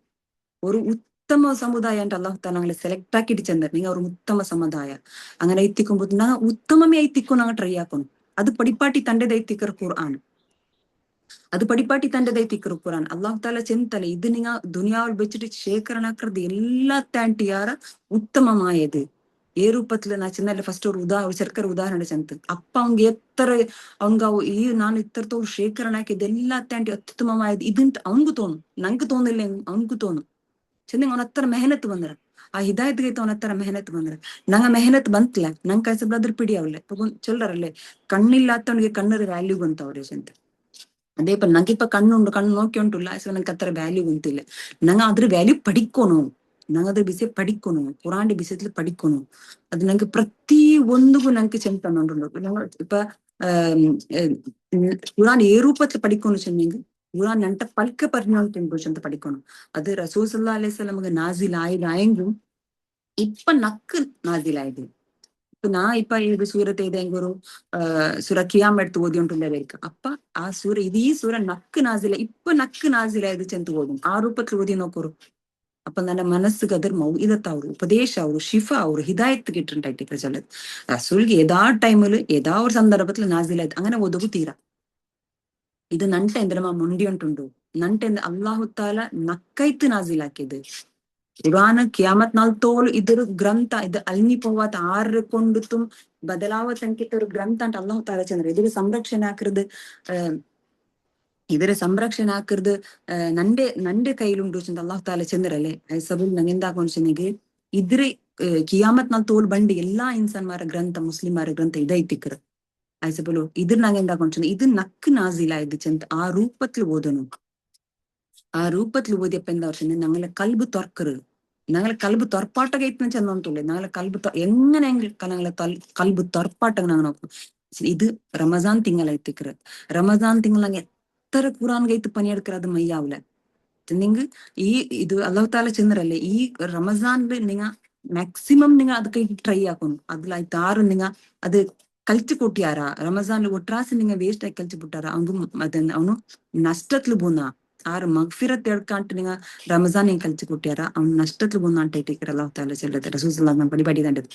ഒരു ഉത്തമ സമുദായ ಅಂತ അല്ലാഹു ತಾല ഞങ്ങളെ സെലക്ട് ആക്കിയിട്ട് ചെന്നത്. നിങ്ങൾ ഒരു ഉത്തമ സമുദായ അങ്ങനെ എത്തിക്കുമ്പോ ഞങ്ങൾ ഉത്തമമേ എത്തിക്കും ഞങ്ങൾ ട്രൈ ആക്കണം. അത് പടിപ്പാട്ടി തന്റെ എത്തിക്കർ ഖുർആൻ. അത് പടിപ്പാട്ടി തന്റെ എത്തിക്കർ ഖുർആൻ. അല്ലാഹു ತಾല ചെന്തല ഇത് നിങ്ങൾ ദുനിയാവിൽ വെച്ചിട്ട് ശേഖരണാക്കൃതി എല്ലാ താണ്ടിയാറ ഉത്തമമായത്. ഏ ರೂಪത്തില് ನಾ ಚಿನ್ನಲ್ಲ ಫಸ್ಟ್ ഒരു ചെറുക്കರ ഉദാഹരണ ചെന്ത് അപ്പ அவங்க എത്ര அவங்க ഈ ನಾನು ഇത്രത്തോളം ശേഖരണാക്കിയത് എല്ലാ താണ്ടി അത്യുത്തമമായത് ഇതുണ്ട് അവനക്ക് തോന്നും. ನಂಗೆ തോന്നില്ല, അവനക്ക് തോന്നും. ചെന്ന അവൻ അത്ര മെഹനത്ത് ಬಂದರ ಆ ಹಿದಾಯತ್ಗೆ ಅವನ ಹತ್ರ ಮೆಹನತ್ ಬಂದ್ರ ನಂಗ ಮೆಹನತ್ ಬಂತಲ್ಲ ನಂಗೆ ಕೈಸಬ್ಲ ಅದ್ರ ಪಿಡಿಯಾವಲ್ಲ. ಇപ്പൊ ಚೊಲ್ಲರಲ್ಲೇ ಕಣ್ಣಿല്ലാത്തവನಿಗೆ ಕಣ್ಣರ ವ್ಯಾಲ್ಯೂ ಬಂತವ್ರೆ ಅಂತ. അതേപോലെ ഞങ്ങൾക്കിപ്പ കണ്ണുണ്ട്, കണ്ണ് നോക്കിയോണ്ടില്ല, ഞങ്ങൾക്ക് അത്ര വാല്യൂ ಗೊತ್ತಿಲ್ಲ. ഞങ്ങൾ അದ್ರ വാല്യൂ പഠിക്കണോ, ഞങ്ങൾ ಅದ್ರ ವಿಷಯ പഠിക്കണോ, ഖുറാന്റെ ವಿಷಯത്തിൽ പഠിക്കണോ. അത് ഞങ്ങൾക്ക് പ്രതി ഒന്നിಗೂ ഞങ്ങൾക്ക് ചെന്തന്നുണ്ടല്ലോ. ഞങ്ങൾ ഇപ്പൊ ഖുറാൻ ഏ ರೂಪത്തിൽ പഠിക്കണോ ചെന്നെങ്കിൽ ഖുറാൻ ನಂಟ ಪಲ್ಕ പറഞ്ഞോണ്ട് ಅಂತ പഠിക്കണം. അത് റസൂൽ സല്ലല്ലാഹു അലൈഹി വസല്ലമക്ക് നാസിലായെങ്കിലും ഇപ്പൊ നക്ക് നാസിലായത്. ഇപ്പൊ ನಾ ಇಪ್ಪ ಇದು ಸೂರತ್ ಇದೆ ಹೆಂಗರು ಸೂರ ಕಿಯಾಮ್ എടുത്ത് ഓതിയോണ്ടില്ലായിരിക്കും. അപ്പൊ ആ സൂര ഇത് ഈ സൂര നക്ക് നാസില ഇപ്പൊ നക്ക് നാസിലായത് ചെന്ത് ഓതും ആ ರೂಪത്തിൽ ಓದಿ നോക്കൂ. അപ്പൊ ನನ್ನ മനസ്സിಗೆ ಅದ್ರ മൗഇദത്ത് ഉപദേശ ഷിഫ ഹിദായത്ത് കിട്ടുണ്ടായിട്ട് ചെല്ലത്. റസൂൽക്ക് ഏതാ ടൈമില് ഏതാ ഒരു സന്ദർഭത്തിൽ നാസിലായത് അങ്ങനെ ഒതുകു തീരാ. ഇത് ನಂಟ ಎಂದ್ರಮ್ಮ ಮುಂಡಿ ಉಂಟುಂಡು ನಂಟ ಎಂದ ಅಲ್ಲಾಹು ತಾಲ ನಕ್ಕೈತ್ ನಾಜಿಲಾಕಿയത്. ഖുർആൻ ഖിയാമത്ത് നാൾ തോൾ ഇതൊരു ഗ്രന്ഥ ഇത് അലിഞ്ഞു പോവാത്ത ആരെ കൊണ്ടുത്തും ബദലാവത്ത് എനിക്കിട്ട് ഒരു ഗ്രന്ഥ ಅಂತ അല്ലാഹു ತಾല ಚಂದ್ರ ഇതിന് സംരക്ഷണ ആക്കരുത് നന്റെ കയ്യിലുണ്ടു ചെന്ന് അല്ലാഹു ತಾല ಚಂದ್ರല്ലേ. ಸಬುಲ್ ನಂಗೆ ಎಂದಾಕೊಂಡು ಚೆನ್ನಿಗೆ ಇದ್ರೆ ಕಿಯಾಮತ್ ನಾಲ್ ತೋಲ್ ಬಂಡಿ ಎಲ್ಲಾ ಇನ್ಸಾನ್ಮಾರ ಗ್ರಂಥ ಮುಸ್ಲಿಮಾರ ಗ್ರಂಥ ಇದೈತಿಕ್ಕರು. ಆಯ್ಸಬಲು ಇದ್ರ ನಂಗೆ ಎಂದಾಕೊಂಡು ഇത് നക്ക് നാസിലായത് ചെന്ത് ആ ರೂಪത്തിൽ ഓതണം. ആ ರೂಪത്തിൽ ഓതിയപ്പോ എന്താ പറയുന്നത്, ഞങ്ങളെ കൽബ് തുറക്കരുത്. ഞങ്ങളെ കൽബ് തുറപ്പാട്ടകയത്തിന് ചെന്നോണ്ടില്ലേ. ഞങ്ങളെ കൽബ് എങ്ങനെയെങ്കിലും ഞങ്ങളെ കൽബ് തുറപ്പാട്ടക ഞങ്ങൾ നോക്കും. ഇത് റമസാൻ തിങ്കളായിത്തിക്കറ്. റമസാൻ തിങ്കൾ ഞങ്ങൾ എത്ര ഖുറാൻ കയത്ത് പണിയെടുക്കറ് അത് മയ്യാവില്ല. നിങ്ങൾ ഈ ഇത് അല്ലാഹു താല ചെന്നറല്ലേ ഈ റമസാനില് നിങ്ങൾ മാക്സിമം നിങ്ങൾ അത് കൈ ട്രൈ ആക്കണം. അതിലായിട്ട് ആരും നിങ്ങൾ അത് ಕಲ್ಚು ಕೊಟ್ಟಿಯಾರ ರಮಜಾನ್ ಒಟ್ರಾಸಿ ನಿಂಗೆ ವೇಸ್ಟ್ ಆಗಿ ಕಲ್ಚು ಬಿಟ್ಟಾರ ಅವನು ನಷ್ಟತ್ಲು ಬೂನ ಆರು ಮಗ್ಫಿರತ್ ಎಡ್ಕಂಟು ನಿಂಗ ರಮಜಾನ್ ಹಿಂಗ್ ಕಲ್ಚು ಕೊಟ್ಟಿಯಾರ ಅವ್ನು ನಷ್ಟತ್ಲು ಬೂನ ಅಂತ ಇಟ್ಟಿಕ್ಕಿರಲ್ಲ ತಾಲ ಚೆಲ್ಲದ ರಸೂಲ್ ಪಡಿಪಡಿ ದಂಡದು.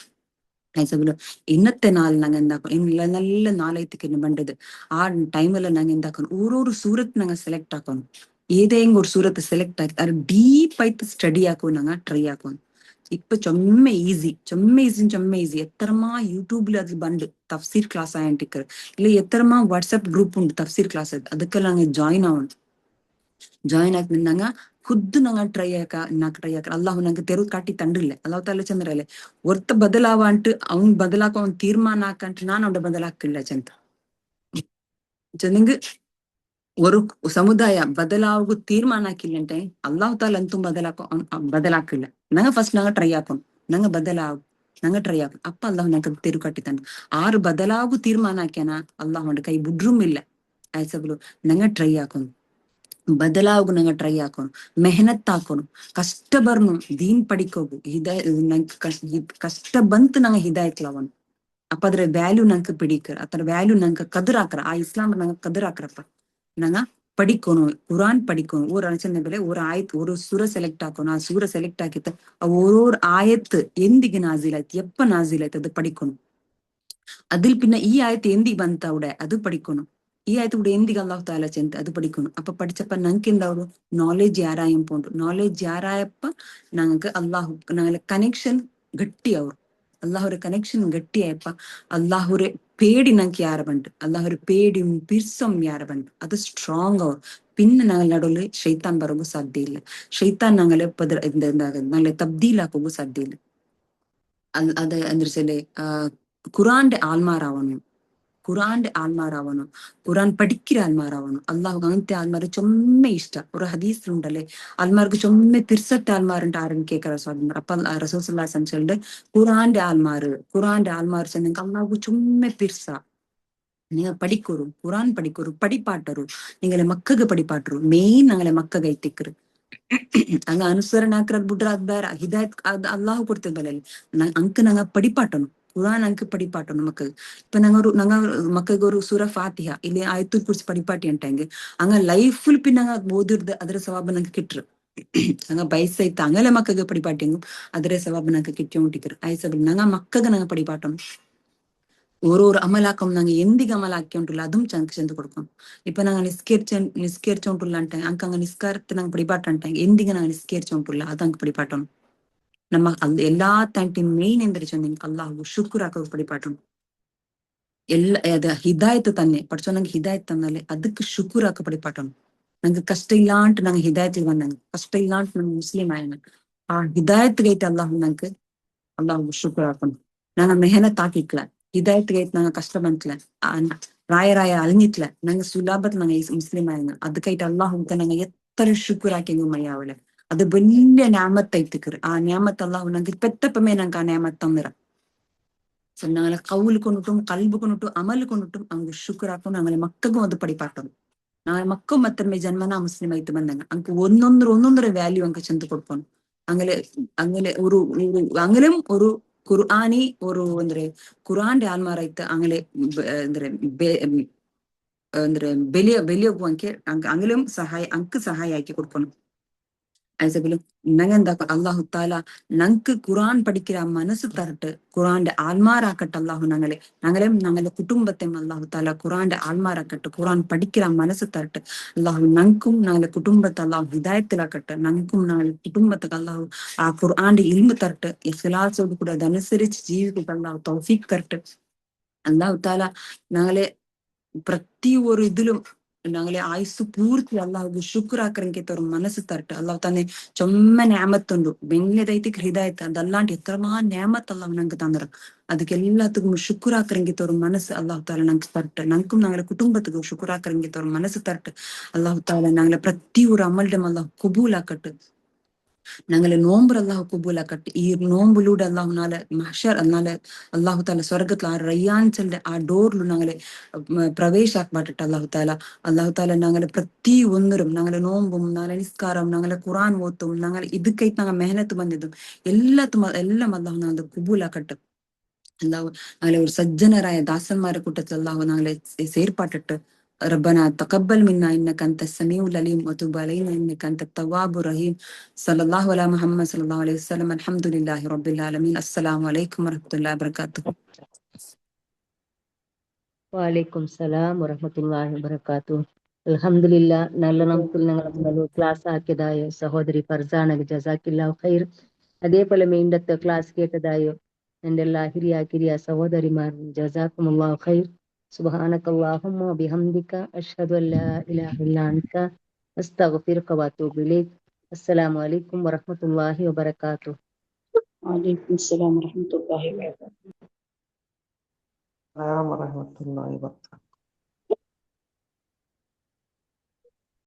ஐசபுல இன்னത്തെ நாள் நாங்க എന്താക്കും നല്ല നാളേത്തേക്ക് വേണ്ടത് ആ ടൈമിൽ நாங்க എന്താക്കണം ഓരോരു സൂറത്ത് நாங்க സെലക്ട് ആക്കണം ഏതെങ്കിലും ഒരു സൂറത്ത് സെലക്ട് ആക്കി അത് ഡീപ്പായിട്ട് സ്റ്റഡി ആക്കും நாங்க ട്രൈ ആക്കും ഇപ്പൊ ചൊമ്മ ഈസി എത്രമാ യൂട്യൂബിൽ അത് ബണ്ട് തഫ്സീർ ക്ലാസ് ആയിട്ടിക്കറ് ഇല്ല എത്രമാ വാട്സ്ആപ്പ് ഗ്രൂപ്പ് ഉണ്ട് തഫ്സീർ ക്ലാസ് ಅದಕ್ಕೆಲ್ಲ நாங்க ಜಾಯಿನ್ ಆಗ್ತಿದ್ದಂಗ ಖುದ್ದು ನಂಗೆ ಟ್ರೈ ಆಕ ಅಲ್ಲಾಹು ನಂಗೆ ತೆರು ಕಾಟಿ ತಂಡಿಲ್ಲ ಅಲ್ಲಾಹ್ ತಾಲ ಚಂದ್ರಲ್ಲೇ ಒರ್ತ ಬದಲಾವ ಅಂಟು ಅವ್ನ್ ಬದಲಾಕ ಅವ್ನ್ ತೀರ್ಮಾನ ಹಾಕಂಟು ನಾನು ಅವ್ನ ಬದಲಾಕಿಲ್ಲ ಚಂತ ನಿಂಗೆ ஒரு சமுதாய பதலாவுக்கு தீர்மானம் ஆக்கில்லைன்ட்டே அல்லாஹ் தால அந்தும் பதலாக்கில்ல நாங்க ஃபர்ஸ்ட் நாங்க ட்ரை ஆக்கணும் நாங்க பதலாகும் நாங்க ட்ரை ஆக்கணும் அப்ப அல்லாஹ் நாங்க தெரு காட்டித்தாண்டு ஆறு பதலாவுக்கு தீர்மானம் ஆக்கியானா அல்லாஹ் அவன் கை புட்ரும் இல்ல ಆಯ್ಸಬ್ಲು ನಂಗೆ ಟ್ರೈ ಹಾಕೋನು ಬದಲಾವಗು ನಂಗೆ ಟ್ರೈ ಹಾಕೋನು ಮೆಹನತ್ ಹಾಕೋನು ಕಷ್ಟ ಬರ್ನು ದೀನ್ ಪಡಿಕೋಗು ನಂಗೆ ಕಷ್ಟ ಬಂತು ನಂಗೆ ಹಿದಾಯ್ತಲವನು ಅಪ್ಪ ಅದ್ರ ವ್ಯಾಲ್ಯೂ ನಂಗೆ ಪಿಡಿಕರ್ ಅದ್ರ ವ್ಯಾಲ್ಯೂ ನಂಗೆ ಕದರಾಕ್ರ ಆ ಇಸ್ಲಾಂ ನಂಗೆ ಕದರಾಕ್ರಪ್ಪ ನಂಗೆ படிக்கணும் குரான் படிக்கணும் ஒரு அனுசன பேல ஒரு ஆயத்து ஒரு சூர செலக்ட் ஆக்கணும் ಆ சூர செலக்ட் ஆக்கிட்டு ஒரு ஆயத்து ಎಂದಿಗೆ ನಾಜಿಲಾಯ್ತು எப்ப ನಾಜಿಲಾಯ್ತು ಅದು படிக்கணும் അതിൽ പിന്നെ ഈ ആയത്ത് എന്തി ಬಂತ അവിടെ ಅದು പഠിക്കണം ഈ ആയത്ത് ഇവിടെ എന്തിಗೆ അള്ളാഹു താല ചെന്ത് അത് പഠിക്കണം അപ്പൊ പഠിച്ചപ്പ ഞങ്ങൾക്ക് എന്താവും നോളേജ് ಯಾರಾಯಂ പോണ്ട് നോളേജ് ಯಾರಾಯಪ್ಪ ഞങ്ങൾക്ക് അള്ളാഹു ഞങ്ങളെ കണക്ഷൻ ಗಟ್ಟಿಯವ್ರು അള്ളാഹുരെ കണക്ഷൻ ಗಟ್ಟಿಯಾಯಪ್ಪ അള്ളാഹുരെ പേടി ഞങ്ങൾക്ക് ಯಾರ ಬಂಡು അള്ളാഹുരെ പേടിയും പിർസം ಯಾರ ಬಂಡು അത് സ്ട്രോങ് അവർ പിന്നെ ഞങ്ങൾ നടുവിൽ ഷെയ്ത്താൻ ಬರೋಗೂ ಸಾಧ್ಯ ಇಲ್ಲ ഷെയ്ത്താൻ ഞങ്ങളെ ഞങ്ങളെ തബ്ദീലാക്കുകയും സാಧ್ಯ ಇಲ್ಲ അത് എന്തിരിച്ചല്ലേ ഖുറാന്റെ ആൽമാറാവണം ഖുറാന്റെ ആൽമാറാവണം ഖുറാൻ പഠിക്കുന്ന ആൽമാറാവണം അള്ളാഹു അങ്ങനത്തെ ആൽമാർ ചൊമ്മ ഇഷ്ട ഒരു ഹദീസിലുണ്ടല്ലേ ആൽമാർക്ക് ചൊമ്മ തിർസത്തെ ആൽമാരുണ്ട് ആരും കേൾക്കാറ സ്വാതന്ത്ര്യം അപ്പൊ റസൂൽ സല്ലല്ലാഹു അലൈഹി വസല്ലം ചൊല്ലുണ്ട് ഖുറാന്റെ ആൽമാർ ചെന്നെങ്കിൽ അള്ളാഹു ചൊമ്മ തിർസ நீங்க படிக்கொரு குரான் படிக்கொரு படிப்பாட்டரு நீங்கள மக்கக படிப்பாட்டரு மெயின் நாங்களെ மக்கಗ ಐತಿಕ್ರು ಹಂಗ ಅನುಸರಣೆ ಹಾಕ್ರದ್ ಬಿಟ್ರ ಅದ್ ಬೇರೆ ಹಿದಾಯತ್ ಅದ್ ಅಲ್ಲಾಹು ಕೊಡ್ತಿದ್ದಲ್ಲ ಅಂಕ ನಂಗ ಪಡಿಪಾಟನು குரான் அங்கு படிப்பாட்டணும் மக்கள் இப்ப நாங்க மக்களுக்கு ஒரு சூர ஃபாத்திஹா இல்ல ஆயத்து குர்சி படிப்பாட்டின்ட்டாங்க அங்க லைஃப்ல பின்னாங்க ஓதுறது ಅದರ ಸವಾಬ ನಂಗೆ ಕಿಟ್ರು ಹಂಗ ಬಯಸೈತ ಅಂಗಲೆ ಮಕ್ಕಗೆ ಪಡಿಪಾಟಿಂಗು ಅದರ ಸವಾಬ ನಂಗೆ ಕಿಟ್ಟಿ ಮುಟ್ಟಿಕ್ರು ಆಯ್ಸಬ್ ನಂಗ ಮಕ್ಕಗ ನಂಗೆ ಪಡಿಪಾಟನು ஒரு அமலாக்கம் நாங்க எந்திக்கு அமலாக்கியோண்டுள்ள அதுவும் செஞ்சு கொடுக்கணும் இப்ப நாங்க நிஸ்கேரிச்சோண்டுள்ள அங்க நிஸ்காரத்தை நாங்க படிப்பாட்டாங்க எந்திக்கு நாங்க நிஸ்கேரிச்சோண்டுள்ள அது அங்க படிப்பாட்டணும் நம்ம அந்த எல்லா தாண்டி மெயின் எந்திரிச்சோம் அல்லாஹு ಶುಕ್ರಾಕ படிப்பாட்டணும் ಹಿದಾಯತ್ ತನ್ನೆ ಪಡ್ಸೋ ನಂಗೆ ಹಿದಾಯತ್ ತನ್ನಲ್ಲೇ ಅದಕ್ಕೆ ಶುಕ್ರಾಕ படிப்பாட்டணும் ನಂಗೆ ಕಷ್ಟ ಇಲ್ಲಾಂಟು ನಂಗೆ ಹಿದಾಯತ್ ಬಂದಂಗ ಕಷ್ಟ ಇಲ್ಲಾಂಟು ನಂಗೆ ಮುಸ್ಲಿಂ ಆಯ್ನ ಆ ಹಿದಾಯತ್ಗೈತೆ ಅಲ್ಲಾಹು ಶುಕ್ರಾಕணும் நாங்க மெஹனத் ஆக்கிக்கல ஹிதாயத்துக்கு நாங்க கஷ்டப்படல ராய அழிஞ்சிட்டல நாங்க சுலாபத்துல நாங்க முஸ்லீம் ஆயிருங்க அதுக்காயிட்டு அல்லாஹுக்கு நாங்க எத்தனை சுக்குர் ஆக்கிங்க மையாவில அது വലിയ ஞாபகத்தை ஐத்துக்குரு ஆ ஞாபகத்தை அல்லாஹு நாங்க பெத்தப்பமே நாங்க ஆ ஞாபகத்தை தந்துறோம் ഞങ്ങളെ കൗല് കൊണ്ടിട്ടും കൽബ് കൊണ്ടിട്ടും അമല് കൊണ്ടിട്ടും അങ്ങ് ശുക്രാക്കും ഞങ്ങളെ മക്കൾക്കും അത് പഠിപ്പാട്ടം ഞങ്ങളെ മക്കൾ മാത്രമേ ജന്മനാ മുസ്ലിം ആയിട്ട് ಬಂದಂಗ ಅಂಕ ಒಂದೊಂದರ ವ್ಯಾಲ್ಯೂ ಅಂಕ ಚೆಂದ ಕೊಡ್ಕೊಂಡು അങ്ങനെ അങ്ങലും ഒരു ഖുർആനി ഒരു ಅಂದ್ರೆ ഖുർആന്റെ ಆಲ್ಮಾರೈತೆ അങ്ങനെ ಅಂದ್ರೆ ಬೆಲೆಯೋಗುವಂಕೆ അങ്ങലും സഹായ ആക്കി കൊടുക്കണം ஐசபிலும் நங்கந்தாக்க அல்லாஹு தாலா நங்கு குரான் படிக்கிற மனசு தரட்டு குரான்ட ஆல்மாராக்கட்டு அல்லாஹு நாங்களே குடும்பத்தையும் அல்லாஹு தாலா குரான்ட ஆல்மாராக்கட்டு குரான் படிக்கிற மனசு தரட்டு அல்லாஹு நங்கும் நாங்களே குடும்பத்தை அல்லாஹ் ஹிதாயத்திலாக்கட்டு நங்கும் நாங்களே குடும்பத்துக்கு அல்லாஹு ಆ குரான்ட இல்மு தரட்டு இஹ்லாஸோடு கூட ಅದನುಸರಿಸಿ ಜೀವಿತ ಅಲ್ಲಾಹು ತೌಫೀಕ್ ತರட்டு ಅಲ್ಲಾಹು ತಾಲಾ ನಾங்களே ಪ್ರತಿ ஒரு ഇതിലും ഞങ്ങളെ ആയുസ് പൂർത്തി അള്ളാഹുಗೆ ಶುಕ್ರಾಕರಂಗೆ ತೋರು ಮನಸ್ಸು ತರಟ್ಟು ಅಲ್ಲಾಹ್ ತಾನೆ ಚೊಮ್ಮ ನ್ಯಾಮತ್ತುಂಡು ಬೆಂಗ್ಲೆದೈತಿ ಹೃದಯತ್ ಅದಲ್ಲಾಂಟಿ ಎತ್ರಮಾ ನ್ಯಾಮತ್ ಅಲ್ಲಾಹ್ ನಂಗೆ ತಂದ್ರ ಅದಕ್ಕೆ ಎಲ್ಲத்துக்கும் ಶುಕ್ರಾಕರಂಗೆ ತೋರು ಮನಸ್ಸು ಅಲ್ಲಾಹು ತಾಲ ನಂಗೆ ತರಟ್ಟು ನಂക്കും ഞങ്ങളെ കുടുംബத்துக்கு ಶುಕ್ರಾಕರಂಗೆ ತೋರು ಮನಸ್ಸು ತರಟ್ಟು ಅಲ್ಲಾಹು ತಾಲ ഞങ്ങളെ ಪ್ರತಿ ഒരു അമൽഡം അല്ലാഹു കബൂലാക്കട്ട് ഞങ്ങളെ നോമ്പ് അല്ലാഹു കബൂലാക്കട്ട് ഈ നോമ്പിലൂടെ അല്ലാഹുനാലെ മഹ്ശർ അന്നാലെ അല്ലാഹു താല സ്വർഗത്തിൽ ആ റയ്യാൻചലിന്റെ ആ ഡോറിൽ ഞങ്ങളെ പ്രവേശ ആക്കപ്പെട്ടിട്ട് അല്ലാഹു താല ഞങ്ങളെ പ്രതി ഒന്നരും ഞങ്ങളെ നോമ്പും ഞങ്ങളെ നിസ്കാരം ഞങ്ങളെ ഖുറാൻ ഓത്തും ഞങ്ങൾ ಇದಕ್ಕೈತ್ ഞങ്ങൾ മെഹനത്ത് ಬಂದಿದ್ದು എല്ലാം അല്ലാഹു ഞങ്ങളെ കബൂലാക്കട്ട് അല്ലാഹു ഞങ്ങളെ ഒരു സജ്ജനരായ ദാസന്മാരെ കൂട്ടത്തിൽ അല്ലാഹു ഞങ്ങളെ സേർപ്പാട്ടിട്ട് ربنا تقبل منا إنك أنت السميع العليم وتب علينا إنك أنت التواب الرحيم. صلى الله على محمد صلى الله عليه وسلم. الحمد لله رب العالمين. السلام عليكم ورحمة الله وبركاته. വലൈക്കും സലാം വറഹ്മത്തുള്ളാഹി വബറകാതുഹു. അൽഹംദുലില്ലാ, നല്ല നാമത്തിൽ ഞങ്ങൾ ക്ലാസ് ആക്കിയതായ സഹോദരി ഫർസാനക്ക് ജസാക്കില്ലാഹു ഖൈർ. അതേപോലെ മീണ്ടത്തെ ക്ലാസ് കേട്ടതായോ എൻ്റെ എല്ലാ ഹിരിയ കിരിയ സഹോദരിമാർ ജസാക്കുമുല്ലാഹു ഖൈർ. സുബ്ഹാനക്കല്ലാഹുമ്മ വബിഹംദിക അഷ്ഹദു അല്ലാ ഇലാഹ ഇല്ലാ അൻത അസ്തഗ്ഫിറുക വഅതൂബു ഇലൈക്. അസ്സലാമു അലൈക്കും വറഹ്മത്തുള്ളാഹി വബറകാതുഹു. وعليكم السلام ورحمة الله وبركاته. السلام ورحمة الله وبركاته.